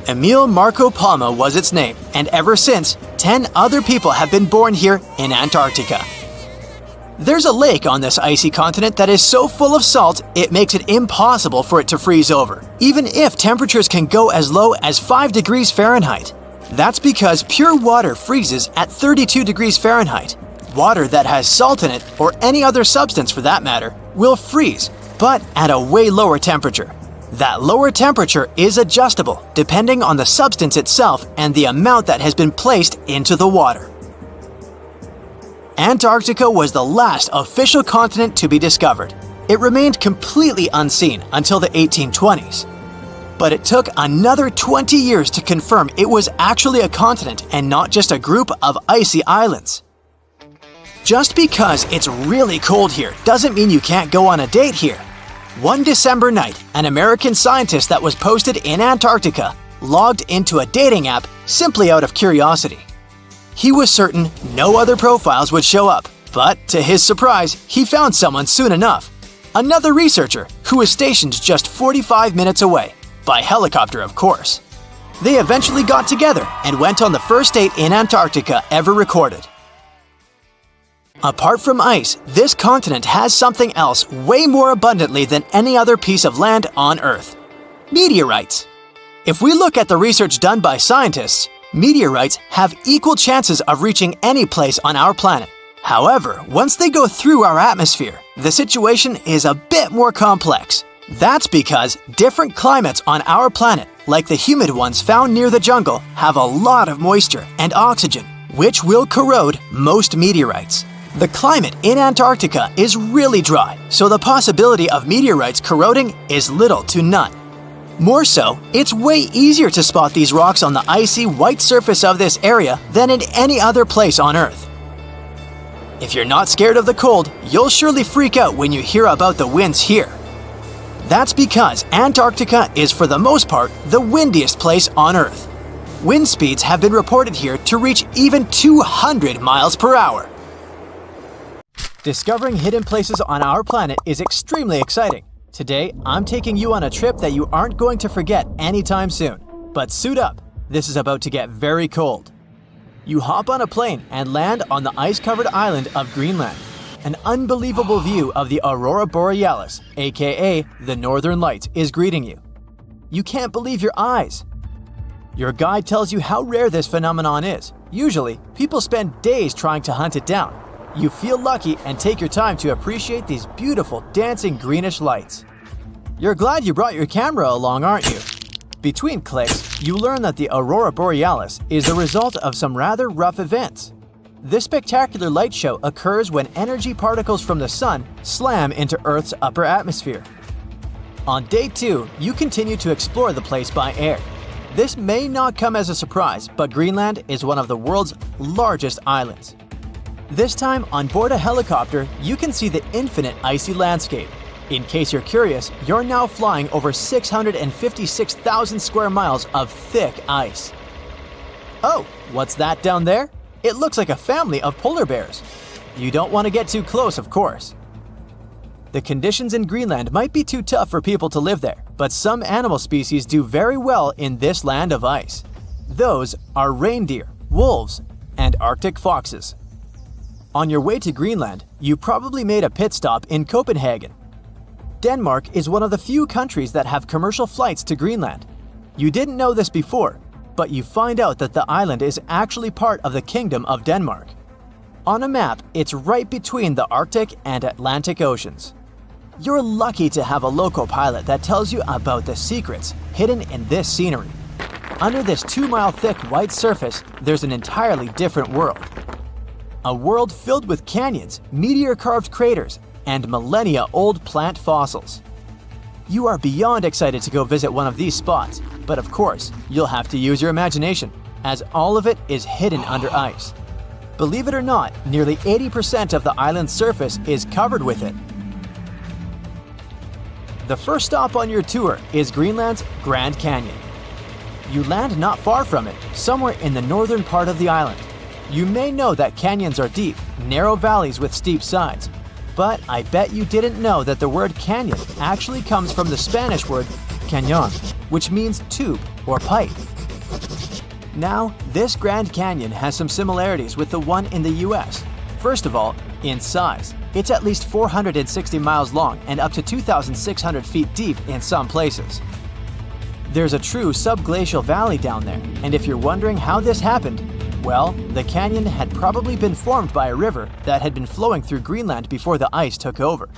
Emil Marco Palma was its name, and ever since, 10 other people have been born here in Antarctica. There's a lake on this icy continent that is so full of salt, it makes it impossible for it to freeze over, even if temperatures can go as low as 5 degrees Fahrenheit. That's because pure water freezes at 32 degrees Fahrenheit. Water that has salt in it, or any other substance for that matter, will freeze, but at a way lower temperature. That lower temperature is adjustable depending on the substance itself and the amount that has been placed into the water. Antarctica was the last official continent to be discovered. It remained completely unseen until the 1820s. But it took another 20 years to confirm it was actually a continent and not just a group of icy islands. Just because it's really cold here doesn't mean you can't go on a date here. One December night, an American scientist that was posted in Antarctica logged into a dating app simply out of curiosity. He was certain no other profiles would show up, but to his surprise, he found someone soon enough. Another researcher who was stationed just 45 minutes away, by helicopter of course. They eventually got together and went on the first date in Antarctica ever recorded. Apart from ice, this continent has something else way more abundantly than any other piece of land on Earth: meteorites. If we look at the research done by scientists, meteorites have equal chances of reaching any place on our planet. However, once they go through our atmosphere, the situation is a bit more complex. That's because different climates on our planet, like the humid ones found near the jungle, have a lot of moisture and oxygen, which will corrode most meteorites. The climate in Antarctica is really dry, so the possibility of meteorites corroding is little to none. More so, it's way easier to spot these rocks on the icy white surface of this area than in any other place on Earth. If you're not scared of the cold, you'll surely freak out when you hear about the winds here. That's because Antarctica is for the most part the windiest place on Earth. Wind speeds have been reported here to reach even 200 miles per hour. Discovering hidden places on our planet is extremely exciting. Today, I'm taking you on a trip that you aren't going to forget anytime soon. But suit up, this is about to get very cold. You hop on a plane and land on the ice-covered island of Greenland. An unbelievable view of the Aurora Borealis, aka the Northern Lights, is greeting you. You can't believe your eyes. Your guide tells you how rare this phenomenon is. Usually, people spend days trying to hunt it down. You feel lucky and take your time to appreciate these beautiful dancing greenish lights. You're glad you brought your camera along, aren't you? Between clicks, you learn that the Aurora Borealis is the result of some rather rough events. This spectacular light show occurs when energy particles from the sun slam into Earth's upper atmosphere. On day 2, you continue to explore the place by air. This may not come as a surprise, but Greenland is one of the world's largest islands. This time, on board a helicopter, you can see the infinite icy landscape. In case you're curious, you're now flying over 656,000 square miles of thick ice. Oh, what's that down there? It looks like a family of polar bears. You don't want to get too close, of course. The conditions in Greenland might be too tough for people to live there, but some animal species do very well in this land of ice. Those are reindeer, wolves, and Arctic foxes. On your way to Greenland, you probably made a pit stop in Copenhagen. Denmark is one of the few countries that have commercial flights to Greenland. You didn't know this before, but you find out that the island is actually part of the Kingdom of Denmark. On a map, it's right between the Arctic and Atlantic Oceans. You're lucky to have a local pilot that tells you about the secrets hidden in this scenery. Under this 2-mile thick white surface, there's an entirely different world. A world filled with canyons, meteor-carved craters, and millennia-old plant fossils. You are beyond excited to go visit one of these spots, but of course, you'll have to use your imagination, as all of it is hidden under ice. Believe it or not, nearly 80% of the island's surface is covered with it. The first stop on your tour is Greenland's Grand Canyon. You land not far from it, somewhere in the northern part of the island. You may know that canyons are deep, narrow valleys with steep sides, but I bet you didn't know that the word canyon actually comes from the Spanish word cañón, which means tube or pipe. Now, this Grand Canyon has some similarities with the one in the US. First of all, in size. It's at least 460 miles long and up to 2,600 feet deep in some places. There's a true subglacial valley down there, and if you're wondering how this happened, well, the canyon had probably been formed by a river that had been flowing through Greenland before the ice took over.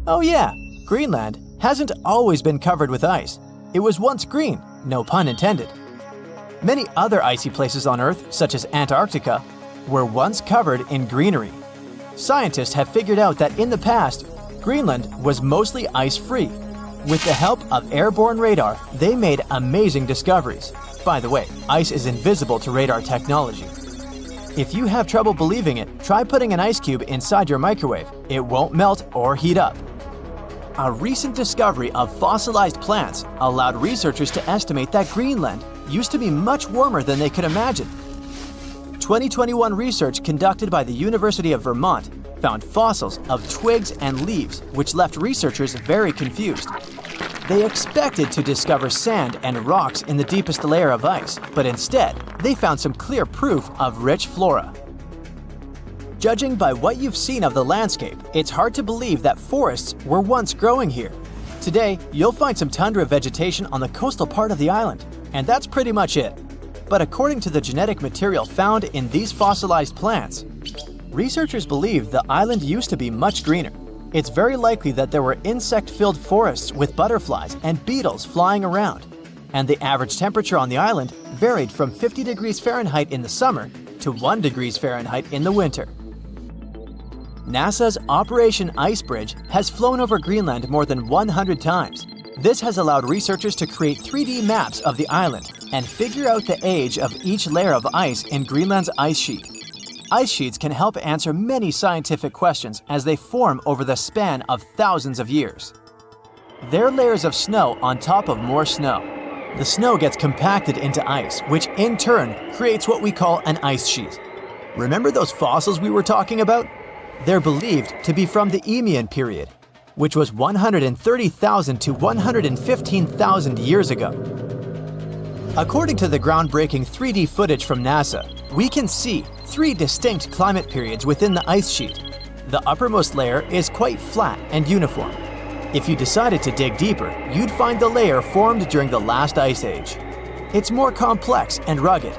Oh yeah, Greenland hasn't always been covered with ice. It was once green, no pun intended. Many other icy places on Earth, such as Antarctica, were once covered in greenery. Scientists have figured out that in the past, Greenland was mostly ice-free. With the help of airborne radar, they made amazing discoveries. By the way, ice is invisible to radar technology. If you have trouble believing it, try putting an ice cube inside your microwave. It won't melt or heat up. A recent discovery of fossilized plants allowed researchers to estimate that Greenland used to be much warmer than they could imagine. 2021 research conducted by the University of Vermont found fossils of twigs and leaves, which left researchers very confused. They expected to discover sand and rocks in the deepest layer of ice, but instead, they found some clear proof of rich flora. Judging by what you've seen of the landscape, it's hard to believe that forests were once growing here. Today, you'll find some tundra vegetation on the coastal part of the island, and that's pretty much it. But according to the genetic material found in these fossilized plants, researchers believe the island used to be much greener. It's very likely that there were insect-filled forests with butterflies and beetles flying around, and the average temperature on the island varied from 50 degrees Fahrenheit in the summer to 1 degrees Fahrenheit in the winter. NASA's Operation Ice Bridge has flown over Greenland more than 100 times. This has allowed researchers to create 3D maps of the island and figure out the age of each layer of ice in Greenland's ice sheet. Ice sheets can help answer many scientific questions as they form over the span of thousands of years. They're layers of snow on top of more snow. The snow gets compacted into ice, which in turn creates what we call an ice sheet. Remember those fossils we were talking about? They're believed to be from the Eemian period, which was 130,000 to 115,000 years ago. According to the groundbreaking 3D footage from NASA, we can see 3 distinct climate periods within the ice sheet. The uppermost layer is quite flat and uniform. If you decided to dig deeper, you'd find the layer formed during the last ice age. It's more complex and rugged.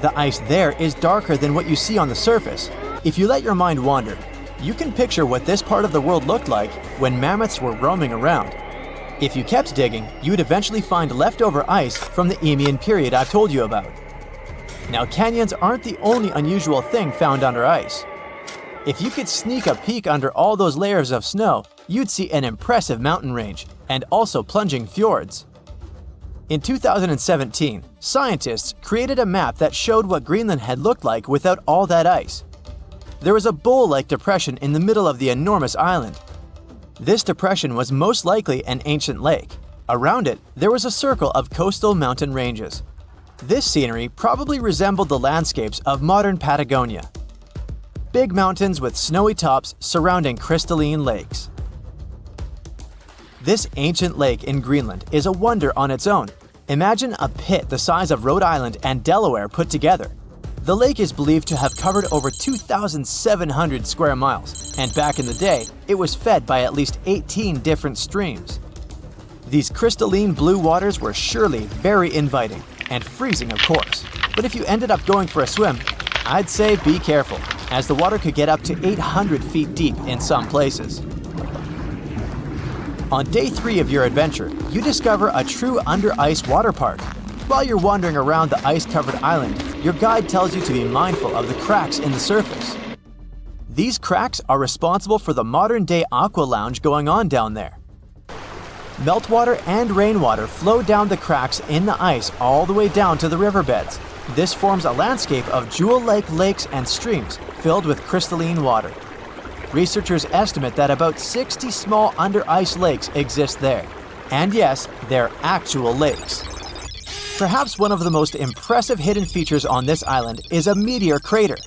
The ice there is darker than what you see on the surface. If you let your mind wander, you can picture what this part of the world looked like when mammoths were roaming around. If you kept digging, you'd eventually find leftover ice from the Eemian period I've told you about. Now, canyons aren't the only unusual thing found under ice. If you could sneak a peek under all those layers of snow, you'd see an impressive mountain range and also plunging fjords. In 2017, scientists created a map that showed what Greenland had looked like without all that ice. There was a bowl-like depression in the middle of the enormous island. This depression was most likely an ancient lake. Around it, there was a circle of coastal mountain ranges. This scenery probably resembled the landscapes of modern Patagonia. Big mountains with snowy tops surrounding crystalline lakes. This ancient lake in Greenland is a wonder on its own. Imagine a pit the size of Rhode Island and Delaware put together. The lake is believed to have covered over 2,700 square miles, and back in the day, it was fed by at least 18 different streams. These crystalline blue waters were surely very inviting, and freezing of course. But if you ended up going for a swim, I'd say be careful, as the water could get up to 800 feet deep in some places. On day 3 of your adventure, you discover a true under-ice water park. While you're wandering around the ice-covered island, your guide tells you to be mindful of the cracks in the surface. These cracks are responsible for the modern-day aqua lounge going on down there. Meltwater and rainwater flow down the cracks in the ice all the way down to the riverbeds. This forms a landscape of jewel-like lakes and streams filled with crystalline water. Researchers estimate that about 60 small under-ice lakes exist there. And yes, they're actual lakes. Perhaps one of the most impressive hidden features on this island is a meteor crater.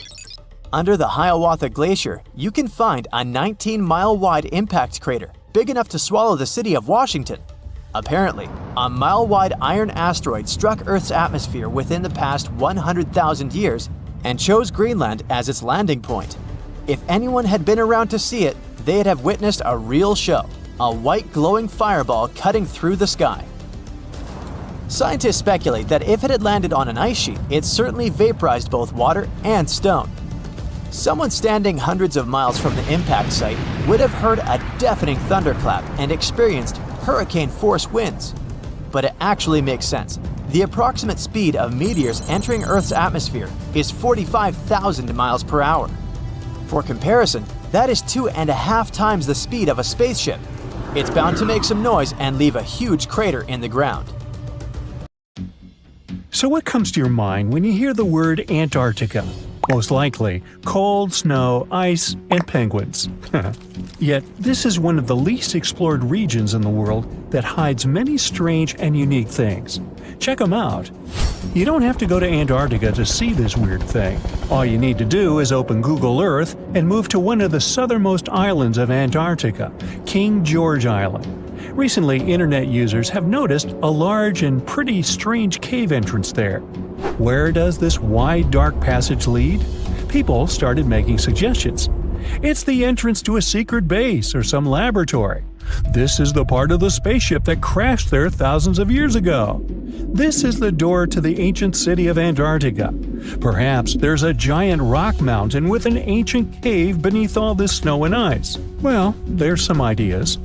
Under the Hiawatha Glacier, you can find a 19-mile-wide impact crater big enough to swallow the city of Washington. Apparently, a mile-wide iron asteroid struck Earth's atmosphere within the past 100,000 years and chose Greenland as its landing point. If anyone had been around to see it, they'd have witnessed a real show, a white glowing fireball cutting through the sky. Scientists speculate that if it had landed on an ice sheet, it certainly vaporized both water and stone. Someone standing hundreds of miles from the impact site would have heard a deafening thunderclap and experienced hurricane-force winds. But it actually makes sense. The approximate speed of meteors entering Earth's atmosphere is 45,000 miles per hour. For comparison, that is 2.5 times the speed of a spaceship. It's bound to make some noise and leave a huge crater in the ground. So what comes to your mind when you hear the word Antarctica? Most likely, cold, snow, ice, and penguins. Yet, this is one of the least explored regions in the world that hides many strange and unique things. Check them out. You don't have to go to Antarctica to see this weird thing. All you need to do is open Google Earth and move to one of the southernmost islands of Antarctica, King George Island. Recently, internet users have noticed a large and pretty strange cave entrance there. Where does this wide, dark passage lead? People started making suggestions. It's the entrance to a secret base or some laboratory. This is the part of the spaceship that crashed there thousands of years ago. This is the door to the ancient city of Antarctica. Perhaps there's a giant rock mountain with an ancient cave beneath all this snow and ice. Well, there's some ideas.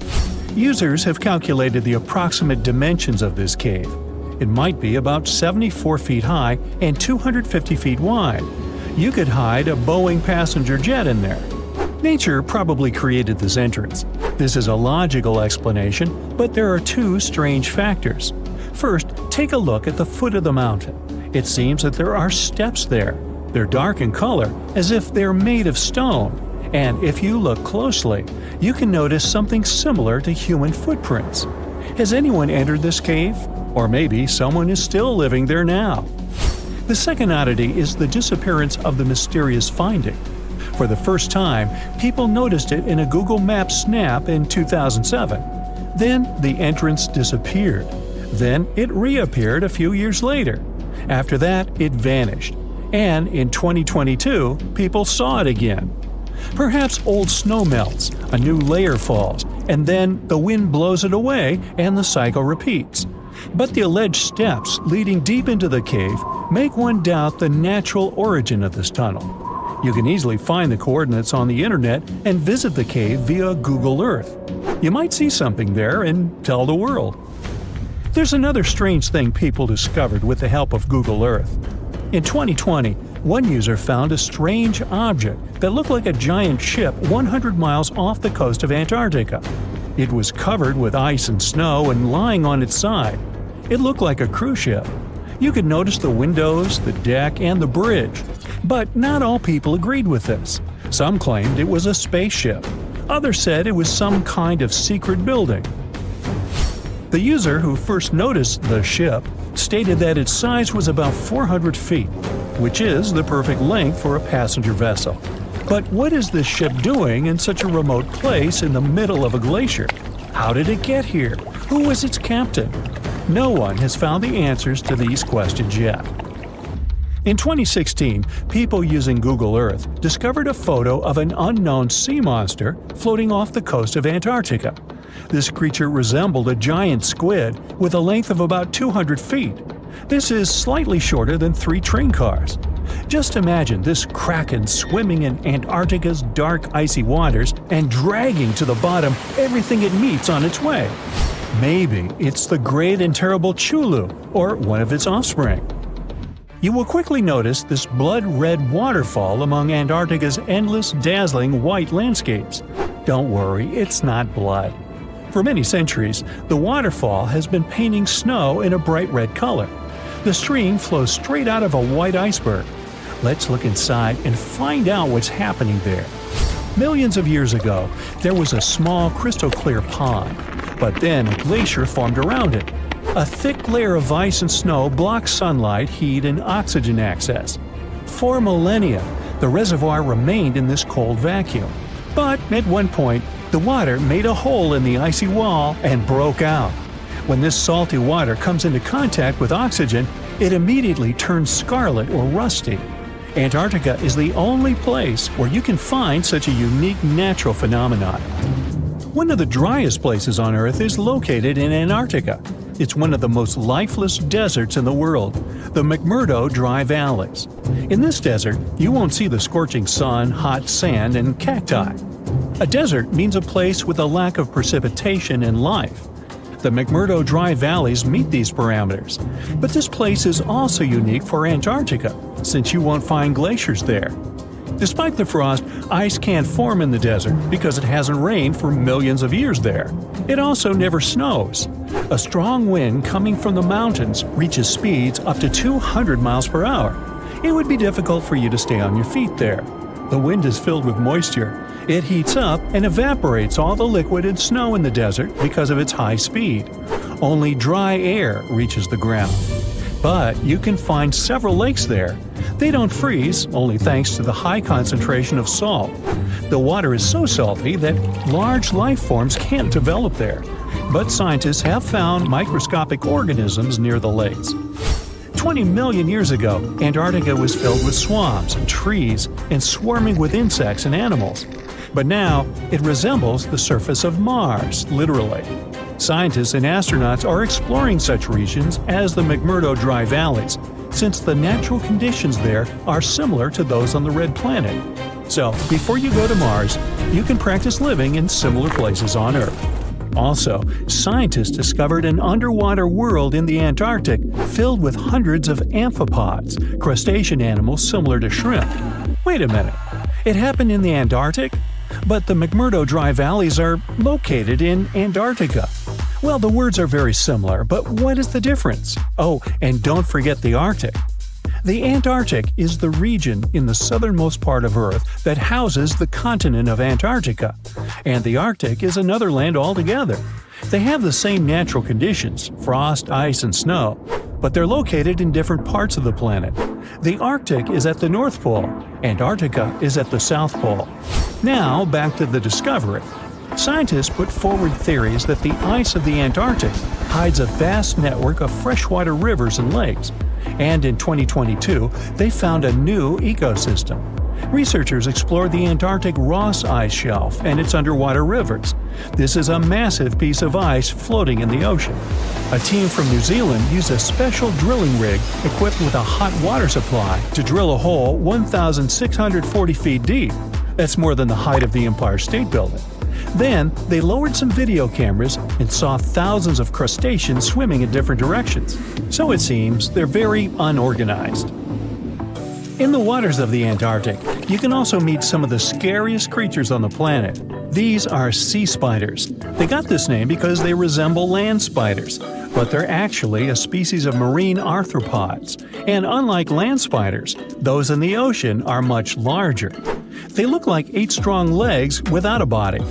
Users have calculated the approximate dimensions of this cave. It might be about 74 feet high and 250 feet wide. You could hide a Boeing passenger jet in there. Nature probably created this entrance. This is a logical explanation, but there are two strange factors. First, take a look at the foot of the mountain. It seems that there are steps there. They're dark in color, as if they're made of stone. And if you look closely, you can notice something similar to human footprints. Has anyone entered this cave? Or maybe someone is still living there now. The second oddity is the disappearance of the mysterious finding. For the first time, people noticed it in a Google Maps snap in 2007. Then the entrance disappeared. Then it reappeared a few years later. After that, it vanished. And in 2022, people saw it again. Perhaps old snow melts, a new layer falls, and then the wind blows it away and the cycle repeats. But the alleged steps leading deep into the cave make one doubt the natural origin of this tunnel. You can easily find the coordinates on the internet and visit the cave via Google Earth. You might see something there and tell the world. There's another strange thing people discovered with the help of Google Earth. In 2020, one user found a strange object that looked like a giant ship 100 miles off the coast of Antarctica. It was covered with ice and snow and lying on its side. It looked like a cruise ship. You could notice the windows, the deck, and the bridge. But not all people agreed with this. Some claimed it was a spaceship. Others said it was some kind of secret building. The user who first noticed the ship stated that its size was about 400 feet, which is the perfect length for a passenger vessel. But what is this ship doing in such a remote place in the middle of a glacier? How did it get here? Who was its captain? No one has found the answers to these questions yet. In 2016, people using Google Earth discovered a photo of an unknown sea monster floating off the coast of Antarctica. This creature resembled a giant squid with a length of about 200 feet. This is slightly shorter than 3 train cars. Just imagine this kraken swimming in Antarctica's dark, icy waters and dragging to the bottom everything it meets on its way. Maybe it's the great and terrible Chulu, or one of its offspring. You will quickly notice this blood-red waterfall among Antarctica's endless, dazzling white landscapes. Don't worry, it's not blood. For many centuries, the waterfall has been painting snow in a bright red color. The stream flows straight out of a white iceberg. Let's look inside and find out what's happening there. Millions of years ago, there was a small crystal-clear pond, but then a glacier formed around it. A thick layer of ice and snow blocks sunlight, heat, and oxygen access. For millennia, the reservoir remained in this cold vacuum. But at one point, the water made a hole in the icy wall and broke out. When this salty water comes into contact with oxygen, it immediately turns scarlet or rusty. Antarctica is the only place where you can find such a unique natural phenomenon. One of the driest places on Earth is located in Antarctica. It's one of the most lifeless deserts in the world, the McMurdo Dry Valleys. In this desert, you won't see the scorching sun, hot sand, and cacti. A desert means a place with a lack of precipitation and life. The McMurdo Dry Valleys meet these parameters. But this place is also unique for Antarctica, since you won't find glaciers there. Despite the frost, ice can't form in the desert because it hasn't rained for millions of years there. It also never snows. A strong wind coming from the mountains reaches speeds up to 200 miles per hour. It would be difficult for you to stay on your feet there. The wind is filled with moisture. It heats up and evaporates all the liquid and snow in the desert because of its high speed. Only dry air reaches the ground. But you can find several lakes there. They don't freeze, only thanks to the high concentration of salt. The water is so salty that large life forms can't develop there. But scientists have found microscopic organisms near the lakes. 20 million years ago, Antarctica was filled with swamps and trees and swarming with insects and animals. But now, it resembles the surface of Mars, literally. Scientists and astronauts are exploring such regions as the McMurdo Dry Valleys, since the natural conditions there are similar to those on the Red Planet. So, before you go to Mars, you can practice living in similar places on Earth. Also, scientists discovered an underwater world in the Antarctic filled with hundreds of amphipods, crustacean animals similar to shrimp. Wait a minute, it happened in the Antarctic? But the McMurdo Dry Valleys are located in Antarctica. Well, the words are very similar, but what is the difference? Oh, and don't forget the Arctic. The Antarctic is the region in the southernmost part of Earth that houses the continent of Antarctica, and the Arctic is another land altogether. They have the same natural conditions, frost, ice, and snow, but they're located in different parts of the planet. The Arctic is at the North Pole, Antarctica is at the South Pole. Now, back to the discovery. Scientists put forward theories that the ice of the Antarctic hides a vast network of freshwater rivers and lakes. And in 2022, they found a new ecosystem. Researchers explored the Antarctic Ross Ice Shelf and its underwater rivers. This is a massive piece of ice floating in the ocean. A team from New Zealand used a special drilling rig equipped with a hot water supply to drill a hole 1,640 feet deep. That's more than the height of the Empire State Building. Then, they lowered some video cameras and saw thousands of crustaceans swimming in different directions. So it seems they're very unorganized. In the waters of the Antarctic, you can also meet some of the scariest creatures on the planet. These are sea spiders. They got this name because they resemble land spiders, but they're actually a species of marine arthropods. And unlike land spiders, those in the ocean are much larger. They look like 8 strong legs without a body.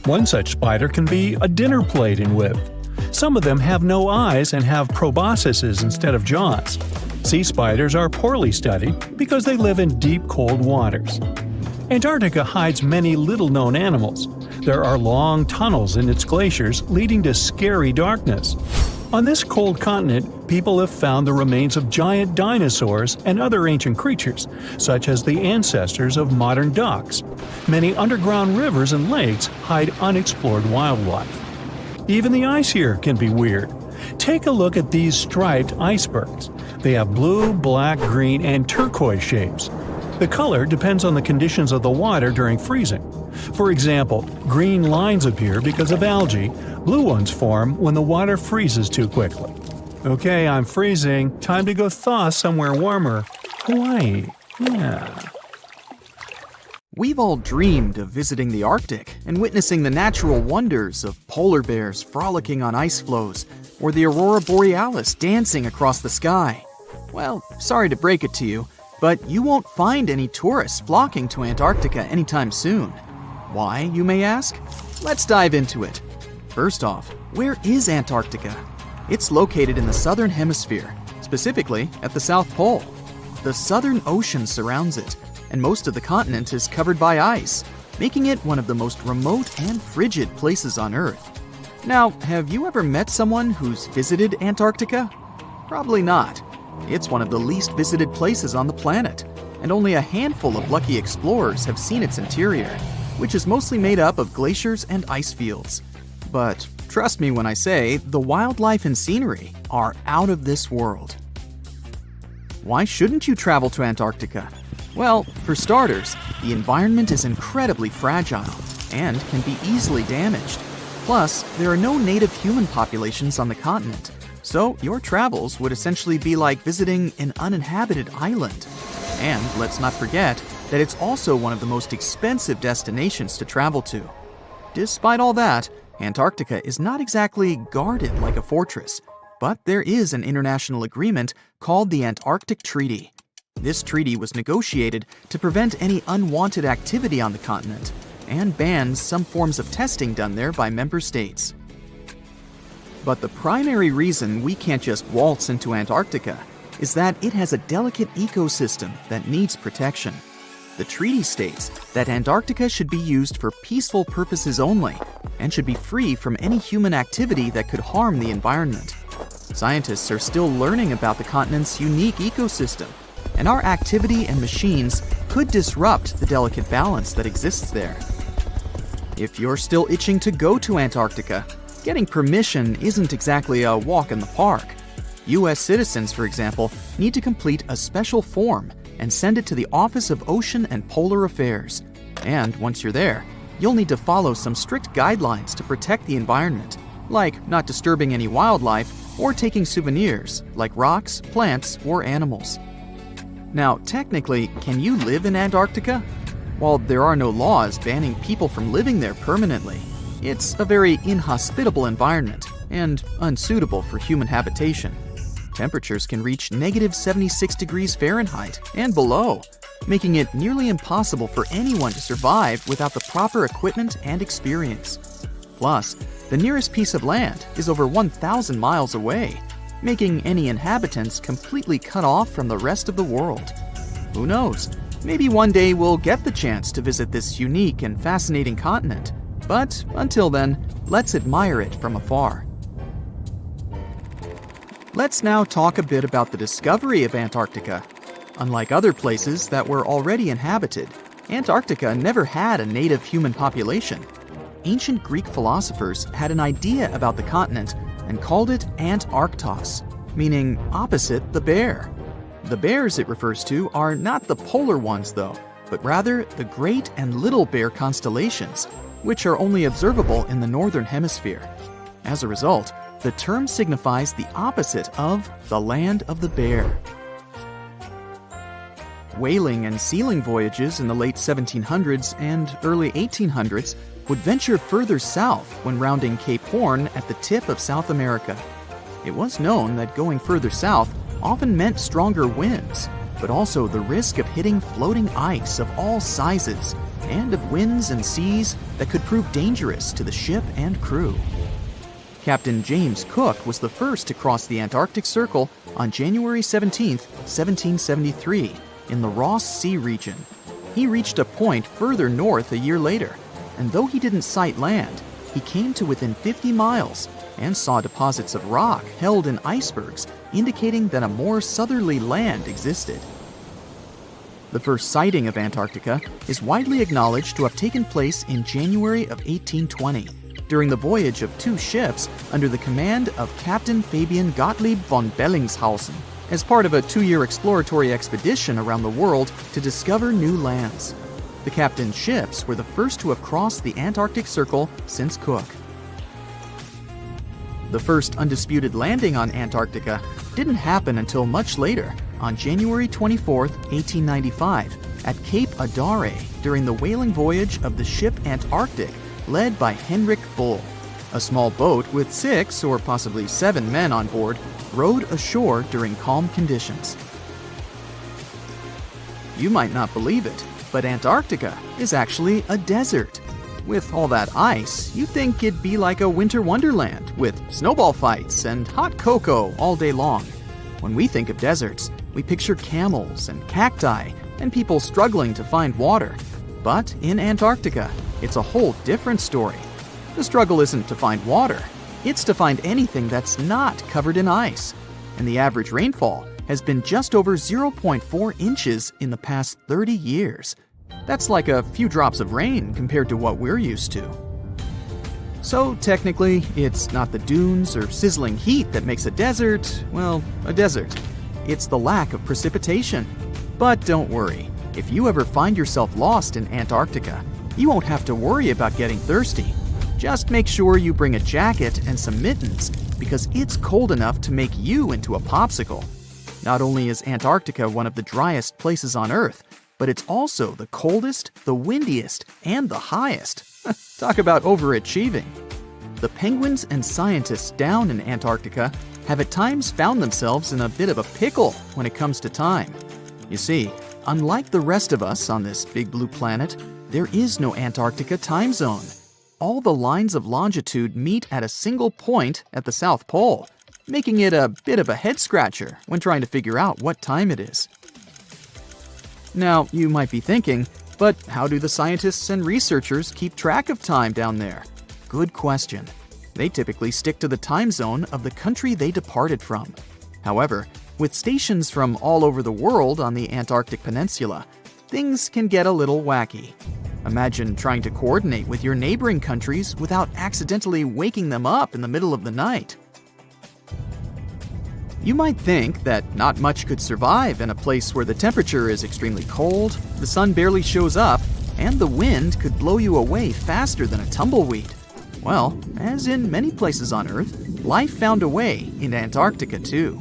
One such spider can be a dinner plate in width. Some of them have no eyes and have proboscises instead of jaws. Sea spiders are poorly studied because they live in deep, cold waters. Antarctica hides many little-known animals. There are long tunnels in its glaciers leading to scary darkness. On this cold continent, people have found the remains of giant dinosaurs and other ancient creatures, such as the ancestors of modern ducks. Many underground rivers and lakes hide unexplored wildlife. Even the ice here can be weird. Take a look at these striped icebergs. They have blue, black, green, and turquoise shapes. The color depends on the conditions of the water during freezing. For example, green lines appear because of algae, blue ones form when the water freezes too quickly. Okay, I'm freezing. Time to go thaw somewhere warmer. Hawaii. Yeah. We've all dreamed of visiting the Arctic and witnessing the natural wonders of polar bears frolicking on ice floes or the aurora borealis dancing across the sky. Well, sorry to break it to you, but you won't find any tourists flocking to Antarctica anytime soon. Why, you may ask? Let's dive into it. First off, where is Antarctica? It's located in the southern hemisphere, specifically at the South Pole. The Southern Ocean surrounds it, and most of the continent is covered by ice, making it one of the most remote and frigid places on Earth. Now, have you ever met someone who's visited Antarctica? Probably not. It's one of the least visited places on the planet, and only a handful of lucky explorers have seen its interior, which is mostly made up of glaciers and ice fields. But trust me when I say the wildlife and scenery are out of this world. Why shouldn't you travel to Antarctica? Well, for starters, the environment is incredibly fragile and can be easily damaged. Plus, there are no native human populations on the continent, so your travels would essentially be like visiting an uninhabited island. And let's not forget that it's also one of the most expensive destinations to travel to. Despite all that, Antarctica is not exactly guarded like a fortress, but there is an international agreement called the Antarctic Treaty. This treaty was negotiated to prevent any unwanted activity on the continent and bans some forms of testing done there by member states. But the primary reason we can't just waltz into Antarctica is that it has a delicate ecosystem that needs protection. The treaty states that Antarctica should be used for peaceful purposes only and should be free from any human activity that could harm the environment. Scientists are still learning about the continent's unique ecosystem, and our activity and machines could disrupt the delicate balance that exists there. If you're still itching to go to Antarctica, getting permission isn't exactly a walk in the park. U.S. citizens, for example, need to complete a special form and send it to the Office of Ocean and Polar Affairs. And once you're there, you'll need to follow some strict guidelines to protect the environment, like not disturbing any wildlife or taking souvenirs like rocks, plants, or animals. Now, technically, can you live in Antarctica? While there are no laws banning people from living there permanently, it's a very inhospitable environment and unsuitable for human habitation. Temperatures can reach -76 degrees Fahrenheit and below, making it nearly impossible for anyone to survive without the proper equipment and experience. Plus, the nearest piece of land is over 1,000 miles away, making any inhabitants completely cut off from the rest of the world. Who knows? Maybe one day we'll get the chance to visit this unique and fascinating continent. But until then, let's admire it from afar. Let's now talk a bit about the discovery of Antarctica. Unlike other places that were already inhabited, Antarctica never had a native human population. Ancient Greek philosophers had an idea about the continent and called it Antarktos, meaning opposite the bear. The bears it refers to are not the polar ones though, but rather the Great and Little Bear constellations, which are only observable in the northern hemisphere. As a result, the term signifies the opposite of the land of the bear. Whaling and sealing voyages in the late 1700s and early 1800s would venture further south when rounding Cape Horn at the tip of South America. It was known that going further south often meant stronger winds, but also the risk of hitting floating ice of all sizes and of winds and seas that could prove dangerous to the ship and crew. Captain James Cook was the first to cross the Antarctic Circle on January 17, 1773, in the Ross Sea region. He reached a point further north a year later, and though he didn't sight land, he came to within 50 miles and saw deposits of rock held in icebergs, indicating that a more southerly land existed. The first sighting of Antarctica is widely acknowledged to have taken place in January of 1820, during the voyage of two ships under the command of Captain Fabian Gottlieb von Bellingshausen, as part of a 2-year exploratory expedition around the world to discover new lands. The captain's ships were the first to have crossed the Antarctic Circle since Cook. The first undisputed landing on Antarctica didn't happen until much later, on January 24, 1895, at Cape Adare during the whaling voyage of the ship Antarctic, led by Henrik Bull. A small boat with 6 or possibly 7 men on board rowed ashore during calm conditions. You might not believe it, but Antarctica is actually a desert. With all that ice, you'd think it'd be like a winter wonderland with snowball fights and hot cocoa all day long. When we think of deserts, we picture camels and cacti and people struggling to find water. But in Antarctica, it's a whole different story. The struggle isn't to find water, it's to find anything that's not covered in ice. And the average rainfall has been just over 0.4 inches in the past 30 years. That's like a few drops of rain compared to what we're used to. So technically, it's not the dunes or sizzling heat that makes a desert, well, a desert. It's the lack of precipitation. But don't worry, if you ever find yourself lost in Antarctica, you won't have to worry about getting thirsty. Just make sure you bring a jacket and some mittens, because it's cold enough to make you into a popsicle. Not only is Antarctica one of the driest places on Earth, but it's also the coldest, the windiest, and the highest. Talk about overachieving. The penguins and scientists down in Antarctica have at times found themselves in a bit of a pickle when it comes to time. You see, unlike the rest of us on this big blue planet, there is no Antarctica time zone. All the lines of longitude meet at a single point at the South Pole, making it a bit of a head-scratcher when trying to figure out what time it is. Now, you might be thinking, but how do the scientists and researchers keep track of time down there? Good question. They typically stick to the time zone of the country they departed from. However, with stations from all over the world on the Antarctic Peninsula, things can get a little wacky. Imagine trying to coordinate with your neighboring countries without accidentally waking them up in the middle of the night. You might think that not much could survive in a place where the temperature is extremely cold, the sun barely shows up, and the wind could blow you away faster than a tumbleweed. Well, as in many places on Earth, life found a way in Antarctica too.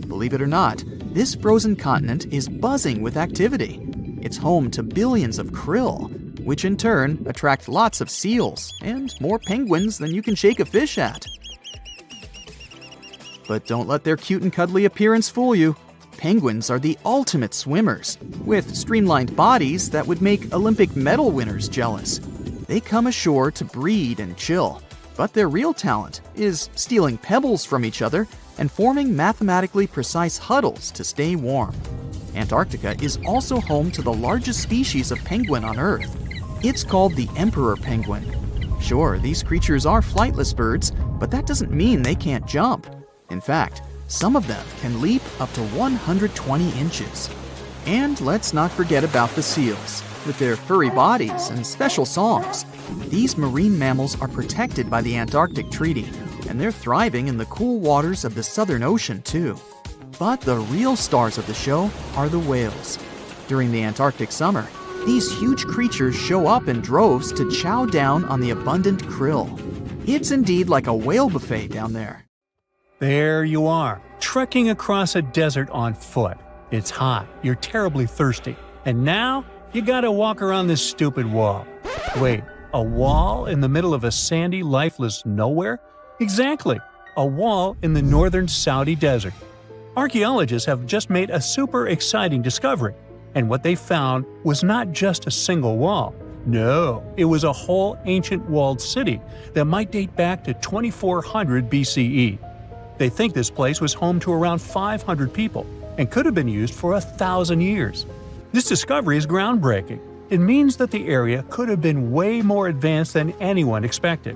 Believe it or not, this frozen continent is buzzing with activity. It's home to billions of krill, which in turn attract lots of seals and more penguins than you can shake a fish at. But don't let their cute and cuddly appearance fool you. Penguins are the ultimate swimmers, with streamlined bodies that would make Olympic medal winners jealous. They come ashore to breed and chill, but their real talent is stealing pebbles from each other and forming mathematically precise huddles to stay warm. Antarctica is also home to the largest species of penguin on Earth. It's called the emperor penguin. Sure, these creatures are flightless birds, but that doesn't mean they can't jump. In fact, some of them can leap up to 120 inches. And let's not forget about the seals. With their furry bodies and special songs, these marine mammals are protected by the Antarctic Treaty, and they're thriving in the cool waters of the Southern Ocean too. But the real stars of the show are the whales. During the Antarctic summer, these huge creatures show up in droves to chow down on the abundant krill. It's indeed like a whale buffet down there. There you are, trekking across a desert on foot. It's hot, you're terribly thirsty, and now you gotta walk around this stupid wall. Wait, a wall in the middle of a sandy, lifeless nowhere? Exactly, a wall in the northern Saudi desert. Archaeologists have just made a super exciting discovery, and what they found was not just a single wall. No, it was a whole ancient walled city that might date back to 2400 BCE. They think this place was home to around 500 people and could have been used for 1,000 years. This discovery is groundbreaking. It means that the area could have been way more advanced than anyone expected.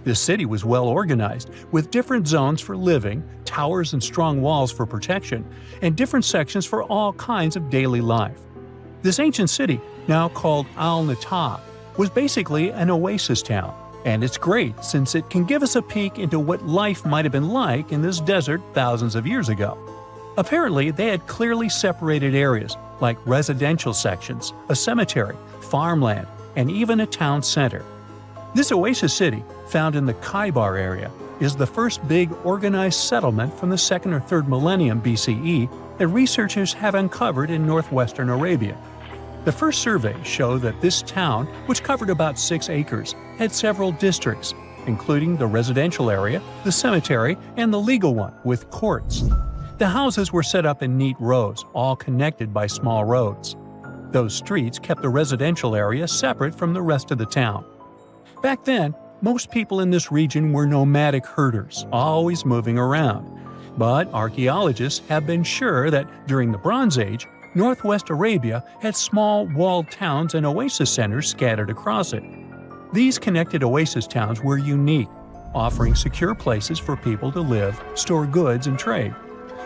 The city was well organized, with different zones for living, towers and strong walls for protection, and different sections for all kinds of daily life. This ancient city, now called Al-Natab, was basically an oasis town, and it's great since it can give us a peek into what life might have been like in this desert thousands of years ago. Apparently, they had clearly separated areas, like residential sections, a cemetery, farmland, and even a town center. This oasis city, found in the Khaybar area, is the first big organized settlement from the 2nd or 3rd millennium BCE that researchers have uncovered in northwestern Arabia. The first surveys show that this town, which covered about 6 acres, had several districts, including the residential area, the cemetery, and the legal one, with courts. The houses were set up in neat rows, all connected by small roads. Those streets kept the residential area separate from the rest of the town. Back then, most people in this region were nomadic herders, always moving around. But archaeologists have been sure that during the Bronze Age, northwest Arabia had small walled towns and oasis centers scattered across it. These connected oasis towns were unique, offering secure places for people to live, store goods, and trade.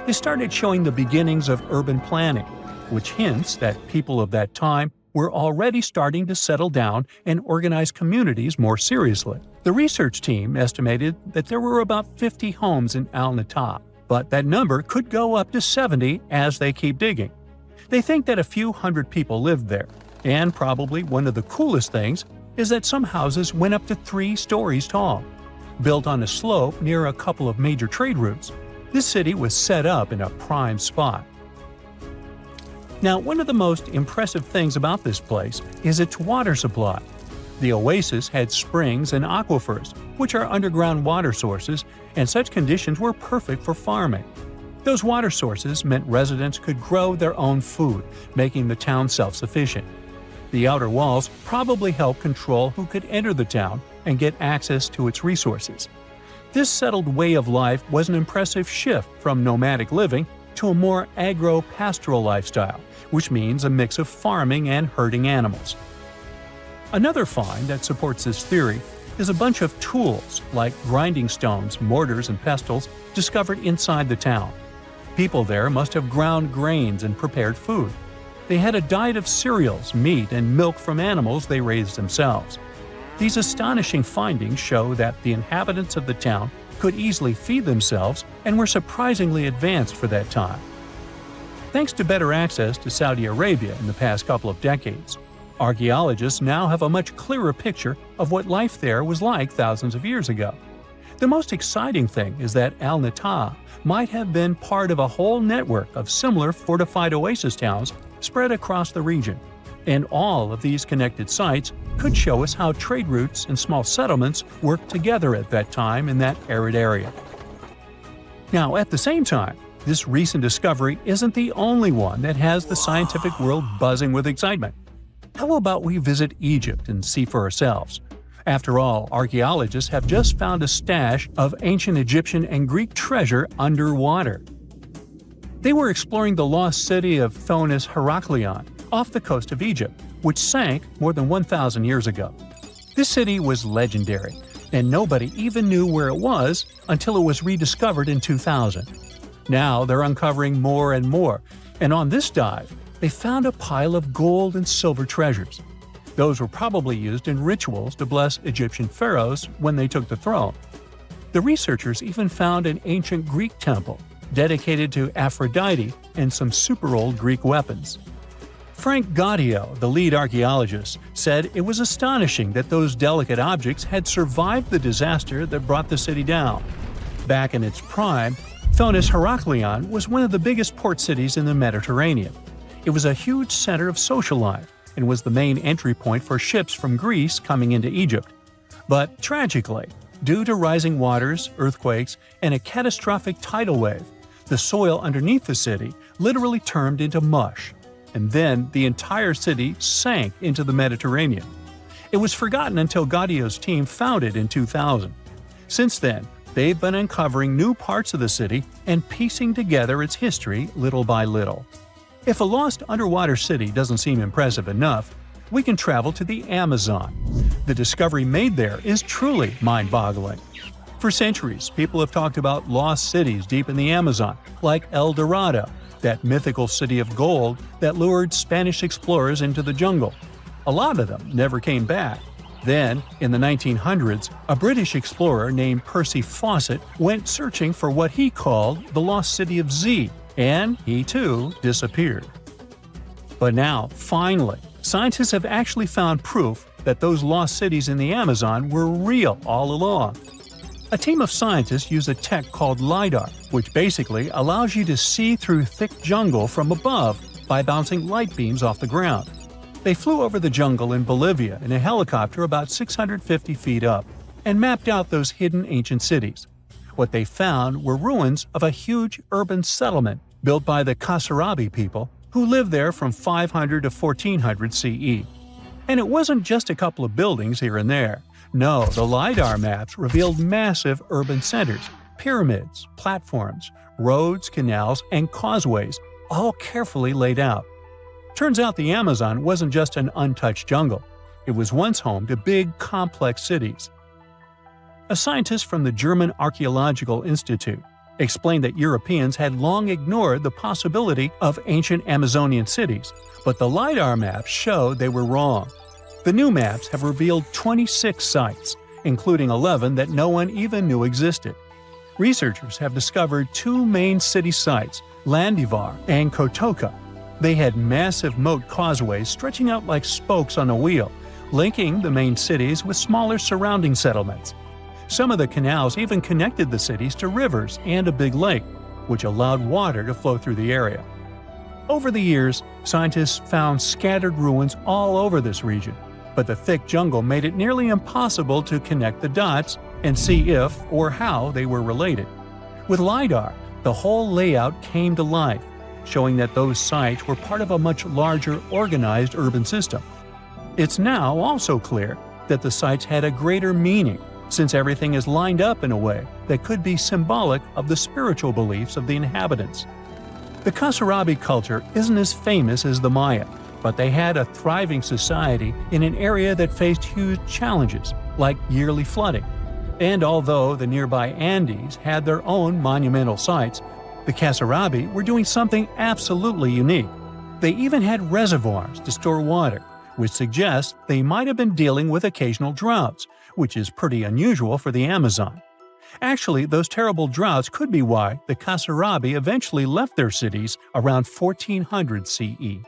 They started showing the beginnings of urban planning, which hints that people of that time were already starting to settle down and organize communities more seriously. The research team estimated that there were about 50 homes in Al-Natab, but that number could go up to 70 as they keep digging. They think that a few hundred people lived there, and probably one of the coolest things is that some houses went up to 3 stories tall. Built on a slope near a couple of major trade routes, this city was set up in a prime spot. Now, one of the most impressive things about this place is its water supply. The oasis had springs and aquifers, which are underground water sources, and such conditions were perfect for farming. Those water sources meant residents could grow their own food, making the town self-sufficient. The outer walls probably helped control who could enter the town and get access to its resources. This settled way of life was an impressive shift from nomadic living to a more agro-pastoral lifestyle, which means a mix of farming and herding animals. Another find that supports this theory is a bunch of tools, like grinding stones, mortars, and pestles, discovered inside the town. People there must have ground grains and prepared food. They had a diet of cereals, meat, and milk from animals they raised themselves. These astonishing findings show that the inhabitants of the town could easily feed themselves and were surprisingly advanced for that time. Thanks to better access to Saudi Arabia in the past couple of decades, archaeologists now have a much clearer picture of what life there was like thousands of years ago. The most exciting thing is that Al-Natab might have been part of a whole network of similar fortified oasis towns spread across the region, and all of these connected sites could show us how trade routes and small settlements worked together at that time in that arid area. Now, at the same time, this recent discovery isn't the only one that has the scientific world buzzing with excitement. How about we visit Egypt and see for ourselves? After all, archaeologists have just found a stash of ancient Egyptian and Greek treasure underwater. They were exploring the lost city of Thonis Heraklion off the coast of Egypt, which sank more than 1,000 years ago. This city was legendary, and nobody even knew where it was until it was rediscovered in 2000. Now they're uncovering more and more, and on this dive, they found a pile of gold and silver treasures. Those were probably used in rituals to bless Egyptian pharaohs when they took the throne. The researchers even found an ancient Greek temple dedicated to Aphrodite and some super-old Greek weapons. Frank Gaudio, the lead archaeologist, said it was astonishing that those delicate objects had survived the disaster that brought the city down. Back in its prime, Thonis Heraklion was one of the biggest port cities in the Mediterranean. It was a huge center of social life and was the main entry point for ships from Greece coming into Egypt. But tragically, due to rising waters, earthquakes, and a catastrophic tidal wave, the soil underneath the city literally turned into mush, and then the entire city sank into the Mediterranean. It was forgotten until Gaudio's team found it in 2000. Since then, they've been uncovering new parts of the city and piecing together its history little by little. If a lost underwater city doesn't seem impressive enough, we can travel to the Amazon. The discovery made there is truly mind-boggling. For centuries, people have talked about lost cities deep in the Amazon, like El Dorado, that mythical city of gold that lured Spanish explorers into the jungle. A lot of them never came back. Then, in the 1900s, a British explorer named Percy Fawcett went searching for what he called the lost city of Z, and he too disappeared. But now, finally, scientists have actually found proof that those lost cities in the Amazon were real all along. A team of scientists use a tech called LiDAR, which basically allows you to see through thick jungle from above by bouncing light beams off the ground. They flew over the jungle in Bolivia in a helicopter about 650 feet up and mapped out those hidden ancient cities. What they found were ruins of a huge urban settlement built by the Kasarabi people who lived there from 500 to 1400 CE. And it wasn't just a couple of buildings here and there. No, the LiDAR maps revealed massive urban centers, pyramids, platforms, roads, canals, and causeways, all carefully laid out. Turns out the Amazon wasn't just an untouched jungle. It was once home to big, complex cities. A scientist from the German Archaeological Institute explained that Europeans had long ignored the possibility of ancient Amazonian cities, but the LiDAR maps showed they were wrong. The new maps have revealed 26 sites, including 11 that no one even knew existed. Researchers have discovered two main city sites, Landivar and Kotoka. They had massive moat causeways stretching out like spokes on a wheel, linking the main cities with smaller surrounding settlements. Some of the canals even connected the cities to rivers and a big lake, which allowed water to flow through the area. Over the years, scientists found scattered ruins all over this region, but the thick jungle made it nearly impossible to connect the dots and see if or how they were related. With LiDAR, the whole layout came to life, showing that those sites were part of a much larger, organized urban system. It's now also clear that the sites had a greater meaning, since everything is lined up in a way that could be symbolic of the spiritual beliefs of the inhabitants. The Kasarabi culture isn't as famous as the Maya, but they had a thriving society in an area that faced huge challenges, like yearly flooding. And although the nearby Andes had their own monumental sites, the Kasarabi were doing something absolutely unique. They even had reservoirs to store water, which suggests they might have been dealing with occasional droughts, which is pretty unusual for the Amazon. Actually, those terrible droughts could be why the Kasarabi eventually left their cities around 1400 CE.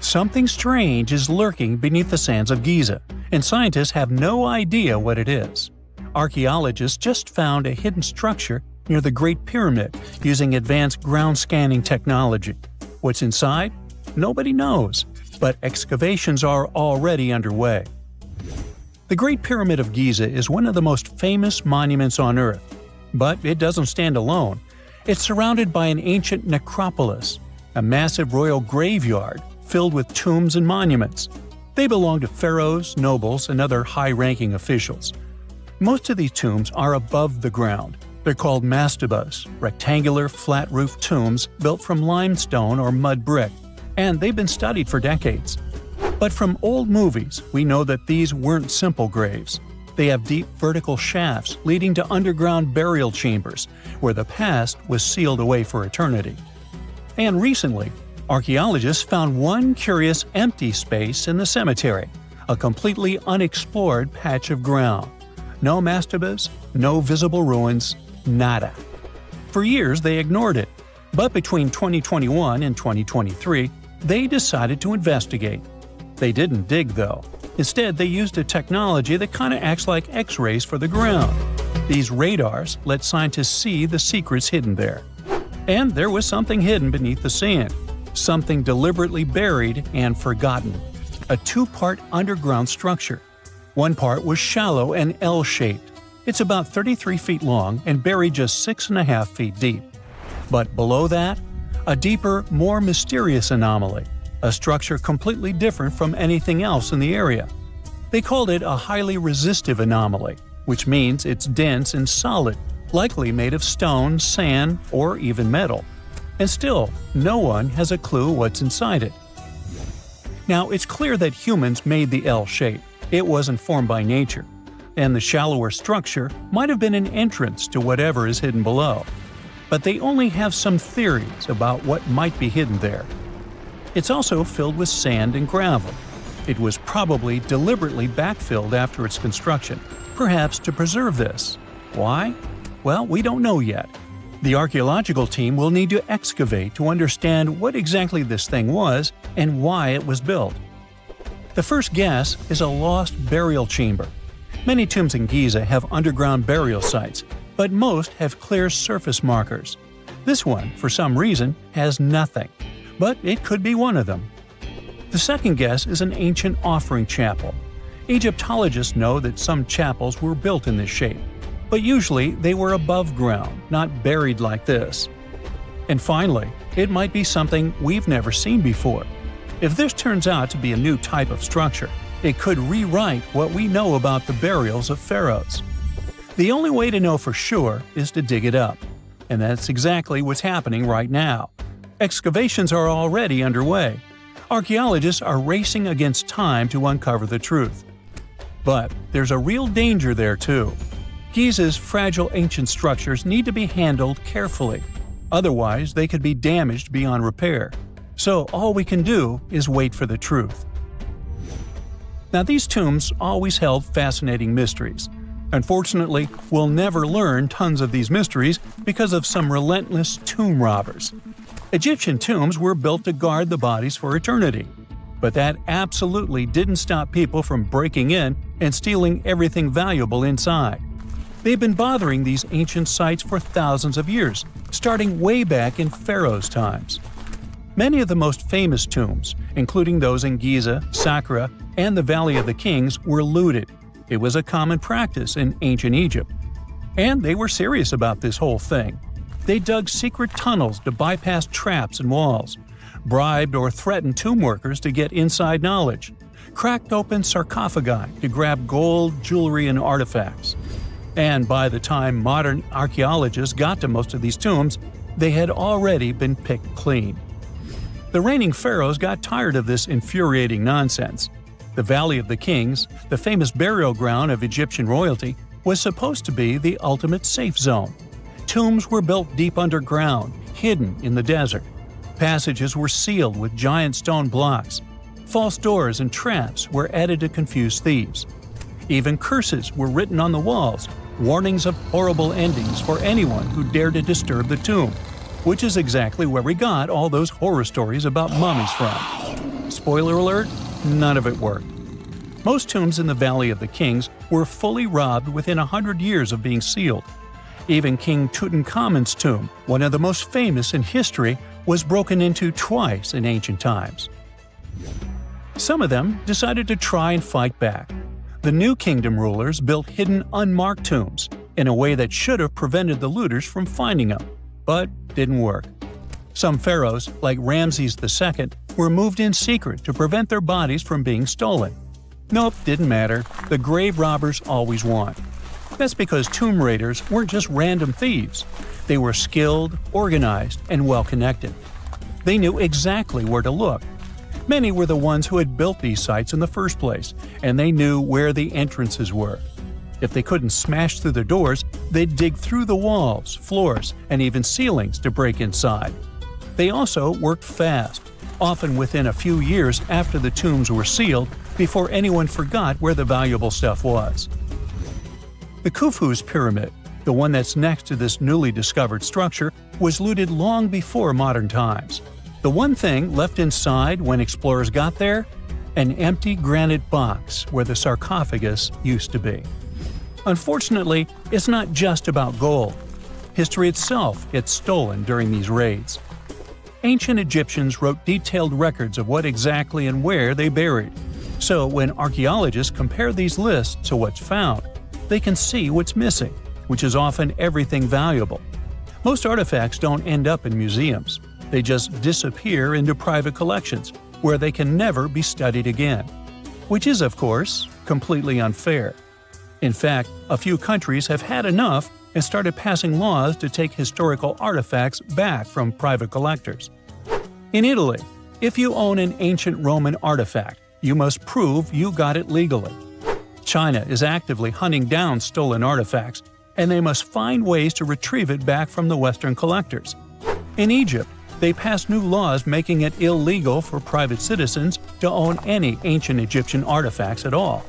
Something strange is lurking beneath the sands of Giza, and scientists have no idea what it is. Archaeologists just found a hidden structure near the Great Pyramid using advanced ground scanning technology. What's inside? Nobody knows, but excavations are already underway. The Great Pyramid of Giza is one of the most famous monuments on Earth, but it doesn't stand alone. It's surrounded by an ancient necropolis, a massive royal graveyard filled with tombs and monuments. They belong to pharaohs, nobles, and other high-ranking officials. Most of these tombs are above the ground. They're called mastabas, rectangular, flat-roofed tombs built from limestone or mud brick, and they've been studied for decades. But from old movies, we know that these weren't simple graves. They have deep vertical shafts leading to underground burial chambers, where the past was sealed away for eternity. And recently, archaeologists found one curious empty space in the cemetery, a completely unexplored patch of ground. No mastabas, no visible ruins, nada. For years they ignored it, but between 2021 and 2023, they decided to investigate. They didn't dig, though. Instead, they used a technology that kind of acts like X-rays for the ground. These radars let scientists see the secrets hidden there. And there was something hidden beneath the sand, something deliberately buried and forgotten. A two-part underground structure. One part was shallow and L-shaped. It's about 33 feet long and buried just 6.5 feet deep. But below that, a deeper, more mysterious anomaly. A structure completely different from anything else in the area. They called it a highly resistive anomaly, which means it's dense and solid, likely made of stone, sand, or even metal. And still, no one has a clue what's inside it. Now, it's clear that humans made the L shape. It wasn't formed by nature. And the shallower structure might have been an entrance to whatever is hidden below. But they only have some theories about what might be hidden there. It's also filled with sand and gravel. It was probably deliberately backfilled after its construction, perhaps to preserve this. Why? Well, we don't know yet. The archaeological team will need to excavate to understand what exactly this thing was and why it was built. The first guess is a lost burial chamber. Many tombs in Giza have underground burial sites, but most have clear surface markers. This one, for some reason, has nothing, but it could be one of them. The second guess is an ancient offering chapel. Egyptologists know that some chapels were built in this shape, but usually they were above ground, not buried like this. And finally, it might be something we've never seen before. If this turns out to be a new type of structure, it could rewrite what we know about the burials of pharaohs. The only way to know for sure is to dig it up. And that's exactly what's happening right now. Excavations are already underway. Archaeologists are racing against time to uncover the truth. But there's a real danger there too. Giza's fragile ancient structures need to be handled carefully. Otherwise, they could be damaged beyond repair. So all we can do is wait for the truth. Now, these tombs always held fascinating mysteries. Unfortunately, we'll never learn tons of these mysteries because of some relentless tomb robbers. Egyptian tombs were built to guard the bodies for eternity. But that absolutely didn't stop people from breaking in and stealing everything valuable inside. They've been bothering these ancient sites for thousands of years, starting way back in Pharaoh's times. Many of the most famous tombs, including those in Giza, Saqqara, and the Valley of the Kings, were looted. It was a common practice in ancient Egypt. And they were serious about this whole thing. They dug secret tunnels to bypass traps and walls, bribed or threatened tomb workers to get inside knowledge, cracked open sarcophagi to grab gold, jewelry, and artifacts. And by the time modern archaeologists got to most of these tombs, they had already been picked clean. The reigning pharaohs got tired of this infuriating nonsense. The Valley of the Kings, the famous burial ground of Egyptian royalty, was supposed to be the ultimate safe zone. Tombs were built deep underground, hidden in the desert. Passages were sealed with giant stone blocks. False doors and traps were added to confuse thieves. Even curses were written on the walls, warnings of horrible endings for anyone who dared to disturb the tomb, which is exactly where we got all those horror stories about mummies from. Spoiler alert, none of it worked. Most tombs in the Valley of the Kings were fully robbed within 100 years of being sealed. Even King Tutankhamun's tomb, one of the most famous in history, was broken into twice in ancient times. Some of them decided to try and fight back. The New Kingdom rulers built hidden unmarked tombs in a way that should have prevented the looters from finding them, but didn't work. Some pharaohs, like Ramses II, were moved in secret to prevent their bodies from being stolen. Nope, didn't matter. The grave robbers always won. That's because tomb raiders weren't just random thieves. They were skilled, organized, and well-connected. They knew exactly where to look. Many were the ones who had built these sites in the first place, and they knew where the entrances were. If they couldn't smash through the doors, they'd dig through the walls, floors, and even ceilings to break inside. They also worked fast, often within a few years after the tombs were sealed, before anyone forgot where the valuable stuff was. The Khufu's pyramid, the one that's next to this newly discovered structure, was looted long before modern times. The one thing left inside when explorers got there? An empty granite box where the sarcophagus used to be. Unfortunately, it's not just about gold. History itself gets stolen during these raids. Ancient Egyptians wrote detailed records of what exactly and where they buried. So when archaeologists compare these lists to what's found, they can see what's missing, which is often everything valuable. Most artifacts don't end up in museums. They just disappear into private collections, where they can never be studied again. Which is, of course, completely unfair. In fact, a few countries have had enough and started passing laws to take historical artifacts back from private collectors. In Italy, If you own an ancient Roman artifact, you must prove you got it legally. China is actively hunting down stolen artifacts, and they must find ways to retrieve it back from the Western collectors. In Egypt, they passed new laws making it illegal for private citizens to own any ancient Egyptian artifacts at all.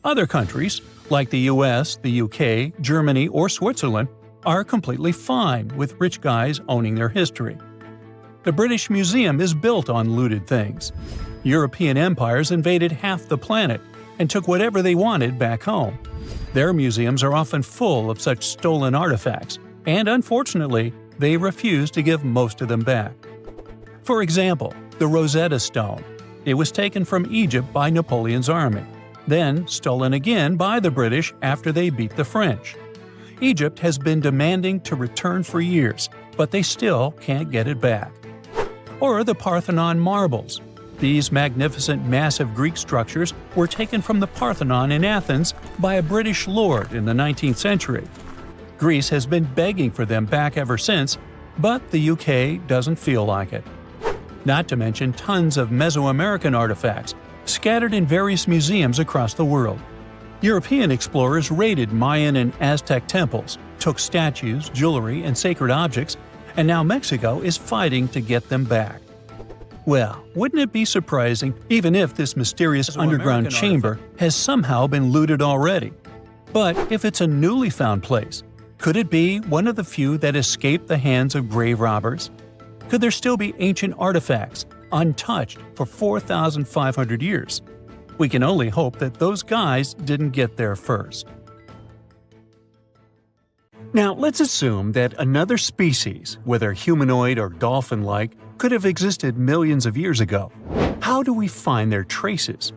Other countries, like the US, the UK, Germany, or Switzerland, are completely fine with rich guys owning their history. The British Museum is built on looted things. European empires invaded half the planet and took whatever they wanted back home. Their museums are often full of such stolen artifacts, and unfortunately, they refuse to give most of them back. For example, the Rosetta Stone. It was taken from Egypt by Napoleon's army, then stolen again by the British after they beat the French. Egypt has been demanding to return for years, but they still can't get it back. Or the Parthenon marbles. These magnificent, massive Greek structures were taken from the Parthenon in Athens by a British lord in the 19th century. Greece has been begging for them back ever since, but the UK doesn't feel like it. Not to mention tons of Mesoamerican artifacts scattered in various museums across the world. European explorers raided Mayan and Aztec temples, took statues, jewelry, and sacred objects, and now Mexico is fighting to get them back. Well, wouldn't it be surprising even if this mysterious underground chamber has somehow been looted already? But if it's a newly found place, could it be one of the few that escaped the hands of grave robbers? Could there still be ancient artifacts, untouched for 4,500 years? We can only hope that those guys didn't get there first. Now, let's assume that another species, whether humanoid or dolphin-like, could have existed millions of years ago. How do we find their traces?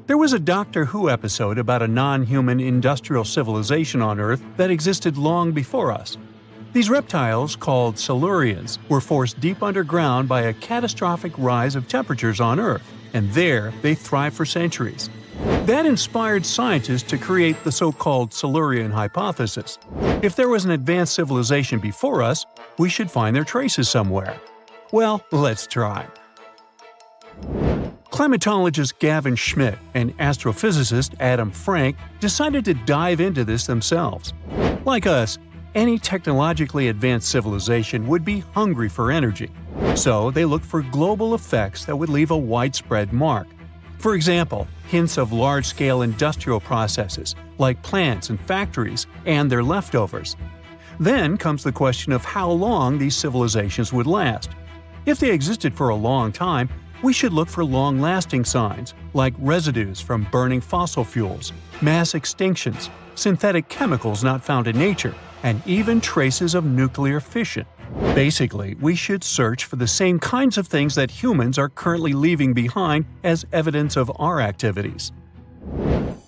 There was a Doctor Who episode about a non-human industrial civilization on Earth that existed long before us. These reptiles, called Silurians, were forced deep underground by a catastrophic rise of temperatures on Earth, and there they thrived for centuries. That inspired scientists to create the so-called Silurian hypothesis. If there was an advanced civilization before us, we should find their traces somewhere. Well, let's try. Climatologist Gavin Schmidt and astrophysicist Adam Frank decided to dive into this themselves. Like us, any technologically advanced civilization would be hungry for energy, so they looked for global effects that would leave a widespread mark. For example, hints of large-scale industrial processes, like plants and factories, and their leftovers. Then comes the question of how long these civilizations would last. If they existed for a long time, we should look for long-lasting signs, like residues from burning fossil fuels, mass extinctions, synthetic chemicals not found in nature, and even traces of nuclear fission. Basically, we should search for the same kinds of things that humans are currently leaving behind as evidence of our activities.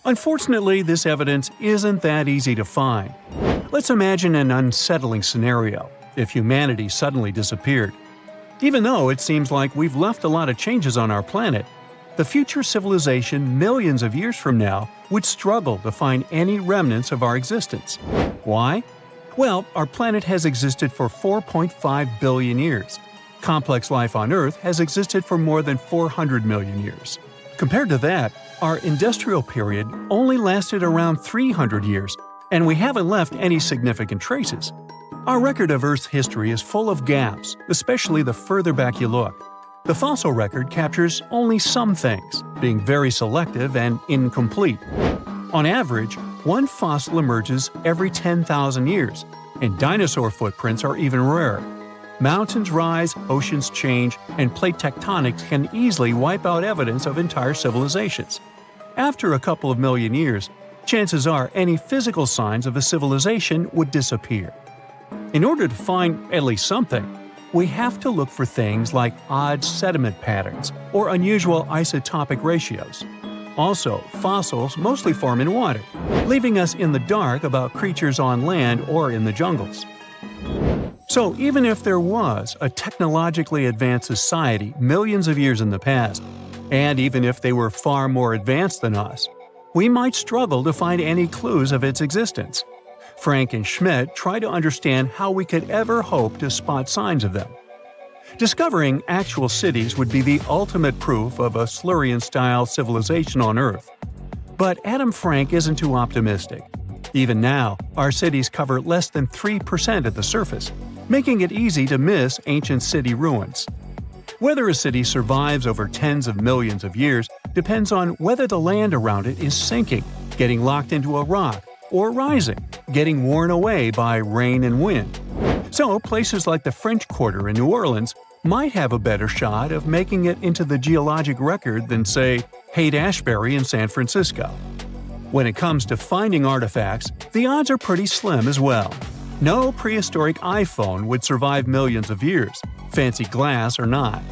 Unfortunately, this evidence isn't that easy to find. Let's imagine an unsettling scenario if humanity suddenly disappeared. Even though it seems like we've left a lot of changes on our planet, the future civilization millions of years from now would struggle to find any remnants of our existence. Why? Well, our planet has existed for 4.5 billion years. Complex life on Earth has existed for more than 400 million years. Compared to that, our industrial period only lasted around 300 years, and we haven't left any significant traces. Our record of Earth's history is full of gaps, especially the further back you look. The fossil record captures only some things, being very selective and incomplete. On average, one fossil emerges every 10,000 years, and dinosaur footprints are even rarer. Mountains rise, oceans change, and plate tectonics can easily wipe out evidence of entire civilizations. After a couple of million years, chances are any physical signs of a civilization would disappear. In order to find at least something, we have to look for things like odd sediment patterns or unusual isotopic ratios. Also, fossils mostly form in water, leaving us in the dark about creatures on land or in the jungles. So even if there was a technologically advanced society millions of years in the past, and even if they were far more advanced than us, we might struggle to find any clues of its existence. Frank and Schmidt try to understand how we could ever hope to spot signs of them. Discovering actual cities would be the ultimate proof of a Silurian-style civilization on Earth. But Adam Frank isn't too optimistic. Even now, our cities cover less than 3% of the surface, making it easy to miss ancient city ruins. Whether a city survives over tens of millions of years depends on whether the land around it is sinking, getting locked into a rock, or rising, getting worn away by rain and wind. So, places like the French Quarter in New Orleans might have a better shot of making it into the geologic record than, say, Haight-Ashbury in San Francisco. When it comes to finding artifacts, the odds are pretty slim as well. No prehistoric iPhone would survive millions of years, fancy glass or not.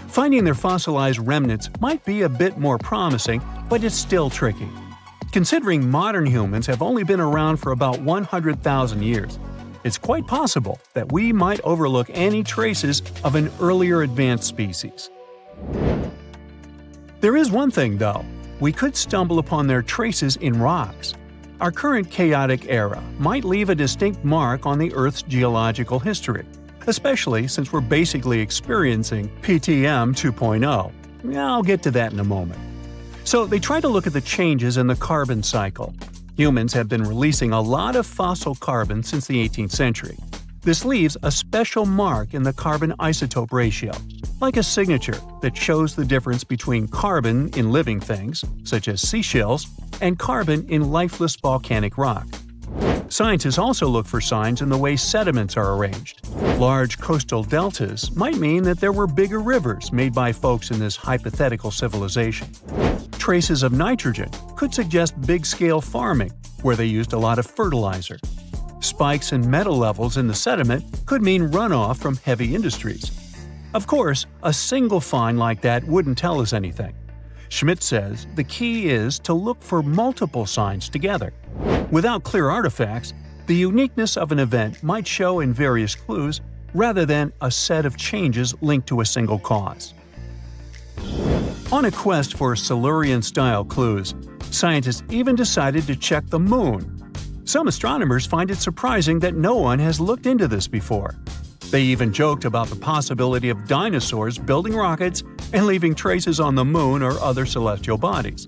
Finding their fossilized remnants might be a bit more promising, but it's still tricky. Considering modern humans have only been around for about 100,000 years, it's quite possible that we might overlook any traces of an earlier advanced species. There is one thing, though. We could stumble upon their traces in rocks. Our current chaotic era might leave a distinct mark on the Earth's geological history, especially since we're basically experiencing PTM 2.0. I'll get to that in a moment. So they try to look at the changes in the carbon cycle. Humans have been releasing a lot of fossil carbon since the 18th century. This leaves a special mark in the carbon isotope ratio, like a signature that shows the difference between carbon in living things, such as seashells, and carbon in lifeless volcanic rock. Scientists also look for signs in the way sediments are arranged. Large coastal deltas might mean that there were bigger rivers made by folks in this hypothetical civilization. Traces of nitrogen could suggest big-scale farming, where they used a lot of fertilizer. Spikes in metal levels in the sediment could mean runoff from heavy industries. Of course, a single find like that wouldn't tell us anything. Schmidt says the key is to look for multiple signs together. Without clear artifacts, the uniqueness of an event might show in various clues rather than a set of changes linked to a single cause. On a quest for Silurian-style clues, scientists even decided to check the Moon. Some astronomers find it surprising that no one has looked into this before. They even joked about the possibility of dinosaurs building rockets and leaving traces on the Moon or other celestial bodies.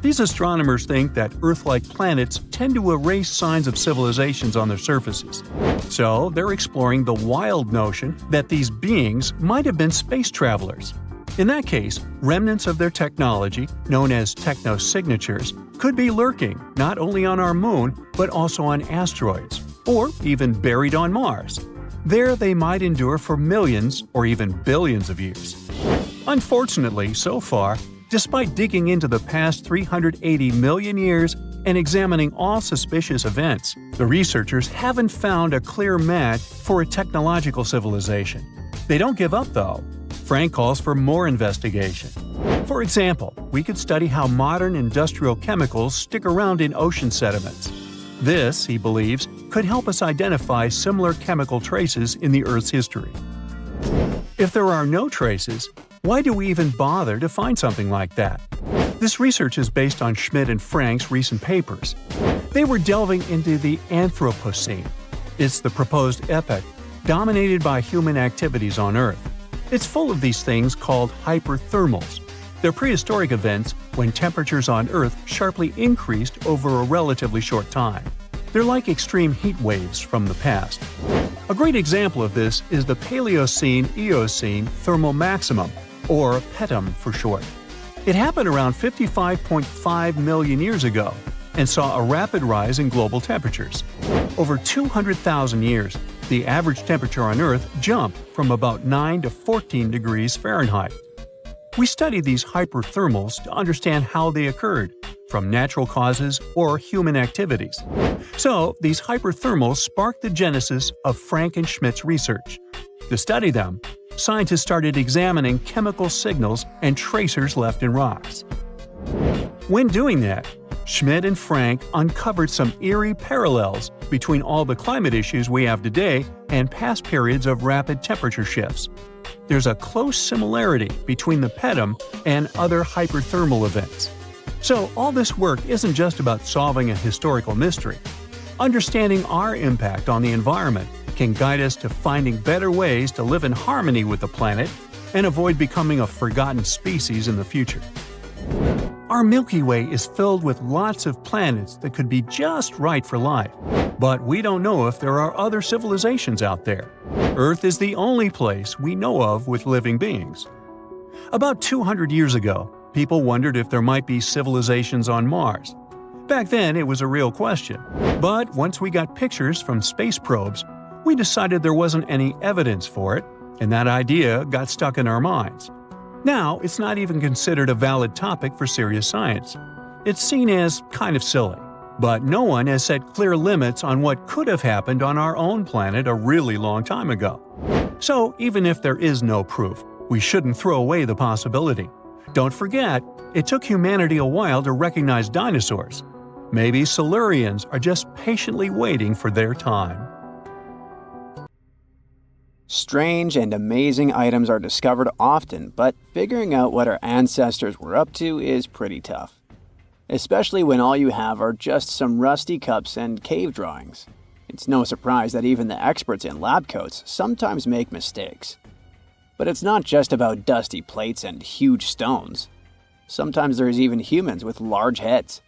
These astronomers think that Earth-like planets tend to erase signs of civilizations on their surfaces. So they're exploring the wild notion that these beings might have been space travelers. In that case, remnants of their technology, known as technosignatures, could be lurking not only on our Moon but also on asteroids, or even buried on Mars. There they might endure for millions or even billions of years. Unfortunately, so far, despite digging into the past 380 million years and examining all suspicious events, the researchers haven't found a clear match for a technological civilization. They don't give up, though. Frank calls for more investigation. For example, we could study how modern industrial chemicals stick around in ocean sediments. This, he believes, could help us identify similar chemical traces in the Earth's history. If there are no traces, why do we even bother to find something like that? This research is based on Schmidt and Frank's recent papers. They were delving into the Anthropocene. It's the proposed epoch, dominated by human activities on Earth. It's full of these things called hyperthermals. They're prehistoric events when temperatures on Earth sharply increased over a relatively short time. They're like extreme heat waves from the past. A great example of this is the Paleocene-Eocene thermal maximum, or PETM for short. It happened around 55.5 million years ago and saw a rapid rise in global temperatures. Over 200,000 years, the average temperature on Earth jumped from about 9 to 14 degrees Fahrenheit. We studied these hyperthermals to understand how they occurred, from natural causes or human activities. So, these hyperthermals sparked the genesis of Frank and Schmidt's research. To study them, scientists started examining chemical signals and tracers left in rocks. When doing that, Schmidt and Frank uncovered some eerie parallels between all the climate issues we have today and past periods of rapid temperature shifts. There's a close similarity between the PETM and other hyperthermal events. So all this work isn't just about solving a historical mystery. Understanding our impact on the environment can guide us to finding better ways to live in harmony with the planet and avoid becoming a forgotten species in the future. Our Milky Way is filled with lots of planets that could be just right for life, but we don't know if there are other civilizations out there. Earth is the only place we know of with living beings. About 200 years ago, people wondered if there might be civilizations on Mars. Back then, it was a real question. But once we got pictures from space probes, we decided there wasn't any evidence for it, and that idea got stuck in our minds. Now, it's not even considered a valid topic for serious science. It's seen as kind of silly. But no one has set clear limits on what could have happened on our own planet a really long time ago. So, even if there is no proof, we shouldn't throw away the possibility. Don't forget, it took humanity a while to recognize dinosaurs. Maybe Silurians are just patiently waiting for their time. Strange and amazing items are discovered often, but figuring out what our ancestors were up to is pretty tough. Especially when all you have are just some rusty cups and cave drawings. It's no surprise that even the experts in lab coats sometimes make mistakes. But it's not just about dusty plates and huge stones. Sometimes there's even humans with large heads.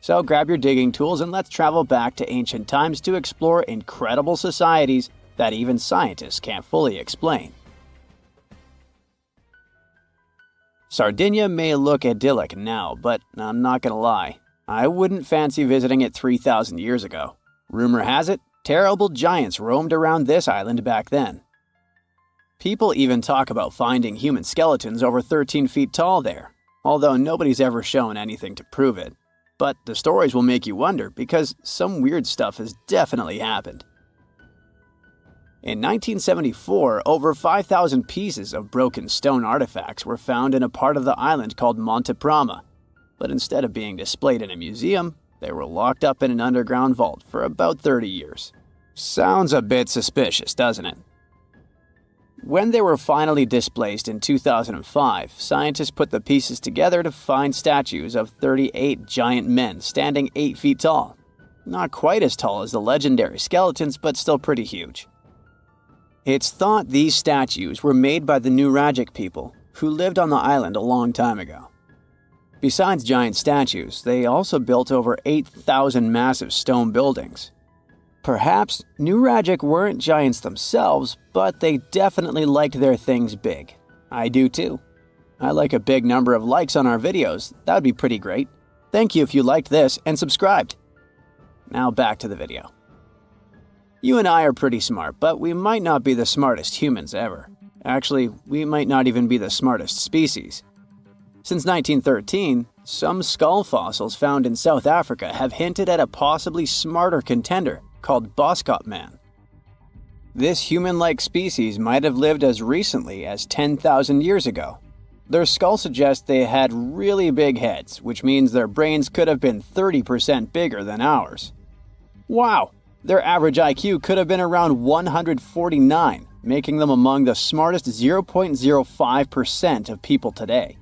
So grab your digging tools and let's travel back to ancient times to explore incredible societies that even scientists can't fully explain. Sardinia may look idyllic now, but I'm not gonna lie, I wouldn't fancy visiting it 3,000 years ago. Rumor has it, terrible giants roamed around this island back then. People even talk about finding human skeletons over 13 feet tall there, although nobody's ever shown anything to prove it. But the stories will make you wonder because some weird stuff has definitely happened. In 1974, over 5,000 pieces of broken stone artifacts were found in a part of the island called Monte Prama, but instead of being displayed in a museum, they were locked up in an underground vault for about 30 years. Sounds a bit suspicious, doesn't it? When they were finally displaced in 2005, scientists put the pieces together to find statues of 38 giant men standing 8 feet tall. Not quite as tall as the legendary skeletons, but still pretty huge. It's thought these statues were made by the Nuragic people, who lived on the island a long time ago. Besides giant statues, they also built over 8,000 massive stone buildings. Perhaps Nuragic weren't giants themselves, but they definitely liked their things big. I do too. I like a big number of likes on our videos. That would be pretty great. Thank you if you liked this and subscribed. Now back to the video. You and I are pretty smart, but we might not be the smartest humans ever. Actually, we might not even be the smartest species. Since 1913, some skull fossils found in South Africa have hinted at a possibly smarter contender called Boskop Man. This human-like species might have lived as recently as 10,000 years ago. Their skull suggests they had really big heads, which means their brains could have been 30% bigger than ours. Wow! Their average IQ could have been around 149, making them among the smartest 0.05% of people today.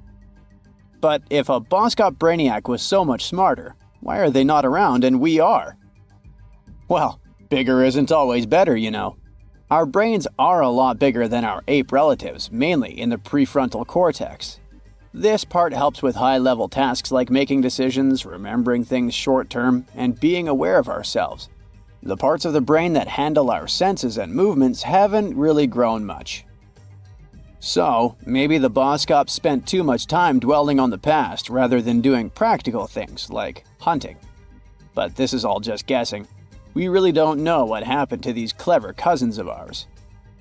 But if a Boskop Brainiac was so much smarter, why are they not around and we are? Well, bigger isn't always better, you know. Our brains are a lot bigger than our ape relatives, mainly in the prefrontal cortex. This part helps with high-level tasks like making decisions, remembering things short-term, and being aware of ourselves. The parts of the brain that handle our senses and movements haven't really grown much. So, maybe the Boskops spent too much time dwelling on the past rather than doing practical things like hunting. But this is all just guessing. We really don't know what happened to these clever cousins of ours.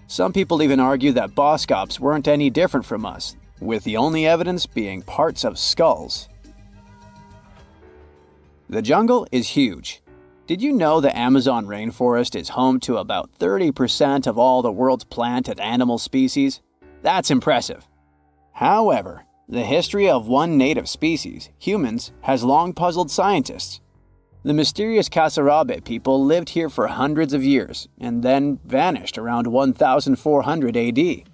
Some people even argue that Boskops weren't any different from us, with the only evidence being parts of skulls. The jungle is huge. Did you know the Amazon rainforest is home to about 30% of all the world's plant and animal species? That's impressive. However, the history of one native species, humans, has long puzzled scientists. The mysterious Kasarabe people lived here for hundreds of years and then vanished around 1400 AD.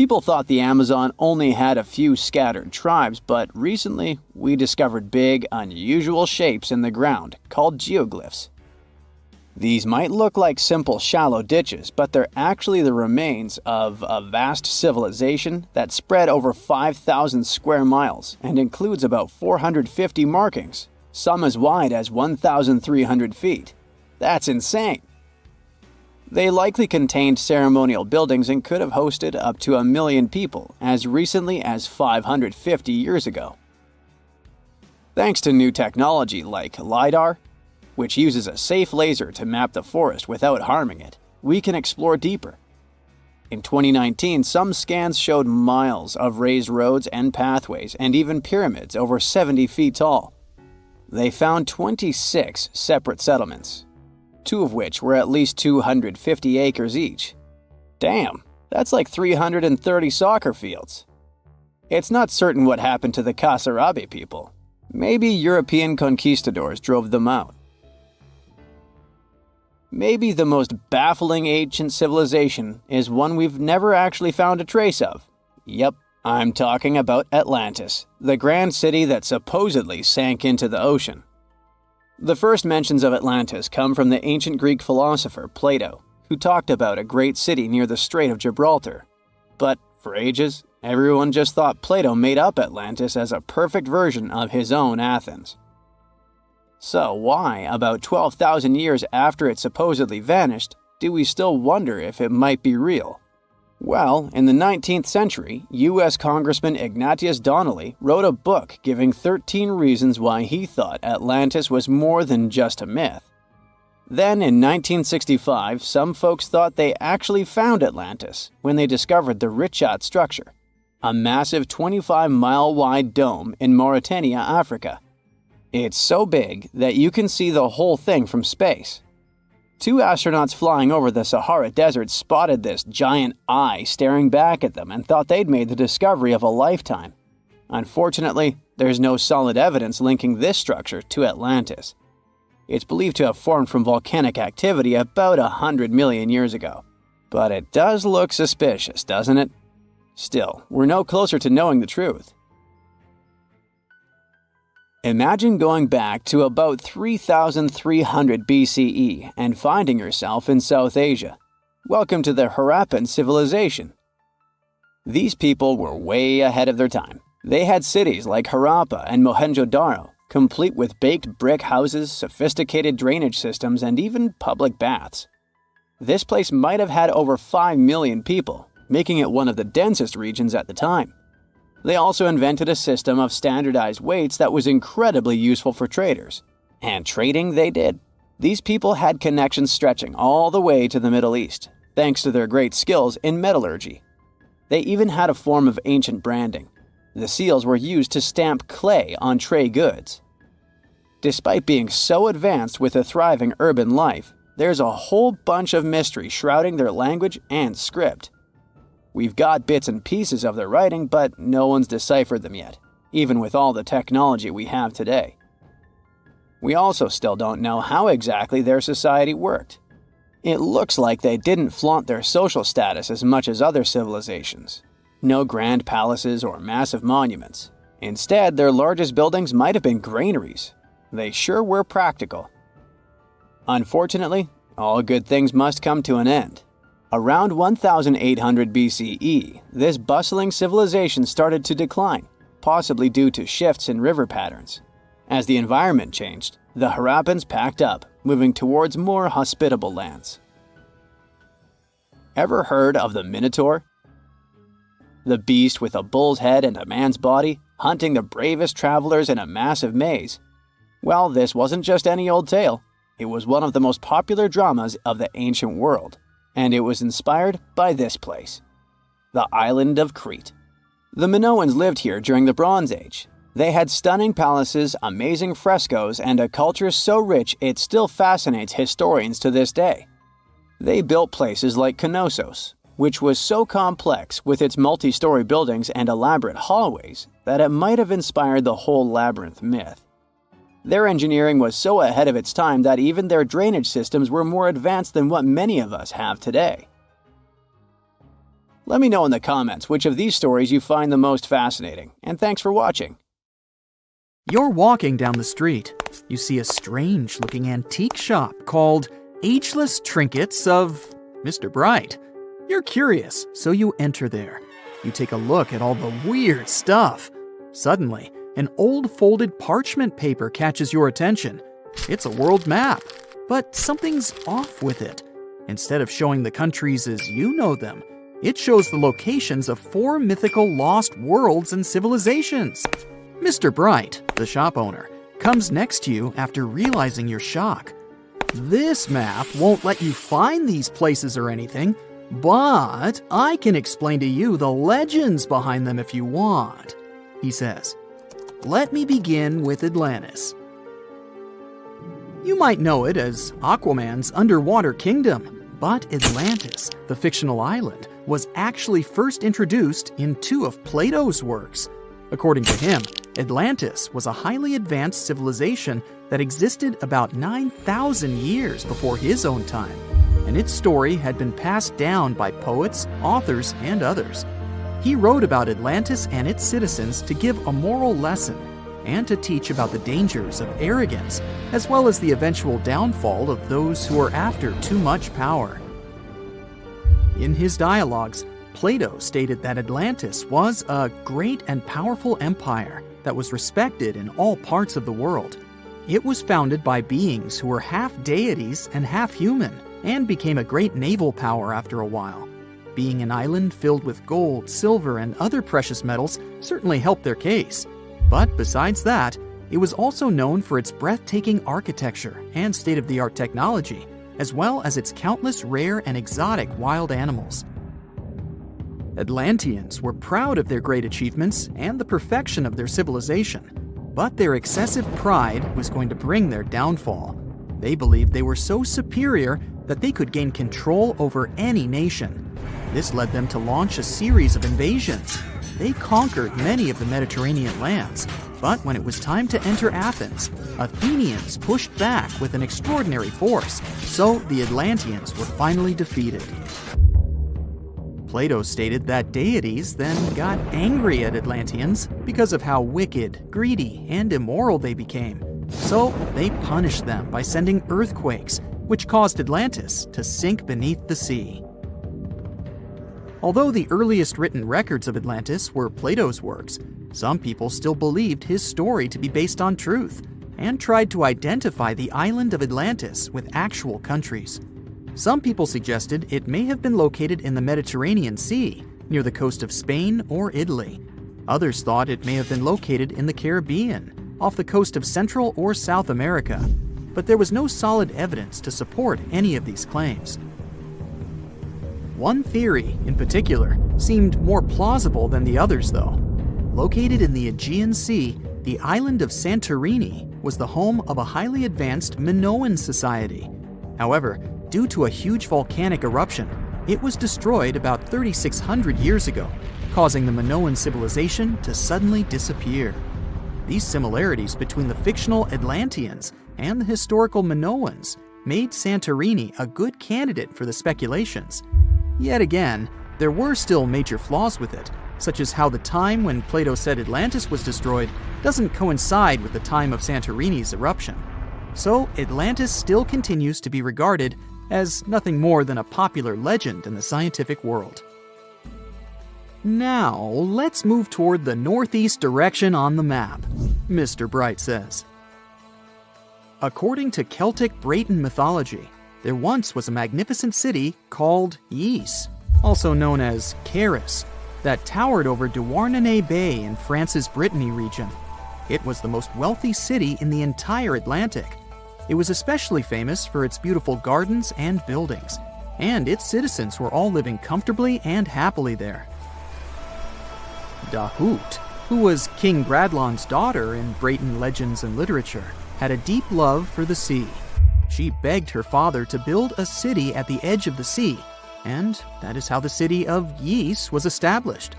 People thought the Amazon only had a few scattered tribes, but recently we discovered big, unusual shapes in the ground called geoglyphs. These might look like simple shallow ditches, but they're actually the remains of a vast civilization that spread over 5,000 square miles and includes about 450 markings, some as wide as 1,300 feet. That's insane! They likely contained ceremonial buildings and could have hosted up to 1 million people as recently as 550 years ago. Thanks to new technology like LiDAR, which uses a safe laser to map the forest without harming it, we can explore deeper. In 2019, some scans showed miles of raised roads and pathways and even pyramids over 70 feet tall. They found 26 separate settlements, 2 of which were at least 250 acres each. Damn, that's like 330 soccer fields. It's not certain what happened to the Kasarabi people. Maybe European conquistadors drove them out. Maybe the most baffling ancient civilization is one we've never actually found a trace of. Yep, I'm talking about Atlantis, the grand city that supposedly sank into the ocean. The first mentions of Atlantis come from the ancient Greek philosopher Plato, who talked about a great city near the Strait of Gibraltar. But for ages, everyone just thought Plato made up Atlantis as a perfect version of his own Athens. So why, about 12,000 years after it supposedly vanished, do we still wonder if it might be real? Well, in the 19th century, U.S. Congressman Ignatius Donnelly wrote a book giving 13 reasons why he thought Atlantis was more than just a myth. Then, in 1965, some folks thought they actually found Atlantis when they discovered the Richat structure, a massive 25-mile-wide dome in Mauritania, Africa. It's so big that you can see the whole thing from space. 2 astronauts flying over the Sahara Desert spotted this giant eye staring back at them and thought they'd made the discovery of a lifetime. Unfortunately, there's no solid evidence linking this structure to Atlantis. It's believed to have formed from volcanic activity about 100 million years ago. But it does look suspicious, doesn't it? Still, we're no closer to knowing the truth. Imagine going back to about 3,300 BCE and finding yourself in South Asia. Welcome to the Harappan civilization. These people were way ahead of their time. They had cities like Harappa and Mohenjo-Daro, complete with baked brick houses, sophisticated drainage systems, and even public baths. This place might have had over 5 million people, making it one of the densest regions at the time. They also invented a system of standardized weights that was incredibly useful for traders. And trading they did. These people had connections stretching all the way to the Middle East, thanks to their great skills in metallurgy. They even had a form of ancient branding. The seals were used to stamp clay on trade goods. Despite being so advanced with a thriving urban life, there's a whole bunch of mystery shrouding their language and script. We've got bits and pieces of their writing, but no one's deciphered them yet, even with all the technology we have today. We also still don't know how exactly their society worked. It looks like they didn't flaunt their social status as much as other civilizations. No grand palaces or massive monuments. Instead, their largest buildings might have been granaries. They sure were practical. Unfortunately, all good things must come to an end. Around 1800 BCE, this bustling civilization started to decline, possibly due to shifts in river patterns. As the environment changed, the Harappans packed up, moving towards more hospitable lands. Ever heard of the Minotaur? The beast with a bull's head and a man's body, hunting the bravest travelers in a massive maze. Well, this wasn't just any old tale. It was one of the most popular dramas of the ancient world. And it was inspired by this place, the island of Crete. The Minoans lived here during the Bronze Age. They had stunning palaces, amazing frescoes, and a culture so rich it still fascinates historians to this day. They built places like Knossos, which was so complex with its multi-story buildings and elaborate hallways that it might have inspired the whole labyrinth myth. Their engineering was so ahead of its time that even their drainage systems were more advanced than what many of us have today. Let me know in the comments which of these stories you find the most fascinating, and thanks for watching. You're walking down the street. You see a strange-looking antique shop called ageless trinkets of Mr. Bright. You're curious, so you enter there. You take a look at all the weird stuff. Suddenly, an old folded parchment paper catches your attention. It's a world map, but something's off with it. Instead of showing the countries as you know them, it shows the locations of 4 mythical lost worlds and civilizations. Mr. Bright, the shop owner, comes next to you after realizing your shock. This map won't let you find these places or anything, but I can explain to you the legends behind them if you want, he says. Let me begin with Atlantis. You might know it as Aquaman's underwater kingdom, but Atlantis, the fictional island, was actually first introduced in 2 of Plato's works. According to him, Atlantis was a highly advanced civilization that existed about 9,000 years before his own time, and its story had been passed down by poets, authors, and others. He wrote about Atlantis and its citizens to give a moral lesson and to teach about the dangers of arrogance, as well as the eventual downfall of those who are after too much power. In his dialogues, Plato stated that Atlantis was a great and powerful empire that was respected in all parts of the world. It was founded by beings who were half deities and half human, and became a great naval power after a while. Being an island filled with gold, silver, and other precious metals certainly helped their case. But besides that, it was also known for its breathtaking architecture and state-of-the-art technology, as well as its countless rare and exotic wild animals. Atlanteans were proud of their great achievements and the perfection of their civilization, but their excessive pride was going to bring their downfall. They believed they were so superior that they could gain control over any nation. This led them to launch a series of invasions. They conquered many of the Mediterranean lands, but when it was time to enter Athens, Athenians pushed back with an extraordinary force, so the Atlanteans were finally defeated. Plato stated that deities then got angry at Atlanteans because of how wicked, greedy, and immoral they became. So they punished them by sending earthquakes, which caused Atlantis to sink beneath the sea. Although the earliest written records of Atlantis were Plato's works, some people still believed his story to be based on truth and tried to identify the island of Atlantis with actual countries. Some people suggested it may have been located in the Mediterranean Sea, near the coast of Spain or Italy. Others thought it may have been located in the Caribbean, off the coast of Central or South America, but there was no solid evidence to support any of these claims. One theory, in particular, seemed more plausible than the others, though. Located in the Aegean Sea, the island of Santorini was the home of a highly advanced Minoan society. However, due to a huge volcanic eruption, it was destroyed about 3,600 years ago, causing the Minoan civilization to suddenly disappear. These similarities between the fictional Atlanteans and the historical Minoans made Santorini a good candidate for the speculations. Yet again, there were still major flaws with it, such as how the time when Plato said Atlantis was destroyed doesn't coincide with the time of Santorini's eruption. So Atlantis still continues to be regarded as nothing more than a popular legend in the scientific world. Now, let's move toward the northeast direction on the map, Mr. Bright says. According to Celtic Breton mythology, there once was a magnificent city called Ys, also known as Caris, that towered over Douarnenez Bay in France's Brittany region. It was the most wealthy city in the entire Atlantic. It was especially famous for its beautiful gardens and buildings, and its citizens were all living comfortably and happily there. Dahut, who was King Bradlon's daughter in Breton legends and literature, had a deep love for the sea. She begged her father to build a city at the edge of the sea, and that is how the city of Ys was established.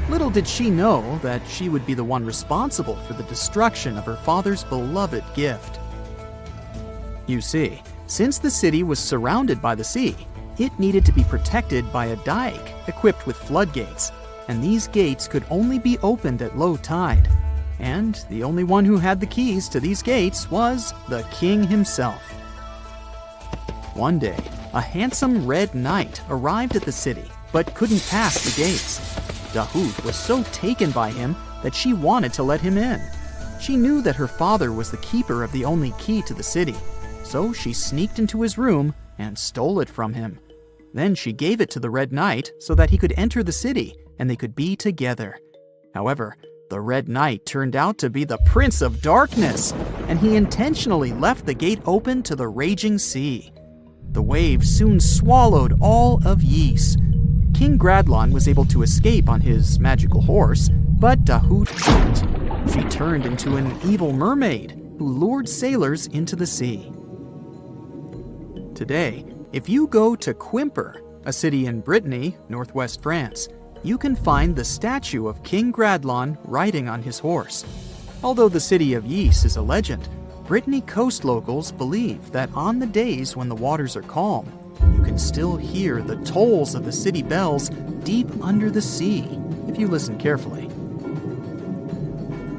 Little did she know that she would be the one responsible for the destruction of her father's beloved gift. You see, since the city was surrounded by the sea, it needed to be protected by a dike equipped with floodgates, and these gates could only be opened at low tide. And the only one who had the keys to these gates was the king himself. One day, a handsome red knight arrived at the city but couldn't pass the gates. Dahoud was so taken by him that she wanted to let him in. She knew that her father was the keeper of the only key to the city, so she sneaked into his room and stole it from him. Then she gave it to the Red Knight so that he could enter the city and they could be together. However, the Red Knight turned out to be the Prince of Darkness, and he intentionally left the gate open to the raging sea. The waves soon swallowed all of Ys. King Gradlon was able to escape on his magical horse, but Dahoud couldn't. She turned into an evil mermaid who lured sailors into the sea. Today, if you go to Quimper, a city in Brittany, northwest France, you can find the statue of King Gradlon riding on his horse. Although the city of Ys is a legend, Brittany coast locals believe that on the days when the waters are calm, you can still hear the tolls of the city bells deep under the sea, if you listen carefully.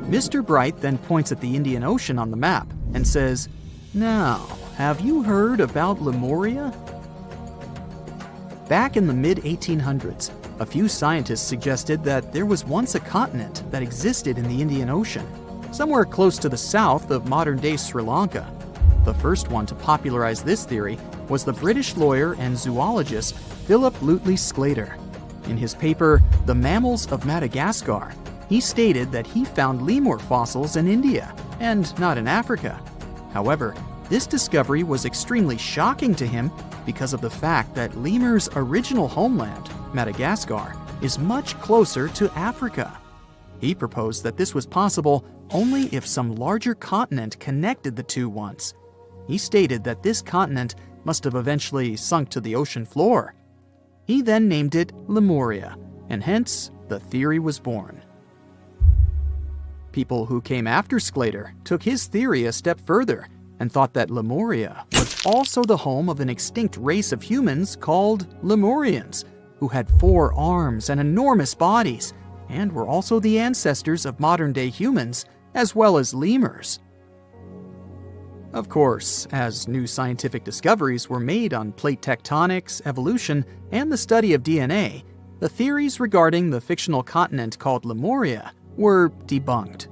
Mr. Bright then points at the Indian Ocean on the map and says, "Now, have you heard about Lemuria?" Back in the mid-1800s, a few scientists suggested that there was once a continent that existed in the Indian Ocean, somewhere close to the south of modern-day Sri Lanka. The first one to popularize this theory was the British lawyer and zoologist Philip Lutley Sclater. In his paper, The Mammals of Madagascar, he stated that he found lemur fossils in India, and not in Africa. However, this discovery was extremely shocking to him because of the fact that lemurs' original homeland, Madagascar, is much closer to Africa. He proposed that this was possible only if some larger continent connected the two once. He stated that this continent must have eventually sunk to the ocean floor. He then named it Lemuria, and hence the theory was born. People who came after Sclater took his theory a step further and thought that Lemuria was also the home of an extinct race of humans called Lemurians, who had 4 arms and enormous bodies, and were also the ancestors of modern-day humans, as well as lemurs. Of course, as new scientific discoveries were made on plate tectonics, evolution, and the study of DNA, the theories regarding the fictional continent called Lemuria were debunked.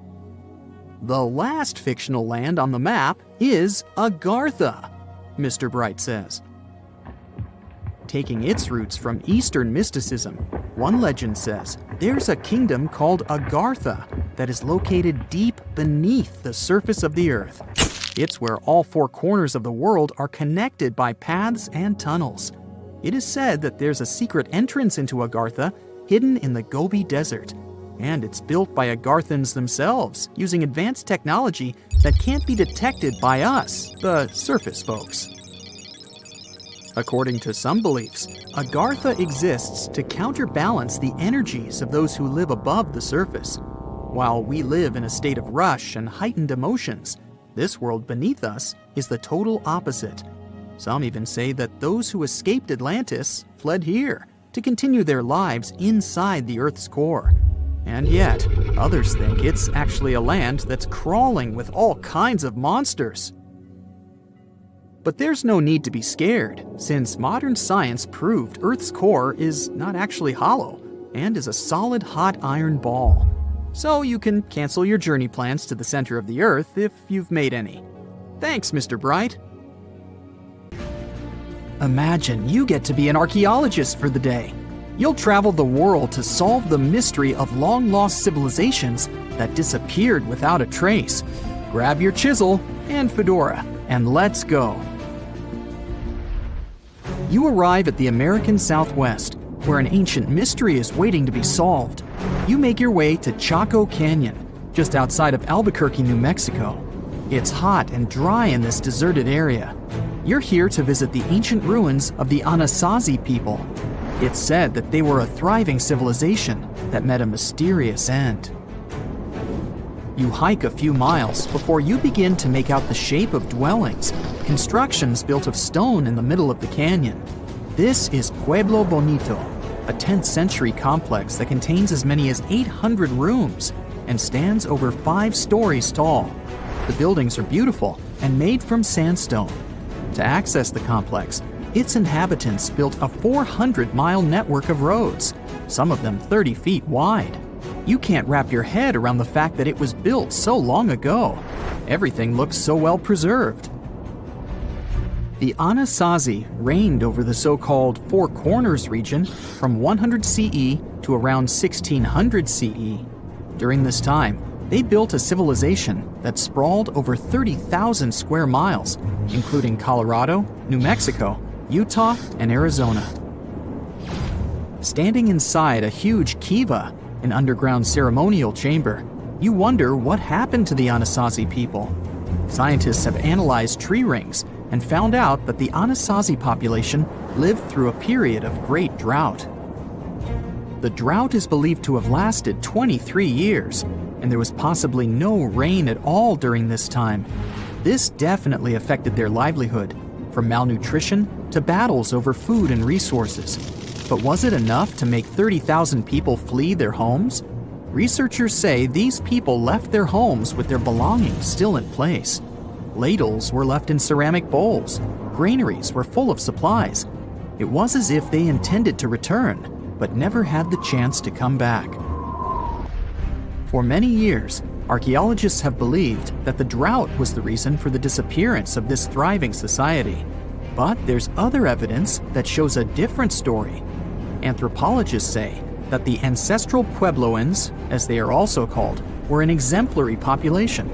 The last fictional land on the map is Agartha, Mr. Bright says. Taking its roots from Eastern mysticism, one legend says there's a kingdom called Agartha that is located deep beneath the surface of the earth. It's where all 4 corners of the world are connected by paths and tunnels. It is said that there's a secret entrance into Agartha hidden in the Gobi Desert, and it's built by Agarthans themselves using advanced technology that can't be detected by us, the surface folks. According to some beliefs, Agartha exists to counterbalance the energies of those who live above the surface. While we live in a state of rush and heightened emotions, this world beneath us is the total opposite. Some even say that those who escaped Atlantis fled here to continue their lives inside the Earth's core. And yet, others think it's actually a land that's crawling with all kinds of monsters. But there's no need to be scared, since modern science proved Earth's core is not actually hollow and is a solid hot iron ball. So you can cancel your journey plans to the center of the Earth if you've made any. Thanks, Mr. Bright. Imagine you get to be an archaeologist for the day. You'll travel the world to solve the mystery of long-lost civilizations that disappeared without a trace. Grab your chisel and fedora, and let's go. You arrive at the American Southwest, where an ancient mystery is waiting to be solved. You make your way to Chaco Canyon, just outside of Albuquerque, New Mexico. It's hot and dry in this deserted area. You're here to visit the ancient ruins of the Anasazi people. It's said that they were a thriving civilization that met a mysterious end. You hike a few miles before you begin to make out the shape of dwellings, constructions built of stone in the middle of the canyon. This is Pueblo Bonito, a 10th century complex that contains as many as 800 rooms and stands over 5 stories tall. The buildings are beautiful and made from sandstone. To access the complex, its inhabitants built a 400-mile network of roads, some of them 30 feet wide. You can't wrap your head around the fact that it was built so long ago. Everything looks so well preserved. The Anasazi reigned over the so-called Four Corners region from 100 CE to around 1600 CE. During this time, they built a civilization that sprawled over 30,000 square miles, including Colorado, New Mexico, Utah, and Arizona. Standing inside a huge kiva, an underground ceremonial chamber, you wonder what happened to the Anasazi people. Scientists have analyzed tree rings and found out that the Anasazi population lived through a period of great drought. The drought is believed to have lasted 23 years, and there was possibly no rain at all during this time. This definitely affected their livelihood, from malnutrition to battles over food and resources. But was it enough to make 30,000 people flee their homes? Researchers say these people left their homes with their belongings still in place. Ladles were left in ceramic bowls. Granaries were full of supplies. It was as if they intended to return, but never had the chance to come back. For many years, archaeologists have believed that the drought was the reason for the disappearance of this thriving society. But there's other evidence that shows a different story. Anthropologists say that the ancestral Puebloans, as they are also called, were an exemplary population.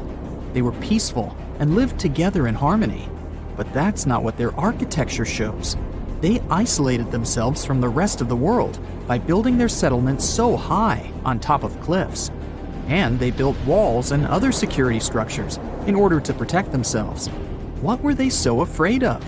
They were peaceful and lived together in harmony. But that's not what their architecture shows. They isolated themselves from the rest of the world by building their settlements so high on top of cliffs. And they built walls and other security structures in order to protect themselves. What were they so afraid of?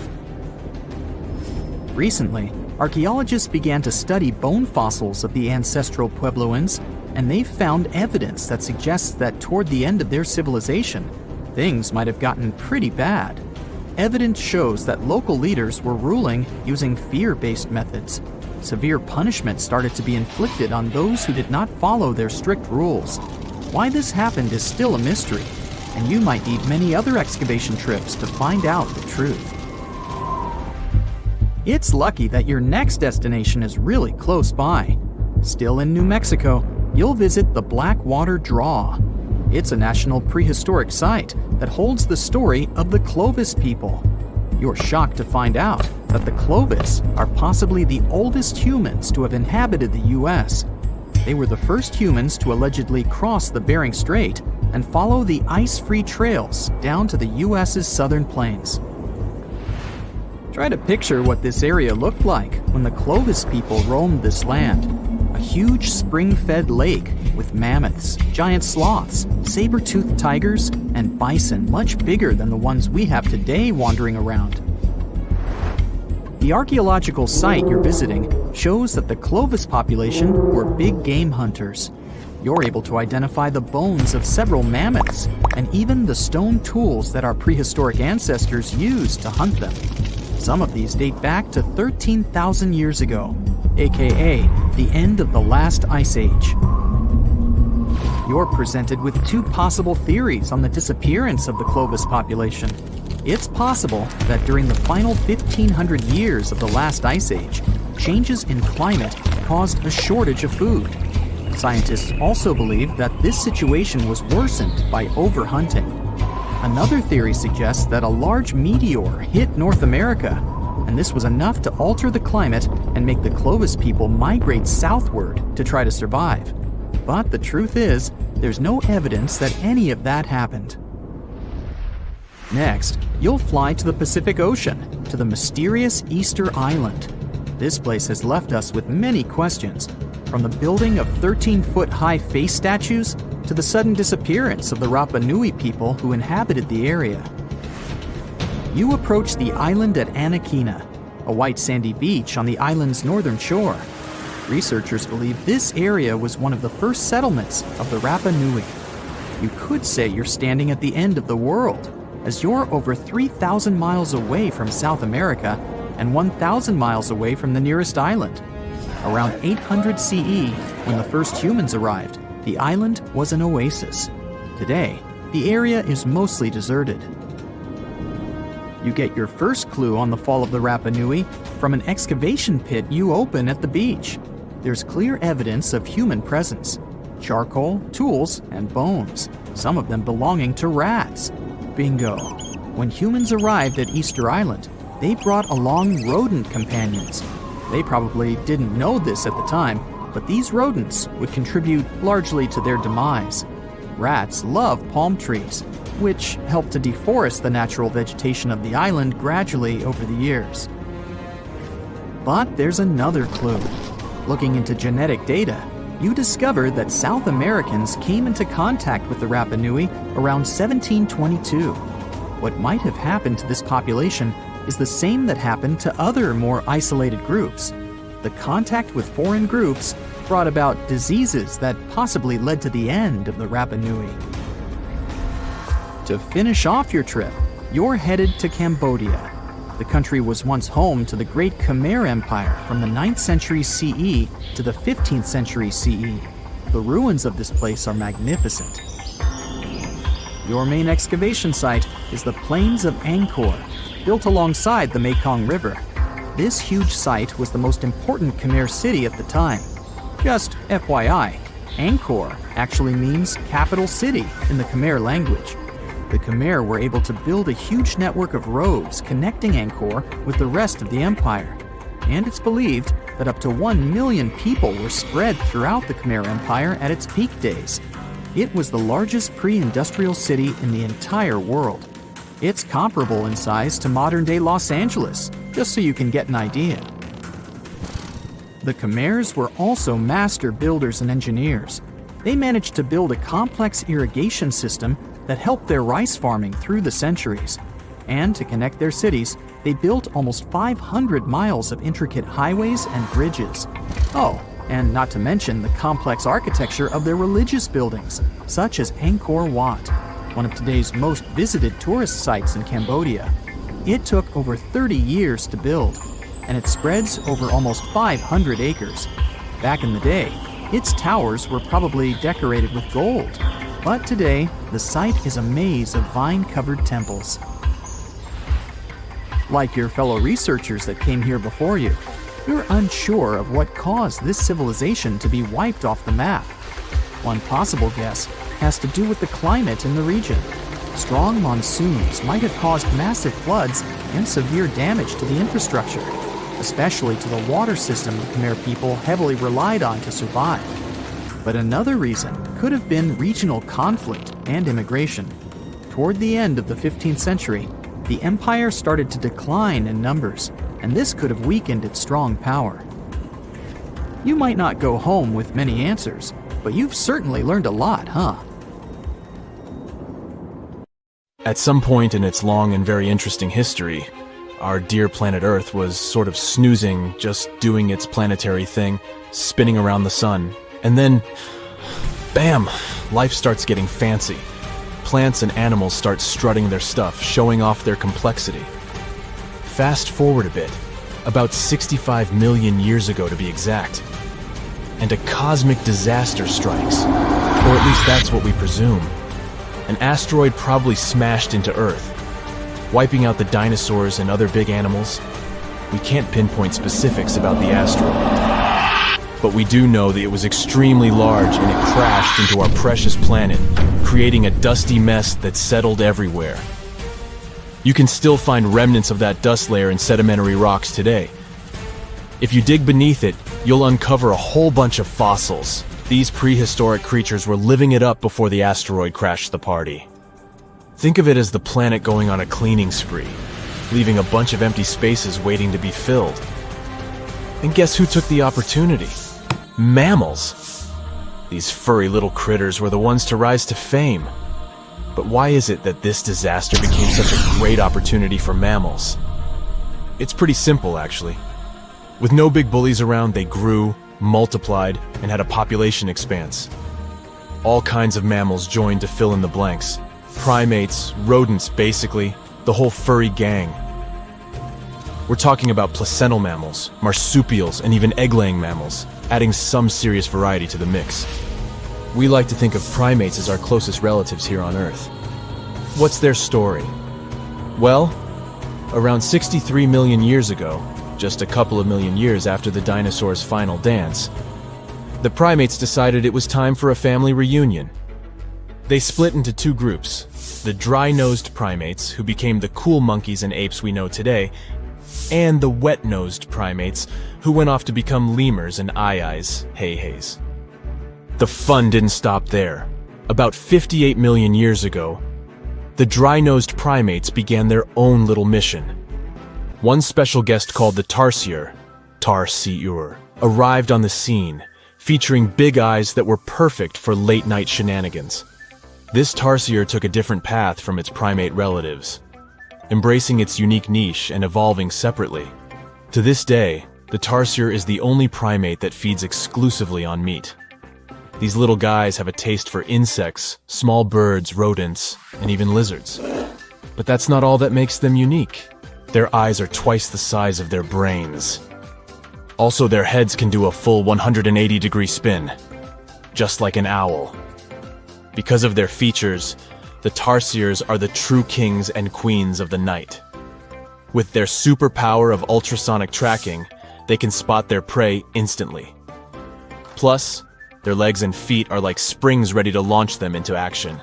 Recently, archaeologists began to study bone fossils of the ancestral Puebloans, and they found evidence that suggests that toward the end of their civilization, things might have gotten pretty bad. Evidence shows that local leaders were ruling using fear-based methods. Severe punishment started to be inflicted on those who did not follow their strict rules. Why this happened is still a mystery, and you might need many other excavation trips to find out the truth. It's lucky that your next destination is really close by. Still in New Mexico, you'll visit the Blackwater Draw. It's a national prehistoric site that holds the story of the Clovis people. You're shocked to find out that the Clovis are possibly the oldest humans to have inhabited the U.S. They were the first humans to allegedly cross the Bering Strait and follow the ice-free trails down to the U.S.'s southern plains. Try to picture what this area looked like when the Clovis people roamed this land. A huge spring-fed lake with mammoths, giant sloths, saber-toothed tigers, and bison much bigger than the ones we have today wandering around. The archaeological site you're visiting shows that the Clovis population were big game hunters. You're able to identify the bones of several mammoths and even the stone tools that our prehistoric ancestors used to hunt them. Some of these date back to 13,000 years ago, aka the end of the last ice age. You're presented with two possible theories on the disappearance of the Clovis population. It's possible that during the final 1,500 years of the last ice age, changes in climate caused a shortage of food. Scientists also believe that this situation was worsened by overhunting. Another theory suggests that a large meteor hit North America, and this was enough to alter the climate and make the Clovis people migrate southward to try to survive. But the truth is, there's no evidence that any of that happened. Next, you'll fly to the Pacific Ocean, to the mysterious Easter Island. This place has left us with many questions, from the building of 13-foot-high face statues to the sudden disappearance of the Rapa Nui people who inhabited the area. You approach the island at Anakina, a white sandy beach on the island's northern shore. Researchers believe this area was one of the first settlements of the Rapa Nui. You could say you're standing at the end of the world, as you're over 3,000 miles away from South America and 1,000 miles away from the nearest island. Around 800 CE, when the first humans arrived, the island was an oasis. Today, the area is mostly deserted. You get your first clue on the fall of the Rapa Nui from an excavation pit you open at the beach. There's clear evidence of human presence: charcoal, tools, and bones, some of them belonging to rats. Bingo. When humans arrived at Easter Island, they brought along rodent companions. They probably didn't know this at the time, but these rodents would contribute largely to their demise. Rats love palm trees, which helped to deforest the natural vegetation of the island gradually over the years. But there's another clue. Looking into genetic data, you discover that South Americans came into contact with the Rapa Nui around 1722. What might have happened to this population is the same that happened to other more isolated groups. The contact with foreign groups brought about diseases that possibly led to the end of the Rapa Nui. To finish off your trip, you're headed to Cambodia. The country was once home to the Great Khmer Empire from the 9th century CE to the 15th century CE. The ruins of this place are magnificent. Your main excavation site is the Plains of Angkor, built alongside the Mekong River. This huge site was the most important Khmer city at the time. Just FYI, Angkor actually means capital city in the Khmer language. The Khmer were able to build a huge network of roads connecting Angkor with the rest of the empire. And it's believed that up to 1 million people were spread throughout the Khmer Empire at its peak days. It was the largest pre-industrial city in the entire world. It's comparable in size to modern-day Los Angeles, just so you can get an idea. The Khmers were also master builders and engineers. They managed to build a complex irrigation system that helped their rice farming through the centuries. And to connect their cities, they built almost 500 miles of intricate highways and bridges. Oh, and not to mention the complex architecture of their religious buildings, such as Angkor Wat, one of today's most visited tourist sites in Cambodia. It took over 30 years to build, and it spreads over almost 500 acres. Back in the day, its towers were probably decorated with gold, but today, the site is a maze of vine-covered temples. Like your fellow researchers that came here before you, you're unsure of what caused this civilization to be wiped off the map. One possible guess has to do with the climate in the region. Strong monsoons might have caused massive floods and severe damage to the infrastructure, especially to the water system the Khmer people heavily relied on to survive. But another reason could have been regional conflict and immigration. Toward the end of the 15th century, the empire started to decline in numbers, and this could have weakened its strong power. You might not go home with many answers, but you've certainly learned a lot, huh? At some point in its long and very interesting history, our dear planet Earth was sort of snoozing, just doing its planetary thing, spinning around the sun. And then, bam, life starts getting fancy. Plants and animals start strutting their stuff, showing off their complexity. Fast forward a bit, about 65 million years ago to be exact, and a cosmic disaster strikes, or at least that's what we presume. An asteroid probably smashed into Earth, wiping out the dinosaurs and other big animals. We can't pinpoint specifics about the asteroid, but we do know that it was extremely large and it crashed into our precious planet, creating a dusty mess that settled everywhere. You can still find remnants of that dust layer in sedimentary rocks today. If you dig beneath it, you'll uncover a whole bunch of fossils. These prehistoric creatures were living it up before the asteroid crashed the party. Think of it as the planet going on a cleaning spree, leaving a bunch of empty spaces waiting to be filled. And guess who took the opportunity? Mammals. These furry little critters were the ones to rise to fame. But why is it that this disaster became such a great opportunity for mammals? It's pretty simple, actually. With no big bullies around, they grew, multiplied, and had a population expanse. All kinds of mammals joined to fill in the blanks. Primates, rodents, basically, the whole furry gang. We're talking about placental mammals, marsupials, and even egg-laying mammals, adding some serious variety to the mix. We like to think of primates as our closest relatives here on Earth. What's their story? Well, Around 63 million years ago, just a couple of million years after the dinosaurs' final dance, the primates decided it was time for a family reunion. They split into two groups, the dry-nosed primates, who became the cool monkeys and apes we know today, and the wet-nosed primates, who went off to become lemurs and aye-ayes, hey-hays. The fun didn't stop there. About 58 million years ago, the dry-nosed primates began their own little mission. One special guest called the tarsier, arrived on the scene, featuring big eyes that were perfect for late-night shenanigans. This tarsier took a different path from its primate relatives, embracing its unique niche and evolving separately. To this day, the tarsier is the only primate that feeds exclusively on meat. These little guys have a taste for insects, small birds, rodents, and even lizards. But that's not all that makes them unique. Their eyes are twice the size of their brains. Also, their heads can do a full 180-degree spin, just like an owl. Because of their features, the tarsiers are the true kings and queens of the night. With their superpower of ultrasonic tracking, they can spot their prey instantly. Plus, their legs and feet are like springs ready to launch them into action.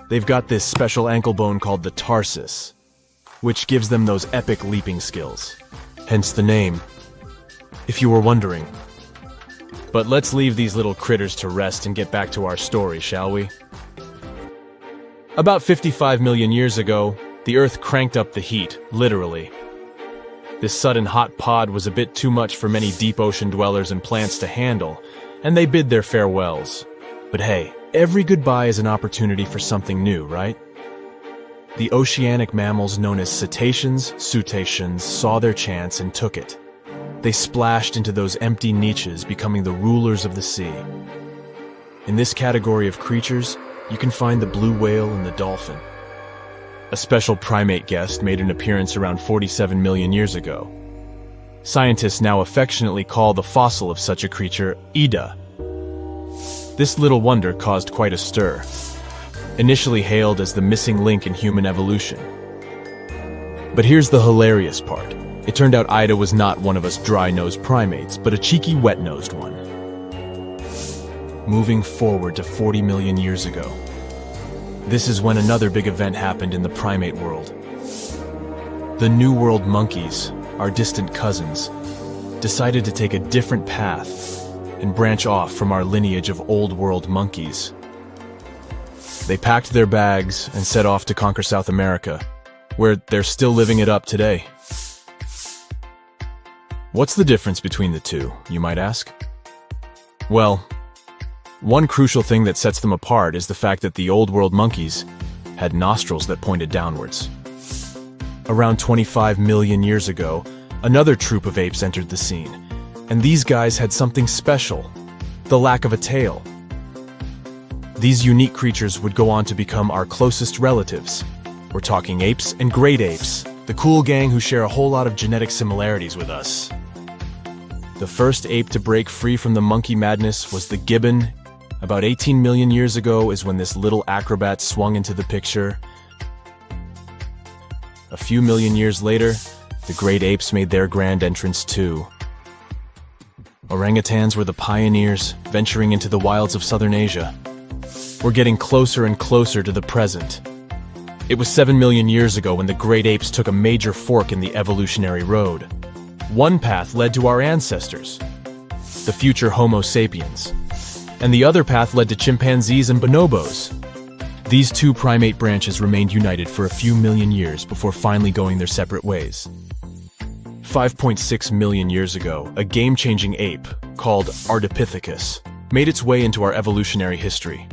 They've got this special ankle bone called the tarsus, which gives them those epic leaping skills. Hence the name, if you were wondering. But let's leave these little critters to rest and get back to our story, shall we? About 55 million years ago, the Earth cranked up the heat, literally. This sudden hot pod was a bit too much for many deep ocean dwellers and plants to handle, and they bid their farewells. But hey, every goodbye is an opportunity for something new, right? The oceanic mammals known as cetaceans, saw their chance and took it. They splashed into those empty niches, becoming the rulers of the sea. In this category of creatures, you can find the blue whale and the dolphin. A special primate guest made an appearance around 47 million years ago. Scientists now affectionately call the fossil of such a creature Ida. This little wonder caused quite a stir, initially hailed as the missing link in human evolution. But here's the hilarious part. It turned out Ida was not one of us dry-nosed primates, but a cheeky wet-nosed one. Moving forward to 40 million years ago, this is when another big event happened in the primate world. The New World monkeys, our distant cousins, decided to take a different path and branch off from our lineage of Old World monkeys. They packed their bags and set off to conquer South America, where they're still living it up today. What's the difference between the two, you might ask? Well, one crucial thing that sets them apart is the fact that the Old World monkeys had nostrils that pointed downwards. Around 25 million years ago, another troop of apes entered the scene, and these guys had something special, the lack of a tail. These unique creatures would go on to become our closest relatives. We're talking apes and great apes, the cool gang who share a whole lot of genetic similarities with us. The first ape to break free from the monkey madness was the gibbon. About 18 million years ago is when this little acrobat swung into the picture. A few million years later, the great apes made their grand entrance too. Orangutans were the pioneers, venturing into the wilds of southern Asia. We're getting closer and closer to the present. It was 7 million years ago when the great apes took a major fork in the evolutionary road. One path led to our ancestors, the future Homo sapiens, and the other path led to chimpanzees and bonobos. These two primate branches remained united for a few million years before finally going their separate ways. 5.6 million years ago, a game-changing ape called Ardipithecus made its way into our evolutionary history.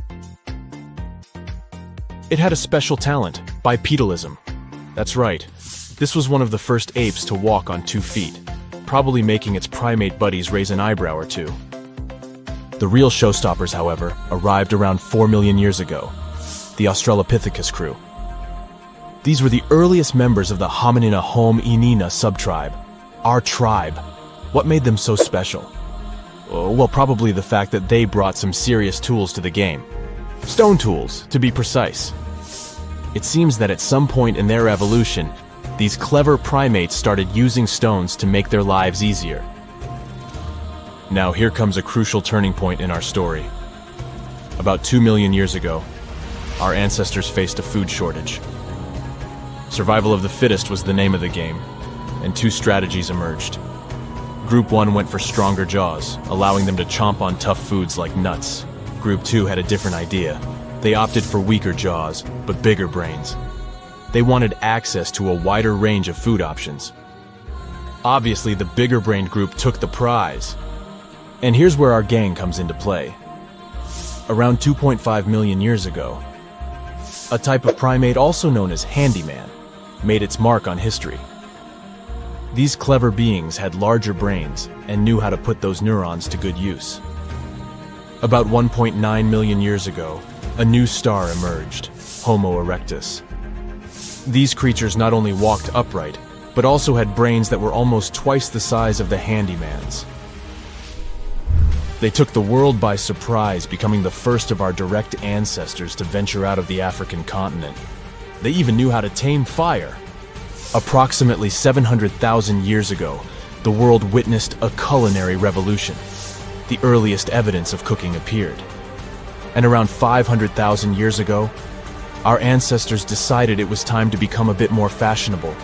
It had a special talent, bipedalism. That's right, this was one of the first apes to walk on 2 feet, probably making its primate buddies raise an eyebrow or two. The real showstoppers, however, arrived around 4 million years ago, the Australopithecus crew. These were the earliest members of the Hominina hominina subtribe, our tribe. What made them so special? Well, probably the fact that they brought some serious tools to the game. Stone tools, to be precise. It seems that at some point in their evolution, these clever primates started using stones to make their lives easier. Now here comes a crucial turning point in our story. About 2 million years ago, our ancestors faced a food shortage. Survival of the fittest was the name of the game, and two strategies emerged. Group 1 went for stronger jaws, allowing them to chomp on tough foods like nuts. Group 2 had a different idea. They opted for weaker jaws, but bigger brains. They wanted access to a wider range of food options. Obviously, the bigger-brained group took the prize. And here's where our gang comes into play. Around 2.5 million years ago, a type of primate also known as handyman made its mark on history. These clever beings had larger brains and knew how to put those neurons to good use. About 1.9 million years ago, a new star emerged, Homo erectus. These creatures not only walked upright, but also had brains that were almost twice the size of the handyman's. They took the world by surprise, becoming the first of our direct ancestors to venture out of the African continent. They even knew how to tame fire. Approximately 700,000 years ago, the world witnessed a culinary revolution. The earliest evidence of cooking appeared. And around 500,000 years ago, our ancestors decided it was time to become a bit more fashionable,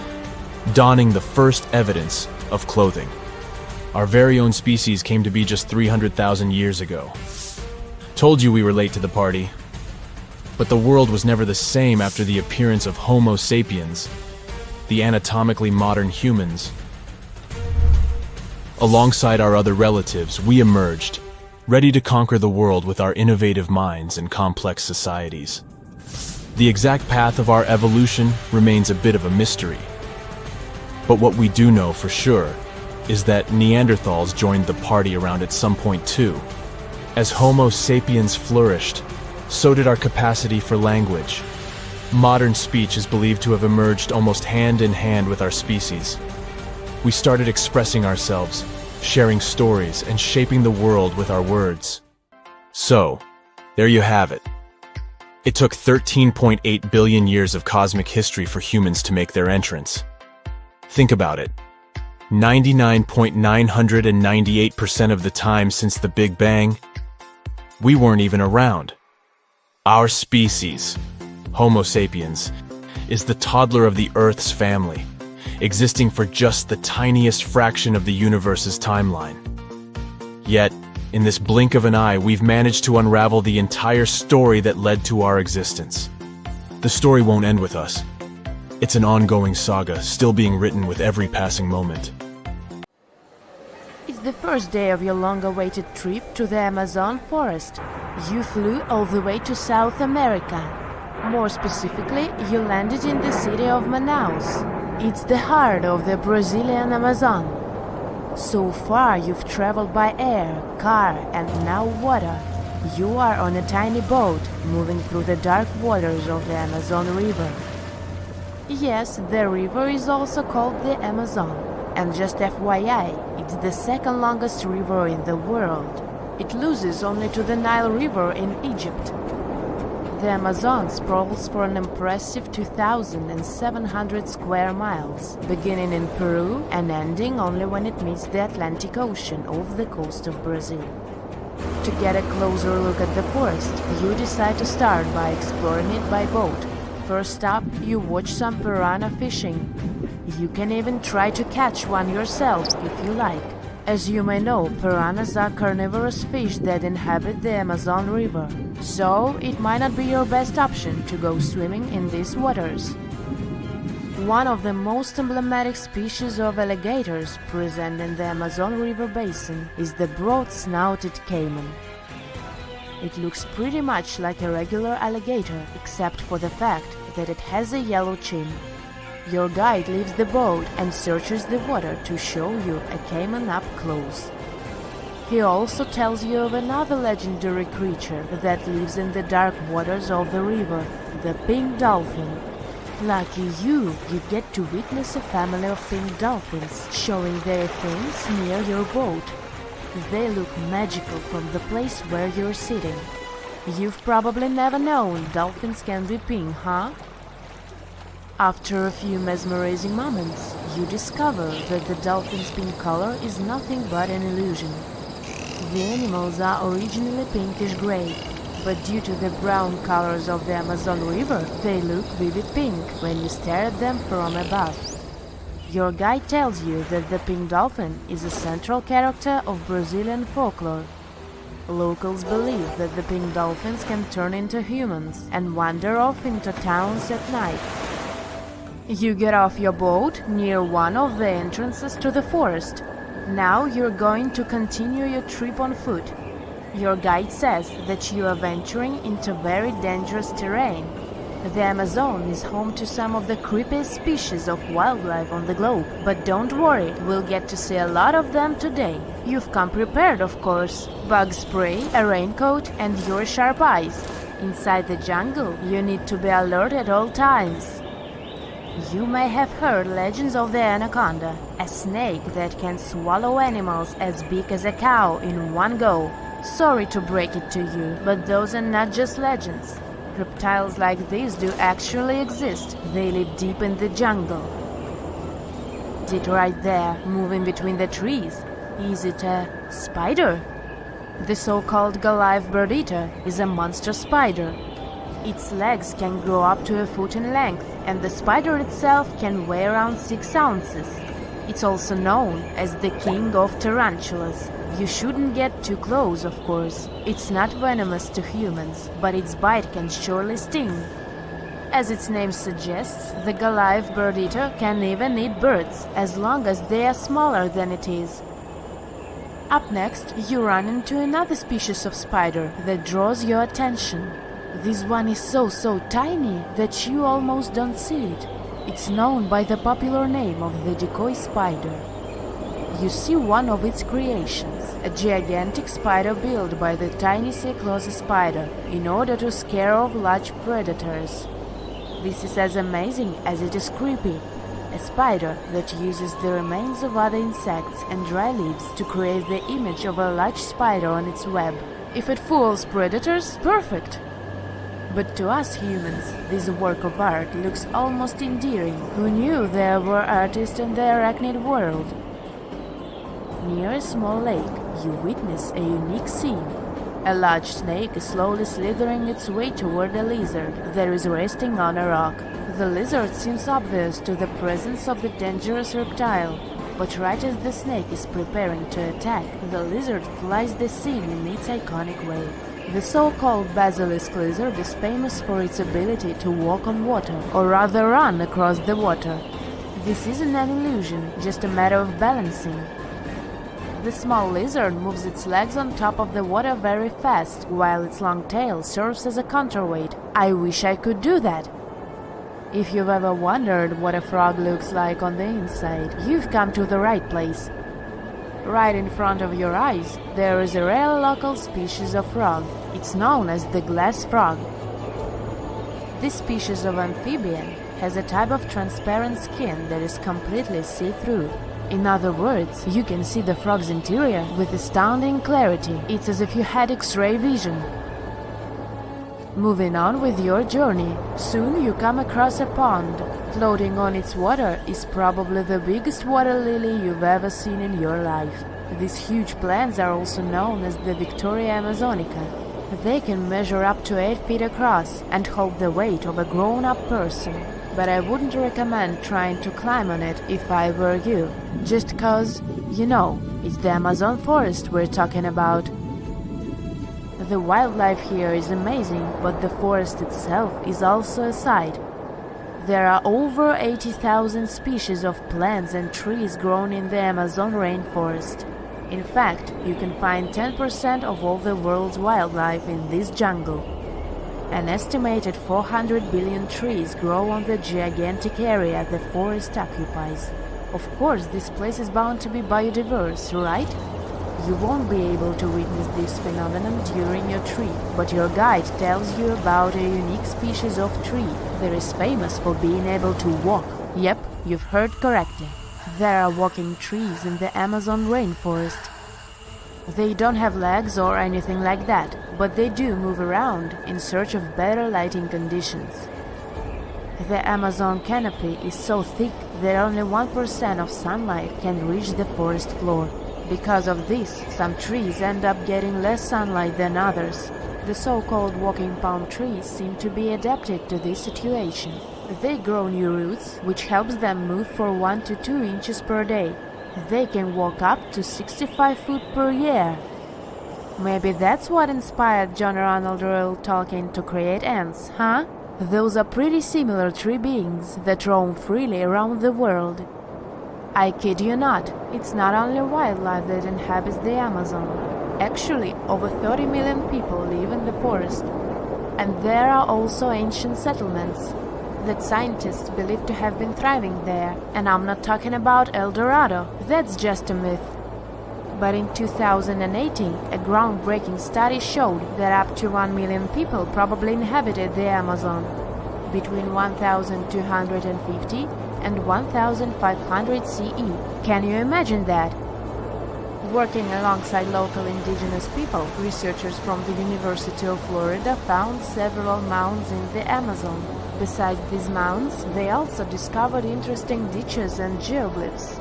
donning the first evidence of clothing. Our very own species came to be just 300,000 years ago. Told you we were late to the party. But the world was never the same after the appearance of Homo sapiens, the anatomically modern humans. Alongside our other relatives, we emerged, ready to conquer the world with our innovative minds and complex societies. The exact path of our evolution remains a bit of a mystery. But what we do know for sure is that Neanderthals joined the party around at some point too. As Homo sapiens flourished, so did our capacity for language. Modern speech is believed to have emerged almost hand in hand with our species. We started expressing ourselves, sharing stories, and shaping the world with our words. So, there you have it. It took 13.8 billion years of cosmic history for humans to make their entrance. Think about it. 99.998% of the time since the Big Bang, we weren't even around. Our species, Homo sapiens, is the toddler of the Earth's family, existing for just the tiniest fraction of the universe's timeline. Yet, in this blink of an eye, we've managed to unravel the entire story that led to our existence. The story won't end with us. It's an ongoing saga, still being written with every passing moment. It's the first day of your long-awaited trip to the Amazon forest. You flew all the way to South America. More specifically, you landed in the city of Manaus. It's the heart of the Brazilian Amazon. So far, you've traveled by air, car, and now water. You are on a tiny boat, moving through the dark waters of the Amazon River. Yes, the river is also called the Amazon. And just FYI, it's the second longest river in the world. It loses only to the Nile River in Egypt. The Amazon sprawls for an impressive 2,700 square miles, beginning in Peru and ending only when it meets the Atlantic Ocean off the coast of Brazil. To get a closer look at the forest, you decide to start by exploring it by boat. First up, you watch some piranha fishing. You can even try to catch one yourself if you like. As you may know, piranhas are carnivorous fish that inhabit the Amazon River, so it might not be your best option to go swimming in these waters. One of the most emblematic species of alligators present in the Amazon River basin is the broad-snouted caiman. It looks pretty much like a regular alligator, except for the fact that it has a yellow chin. Your guide leaves the boat and searches the water to show you a caiman up close. He also tells you of another legendary creature that lives in the dark waters of the river, the pink dolphin. Lucky you get to witness a family of pink dolphins showing their fins near your boat. They look magical from the place where you're sitting. You've probably never known dolphins can be pink, huh? After a few mesmerizing moments, you discover that the dolphin's pink color is nothing but an illusion. The animals are originally pinkish-gray, but due to the brown colors of the Amazon River, they look vivid pink when you stare at them from above. Your guide tells you that the pink dolphin is a central character of Brazilian folklore. Locals believe that the pink dolphins can turn into humans and wander off into towns at night. You get off your boat near one of the entrances to the forest. Now you're going to continue your trip on foot. Your guide says that you are venturing into very dangerous terrain. The Amazon is home to some of the creepiest species of wildlife on the globe, but don't worry, we'll get to see a lot of them today. You've come prepared, of course. Bug spray, a raincoat, and your sharp eyes. Inside the jungle, you need to be alert at all times. You may have heard legends of the anaconda, a snake that can swallow animals as big as a cow in one go. Sorry to break it to you, but those are not just legends. Reptiles like these do actually exist. They live deep in the jungle. It right there, moving between the trees. Is it a spider? The so-called Goliath bird-eater is a monster spider. Its legs can grow up to a foot in length, and the spider itself can weigh around 6 ounces. It's also known as the king of tarantulas. You shouldn't get too close, of course. It's not venomous to humans, but its bite can surely sting. As its name suggests, the Goliath bird-eater can even eat birds, as long as they are smaller than it is. Up next, you run into another species of spider that draws your attention. This one is so tiny that you almost don't see it. It's known by the popular name of the decoy spider. You see one of its creations, a gigantic spider built by the tiny Cyclosa spider in order to scare off large predators. This is as amazing as it is creepy. A spider that uses the remains of other insects and dry leaves to create the image of a large spider on its web. If it fools predators, perfect! But to us humans, this work of art looks almost endearing. Who knew there were artists in the arachnid world? Near a small lake, you witness a unique scene. A large snake is slowly slithering its way toward a lizard that is resting on a rock. The lizard seems obvious to the presence of the dangerous reptile, but right as the snake is preparing to attack, the lizard flies the scene in its iconic way. The so-called basilisk lizard is famous for its ability to walk on water, or rather run across the water. This isn't an illusion, just a matter of balancing. The small lizard moves its legs on top of the water very fast, while its long tail serves as a counterweight. I wish I could do that. If you've ever wondered what a frog looks like on the inside, you've come to the right place. Right in front of your eyes, there is a rare local species of frog. It's known as the glass frog. This species of amphibian has a type of transparent skin that is completely see-through. In other words, you can see the frog's interior with astounding clarity. It's as if you had X-ray vision. Moving on with your journey, soon you come across a pond. Floating on its water is probably the biggest water lily you've ever seen in your life. These huge plants are also known as the Victoria Amazonica. They can measure up to 8 feet across and hold the weight of a grown-up person. But I wouldn't recommend trying to climb on it if I were you. Just cause, you know, it's the Amazon forest we're talking about. The wildlife here is amazing, but the forest itself is also a sight. There are over 80,000 species of plants and trees grown in the Amazon rainforest. In fact, you can find 10% of all the world's wildlife in this jungle. An estimated 400 billion trees grow on the gigantic area the forest occupies. Of course, this place is bound to be biodiverse, right? You won't be able to witness this phenomenon during your trip, but your guide tells you about a unique species of tree that is famous for being able to walk. Yep, you've heard correctly. There are walking trees in the Amazon rainforest. They don't have legs or anything like that, but they do move around in search of better lighting conditions. The Amazon canopy is so thick that only 1% of sunlight can reach the forest floor. Because of this, some trees end up getting less sunlight than others. The so-called walking palm trees seem to be adapted to this situation. They grow new roots, which helps them move for 1 to 2 inches per day. They can walk up to 65 feet per year. Maybe that's what inspired John Ronald Reuel Tolkien to create ants, huh? Those are pretty similar tree beings that roam freely around the world. I kid you not, it's not only wildlife that inhabits the Amazon. Actually, over 30 million people live in the forest. And there are also ancient settlements that scientists believe to have been thriving there. And I'm not talking about El Dorado, that's just a myth. But in 2018, a groundbreaking study showed that up to 1 million people probably inhabited the Amazon between 1250 and 1500 CE. Can you imagine that? Working alongside local indigenous people, researchers from the University of Florida found several mounds in the Amazon. Besides these mounds, they also discovered interesting ditches and geoglyphs.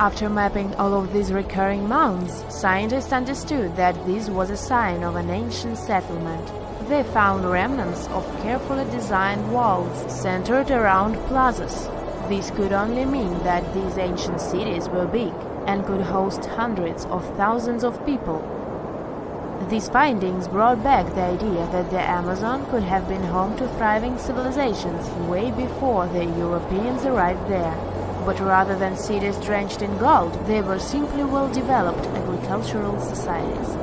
After mapping all of these recurring mounds, scientists understood that this was a sign of an ancient settlement. They found remnants of carefully designed walls centered around plazas. This could only mean that these ancient cities were big and could host hundreds of thousands of people. These findings brought back the idea that the Amazon could have been home to thriving civilizations way before the Europeans arrived there. But rather than cities drenched in gold, they were simply well-developed agricultural societies.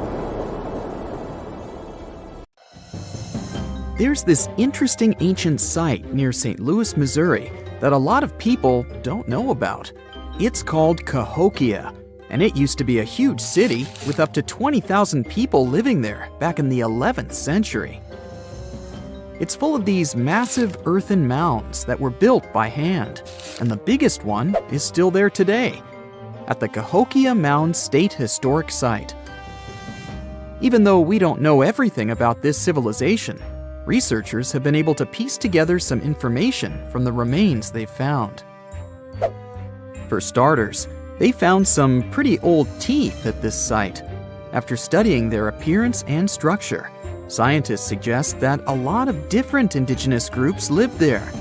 There's this interesting ancient site near St. Louis, Missouri, that a lot of people don't know about. It's called Cahokia, and it used to be a huge city with up to 20,000 people living there back in the 11th century. It's full of these massive earthen mounds that were built by hand, and the biggest one is still there today, at the Cahokia Mound State Historic Site. Even though we don't know everything about this civilization, researchers have been able to piece together some information from the remains they've found. For starters, they found some pretty old teeth at this site. After studying their appearance and structure, scientists suggest that a lot of different indigenous groups lived there.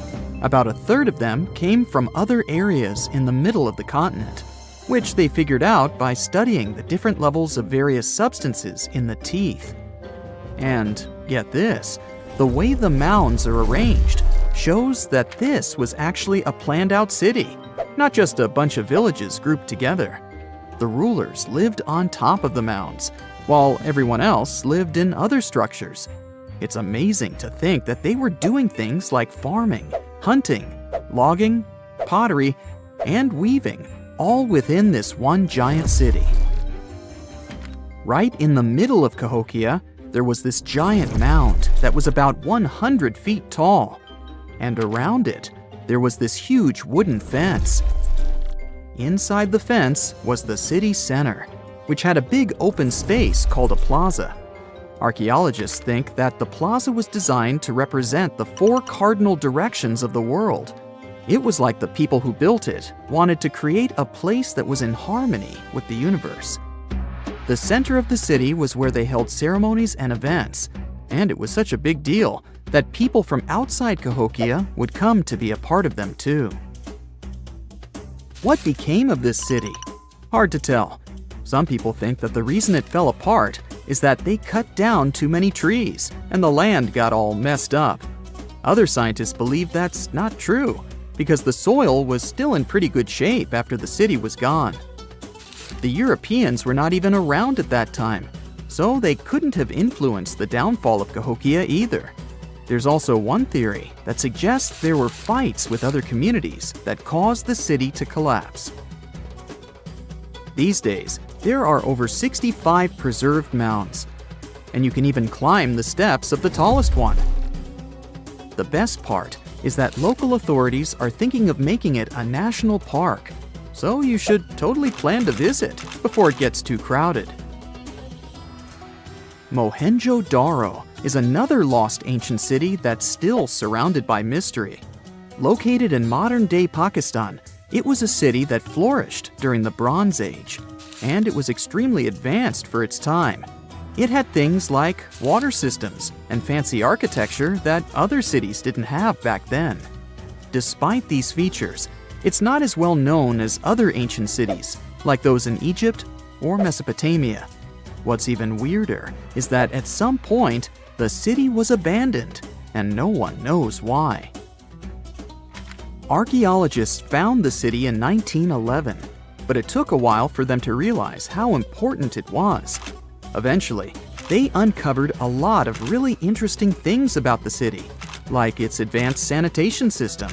About a third of them came from other areas in the middle of the continent, which they figured out by studying the different levels of various substances in the teeth. And get this, the way the mounds are arranged shows that this was actually a planned-out city, not just a bunch of villages grouped together. The rulers lived on top of the mounds, while everyone else lived in other structures. It's amazing to think that they were doing things like farming, hunting, logging, pottery, and weaving, all within this one giant city. Right in the middle of Cahokia, there was this giant mound that was about 100 feet tall, and around it, there was this huge wooden fence. Inside the fence was the city center, which had a big open space called a plaza. Archaeologists think that the plaza was designed to represent the 4 cardinal directions of the world. It was like the people who built it wanted to create a place that was in harmony with the universe. The center of the city was where they held ceremonies and events, and it was such a big deal that people from outside Cahokia would come to be a part of them too. What became of this city? Hard to tell. Some people think that the reason it fell apart is that they cut down too many trees and the land got all messed up. Other scientists believe that's not true because the soil was still in pretty good shape after the city was gone. The Europeans were not even around at that time, so they couldn't have influenced the downfall of Cahokia either. There's also one theory that suggests there were fights with other communities that caused the city to collapse. These days, there are over 65 preserved mounds, and you can even climb the steps of the tallest one. The best part is that local authorities are thinking of making it a national park, so you should totally plan to visit before it gets too crowded. Mohenjo-Daro is another lost ancient city that's still surrounded by mystery. Located in modern-day Pakistan, it was a city that flourished during the Bronze Age, and it was extremely advanced for its time. It had things like water systems and fancy architecture that other cities didn't have back then. Despite these features, it's not as well known as other ancient cities, like those in Egypt or Mesopotamia. What's even weirder is that at some point, the city was abandoned, and no one knows why. Archaeologists found the city in 1911, but it took a while for them to realize how important it was. Eventually, they uncovered a lot of really interesting things about the city, like its advanced sanitation system.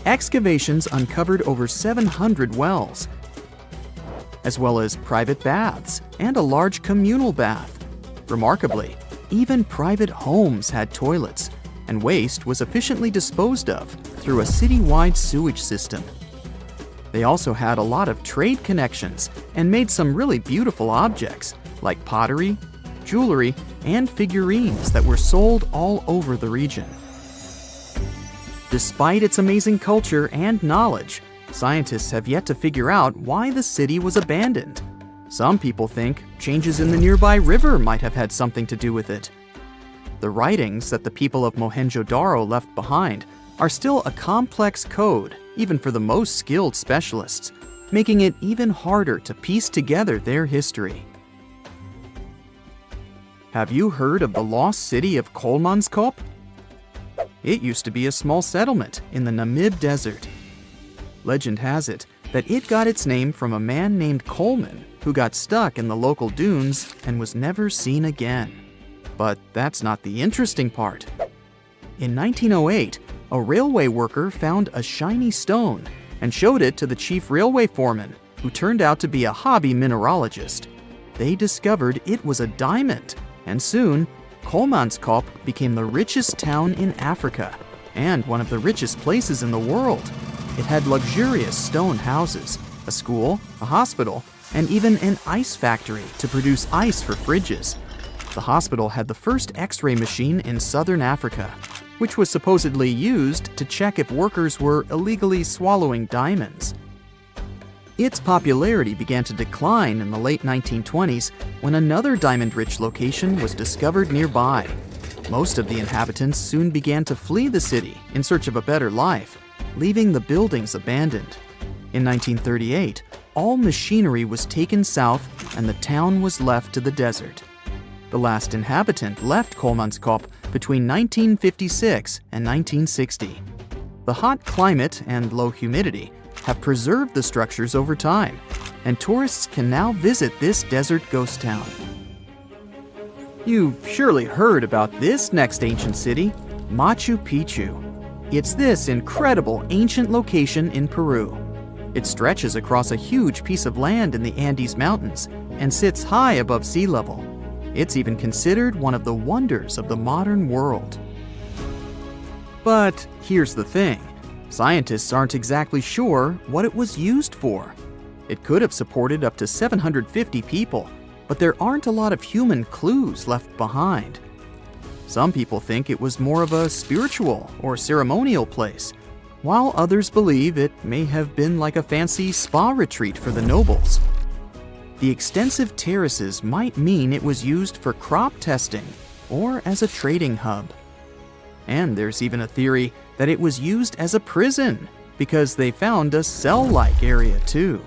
Excavations uncovered over 700 wells, as well as private baths and a large communal bath. Remarkably, even private homes had toilets, and waste was efficiently disposed of through a citywide sewage system. They also had a lot of trade connections and made some really beautiful objects, like pottery, jewelry, and figurines that were sold all over the region. Despite its amazing culture and knowledge, scientists have yet to figure out why the city was abandoned. Some people think changes in the nearby river might have had something to do with it. The writings that the people of Mohenjo-Daro left behind are still a complex code, even for the most skilled specialists, making it even harder to piece together their history. Have you heard of the lost city of Kolmanskop? It used to be a small settlement in the Namib Desert. Legend has it that it got its name from a man named Coleman who got stuck in the local dunes and was never seen again. But that's not the interesting part. In 1908, a railway worker found a shiny stone and showed it to the chief railway foreman, who turned out to be a hobby mineralogist. They discovered it was a diamond, and soon, Kolmanskop became the richest town in Africa and one of the richest places in the world. It had luxurious stone houses, a school, a hospital, and even an ice factory to produce ice for fridges. The hospital had the first X-ray machine in southern Africa, which was supposedly used to check if workers were illegally swallowing diamonds. Its popularity began to decline in the late 1920s when another diamond-rich location was discovered nearby. Most of the inhabitants soon began to flee the city in search of a better life, leaving the buildings abandoned. In 1938, all machinery was taken south and the town was left to the desert. The last inhabitant left Kolmanskop between 1956 and 1960. The hot climate and low humidity have preserved the structures over time, and tourists can now visit this desert ghost town. You've surely heard about this next ancient city, Machu Picchu. It's this incredible ancient location in Peru. It stretches across a huge piece of land in the Andes Mountains and sits high above sea level. It's even considered one of the wonders of the modern world. But here's the thing. Scientists aren't exactly sure what it was used for. It could have supported up to 750 people, but there aren't a lot of human clues left behind. Some people think it was more of a spiritual or ceremonial place, while others believe it may have been like a fancy spa retreat for the nobles. The extensive terraces might mean it was used for crop testing or as a trading hub. And there's even a theory that it was used as a prison because they found a cell-like area too.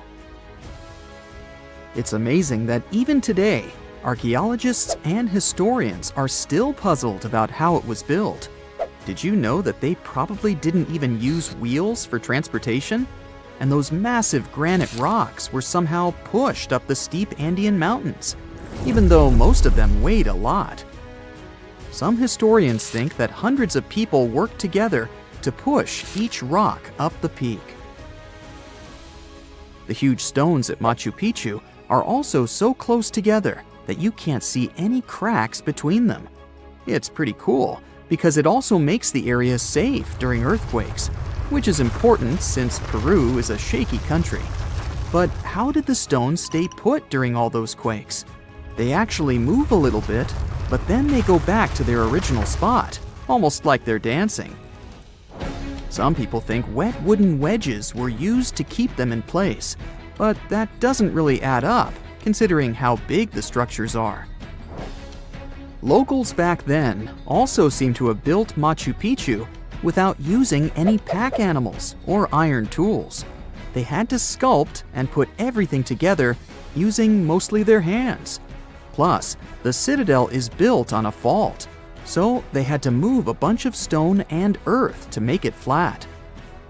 It's amazing that even today, archaeologists and historians are still puzzled about how it was built. Did you know that they probably didn't even use wheels for transportation? And those massive granite rocks were somehow pushed up the steep Andean mountains, even though most of them weighed a lot. Some historians think that hundreds of people worked together to push each rock up the peak. The huge stones at Machu Picchu are also so close together that you can't see any cracks between them. It's pretty cool because it also makes the area safe during earthquakes, which is important since Peru is a shaky country. But how did the stones stay put during all those quakes? They actually move a little bit, but then they go back to their original spot, almost like they're dancing. Some people think wet wooden wedges were used to keep them in place, but that doesn't really add up, considering how big the structures are. Locals back then also seem to have built Machu Picchu without using any pack animals or iron tools. They had to sculpt and put everything together using mostly their hands. Plus, the citadel is built on a fault, so they had to move a bunch of stone and earth to make it flat.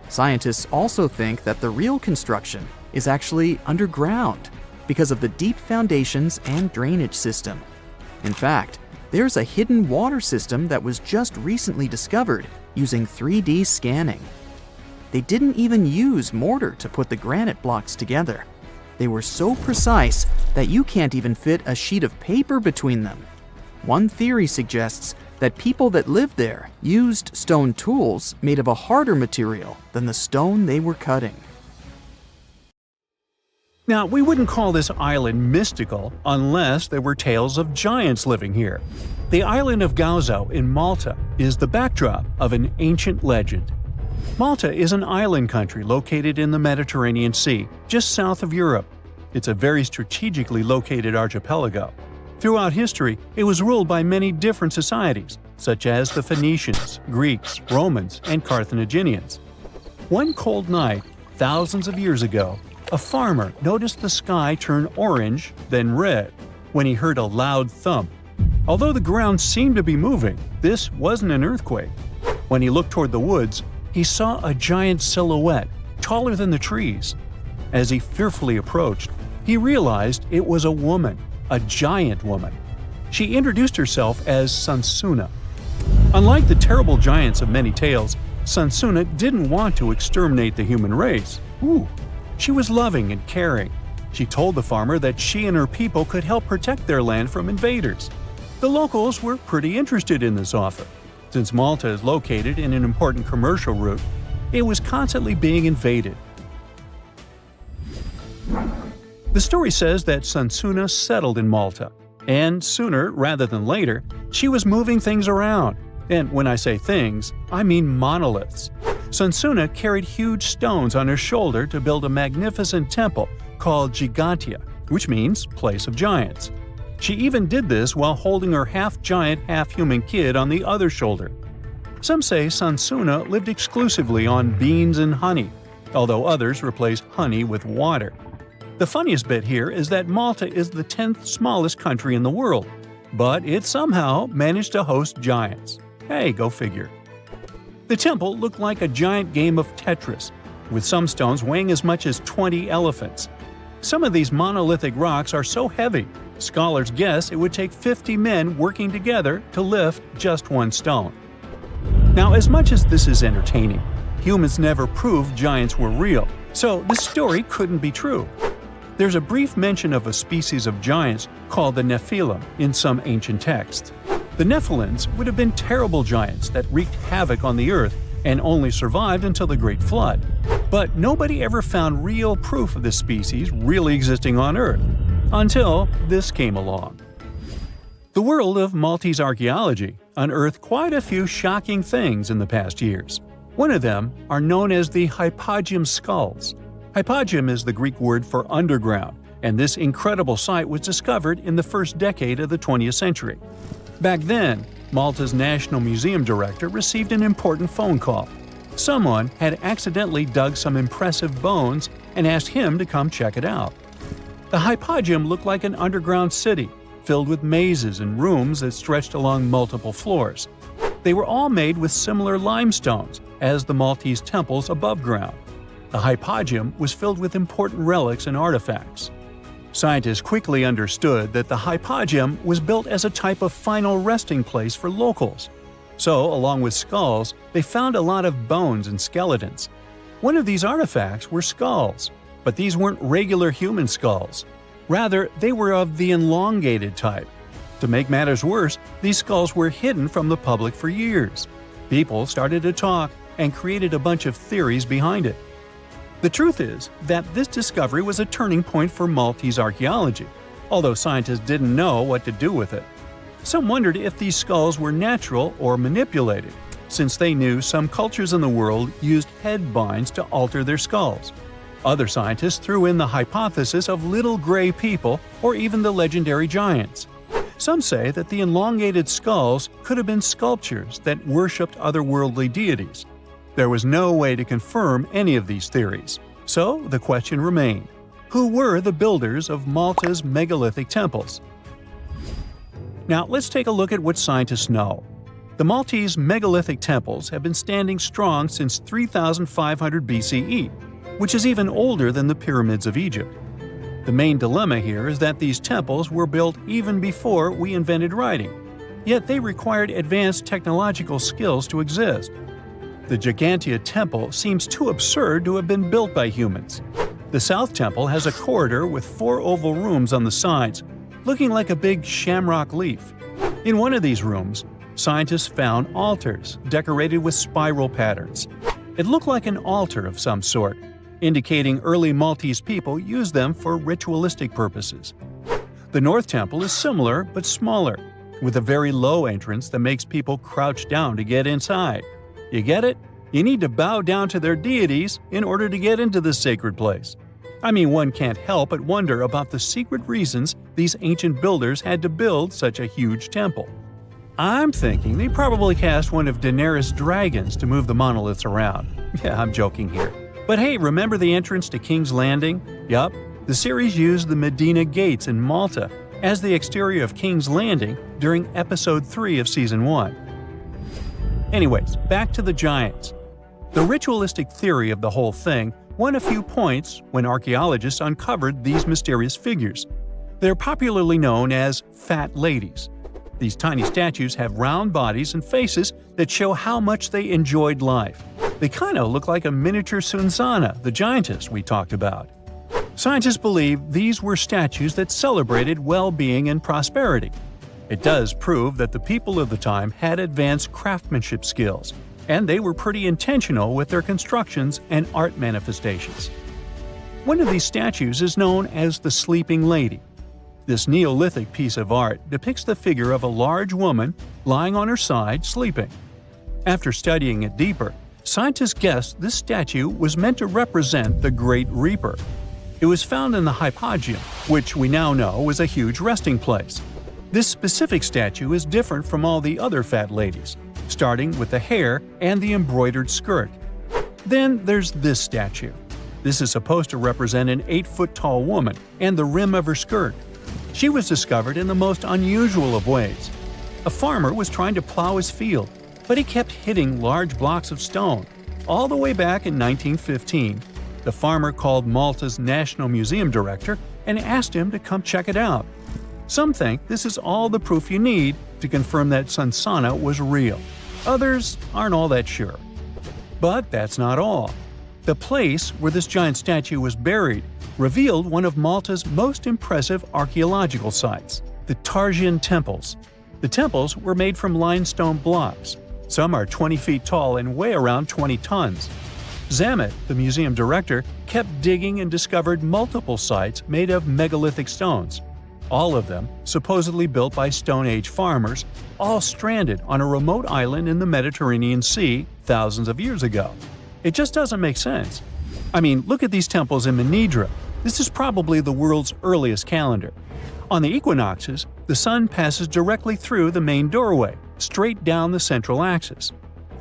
Scientists also think that the real construction is actually underground because of the deep foundations and drainage system. In fact, there's a hidden water system that was just recently discovered using 3D scanning. They didn't even use mortar to put the granite blocks together. They were so precise that you can't even fit a sheet of paper between them. One theory suggests that people that lived there used stone tools made of a harder material than the stone they were cutting. Now, we wouldn't call this island mystical unless there were tales of giants living here. The island of Gozo in Malta is the backdrop of an ancient legend. Malta is an island country located in the Mediterranean Sea, just south of Europe. It's a very strategically located archipelago. Throughout history, it was ruled by many different societies, such as the Phoenicians, Greeks, Romans, and Carthaginians. One cold night, thousands of years ago, a farmer noticed the sky turn orange, then red, when he heard a loud thump. Although the ground seemed to be moving, this wasn't an earthquake. When he looked toward the woods, he saw a giant silhouette, taller than the trees. As he fearfully approached, he realized it was a woman, a giant woman. She introduced herself as Sansuna. Unlike the terrible giants of many tales, Sansuna didn't want to exterminate the human race. She was loving and caring. She told the farmer that she and her people could help protect their land from invaders. The locals were pretty interested in this offer. Since Malta is located in an important commercial route, it was constantly being invaded. The story says that Sansuna settled in Malta, and sooner rather than later, she was moving things around. And when I say things, I mean monoliths. Sansuna carried huge stones on her shoulder to build a magnificent temple called Gigantia, which means place of giants. She even did this while holding her half-giant, half-human kid on the other shoulder. Some say Sansuna lived exclusively on beans and honey, although others replaced honey with water. The funniest bit here is that Malta is the 10th smallest country in the world, but it somehow managed to host giants. Hey, go figure. The temple looked like a giant game of Tetris, with some stones weighing as much as 20 elephants. Some of these monolithic rocks are so heavy, scholars guess it would take 50 men working together to lift just one stone. Now, as much as this is entertaining, humans never proved giants were real, so this story couldn't be true. There's a brief mention of a species of giants called the Nephilim in some ancient texts. The Nephilims would have been terrible giants that wreaked havoc on the earth and only survived until the Great Flood. But nobody ever found real proof of this species really existing on Earth, until this came along. The world of Maltese archaeology unearthed quite a few shocking things in the past years. One of them are known as the hypogeum skulls. Hypogeum is the Greek word for underground, and this incredible site was discovered in the first decade of the 20th century. Back then, Malta's National Museum director received an important phone call. Someone had accidentally dug some impressive bones and asked him to come check it out. The hypogeum looked like an underground city, filled with mazes and rooms that stretched along multiple floors. They were all made with similar limestones as the Maltese temples above ground. The hypogeum was filled with important relics and artifacts. Scientists quickly understood that the hypogeum was built as a type of final resting place for locals. So, along with skulls, they found a lot of bones and skeletons. One of these artifacts were skulls, but these weren't regular human skulls. Rather, they were of the elongated type. To make matters worse, these skulls were hidden from the public for years. People started to talk and created a bunch of theories behind it. The truth is that this discovery was a turning point for Maltese archaeology, although scientists didn't know what to do with it. Some wondered if these skulls were natural or manipulated. since they knew some cultures in the world used head binds to alter their skulls. Other scientists threw in the hypothesis of little gray people or even the legendary giants. Some say that the elongated skulls could have been sculptures that worshipped otherworldly deities. There was no way to confirm any of these theories. So the question remained: who were the builders of Malta's megalithic temples? Now let's take a look at what scientists know. The Maltese megalithic temples have been standing strong since 3500 BCE, which is even older than the pyramids of Egypt. The main dilemma here is that these temples were built even before we invented writing, yet they required advanced technological skills to exist. The Gigantea Temple seems too absurd to have been built by humans. The South Temple has a corridor with 4 oval rooms on the sides, looking like a big shamrock leaf. In one of these rooms, scientists found altars decorated with spiral patterns. It looked like an altar of some sort, indicating early Maltese people used them for ritualistic purposes. The North Temple is similar but smaller, with a very low entrance that makes people crouch down to get inside. You get it? You need to bow down to their deities in order to get into this sacred place. I mean, one can't help but wonder about the secret reasons these ancient builders had to build such a huge temple. I'm thinking they probably cast one of Daenerys' dragons to move the monoliths around. Yeah, I'm joking here. But hey, remember the entrance to King's Landing? Yup, the series used the Medina Gates in Malta as the exterior of King's Landing during Episode 3 of Season 1. Anyways, back to the giants. The ritualistic theory of the whole thing won a few points when archaeologists uncovered these mysterious figures. They're popularly known as fat ladies. These tiny statues have round bodies and faces that show how much they enjoyed life. They kind of look like a miniature Sunzana, the giantess we talked about. Scientists believe these were statues that celebrated well-being and prosperity. It does prove that the people of the time had advanced craftsmanship skills, and they were pretty intentional with their constructions and art manifestations. One of these statues is known as the Sleeping Lady. This Neolithic piece of art depicts the figure of a large woman lying on her side sleeping. After studying it deeper, scientists guessed this statue was meant to represent the Great Reaper. It was found in the hypogeum, which we now know is a huge resting place. This specific statue is different from all the other fat ladies, starting with the hair and the embroidered skirt. Then there's this statue. This is supposed to represent an 8-foot-tall woman and the rim of her skirt. She was discovered in the most unusual of ways. A farmer was trying to plow his field, but he kept hitting large blocks of stone. All the way back in 1915, the farmer called Malta's National Museum director and asked him to come check it out. Some think this is all the proof you need to confirm that Sunzana was real. Others aren't all that sure. But that's not all. The place where this giant statue was buried revealed one of Malta's most impressive archaeological sites, the Tarsian Temples. The temples were made from limestone blocks. Some are 20 feet tall and weigh around 20 tons. Zamet, the museum director, kept digging and discovered multiple sites made of megalithic stones. All of them supposedly built by Stone Age farmers, all stranded on a remote island in the Mediterranean Sea thousands of years ago. It just doesn't make sense. I mean, look at these temples in Manidra. This is probably the world's earliest calendar. On the equinoxes, the sun passes directly through the main doorway, straight down the central axis.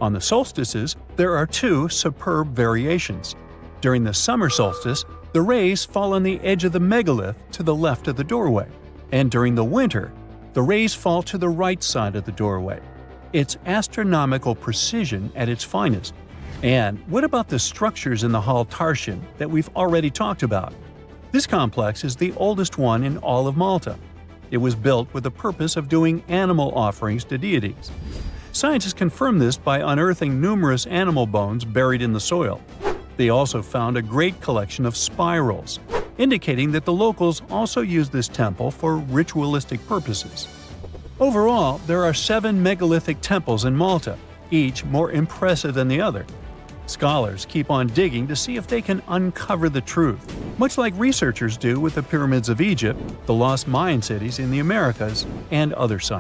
On the solstices, there are 2 superb variations. During the summer solstice, the rays fall on the edge of the megalith to the left of the doorway, and during the winter, the rays fall to the right side of the doorway. It's astronomical precision at its finest. And what about the structures in the Hall Tarsian that we've already talked about? This complex is the oldest one in all of Malta. It was built with the purpose of doing animal offerings to deities. Scientists confirmed this by unearthing numerous animal bones buried in the soil. They also found a great collection of spirals, indicating that the locals also used this temple for ritualistic purposes. Overall, there are 7 megalithic temples in Malta, each more impressive than the other. Scholars keep on digging to see if they can uncover the truth, much like researchers do with the pyramids of Egypt, the lost Mayan cities in the Americas, and other sites.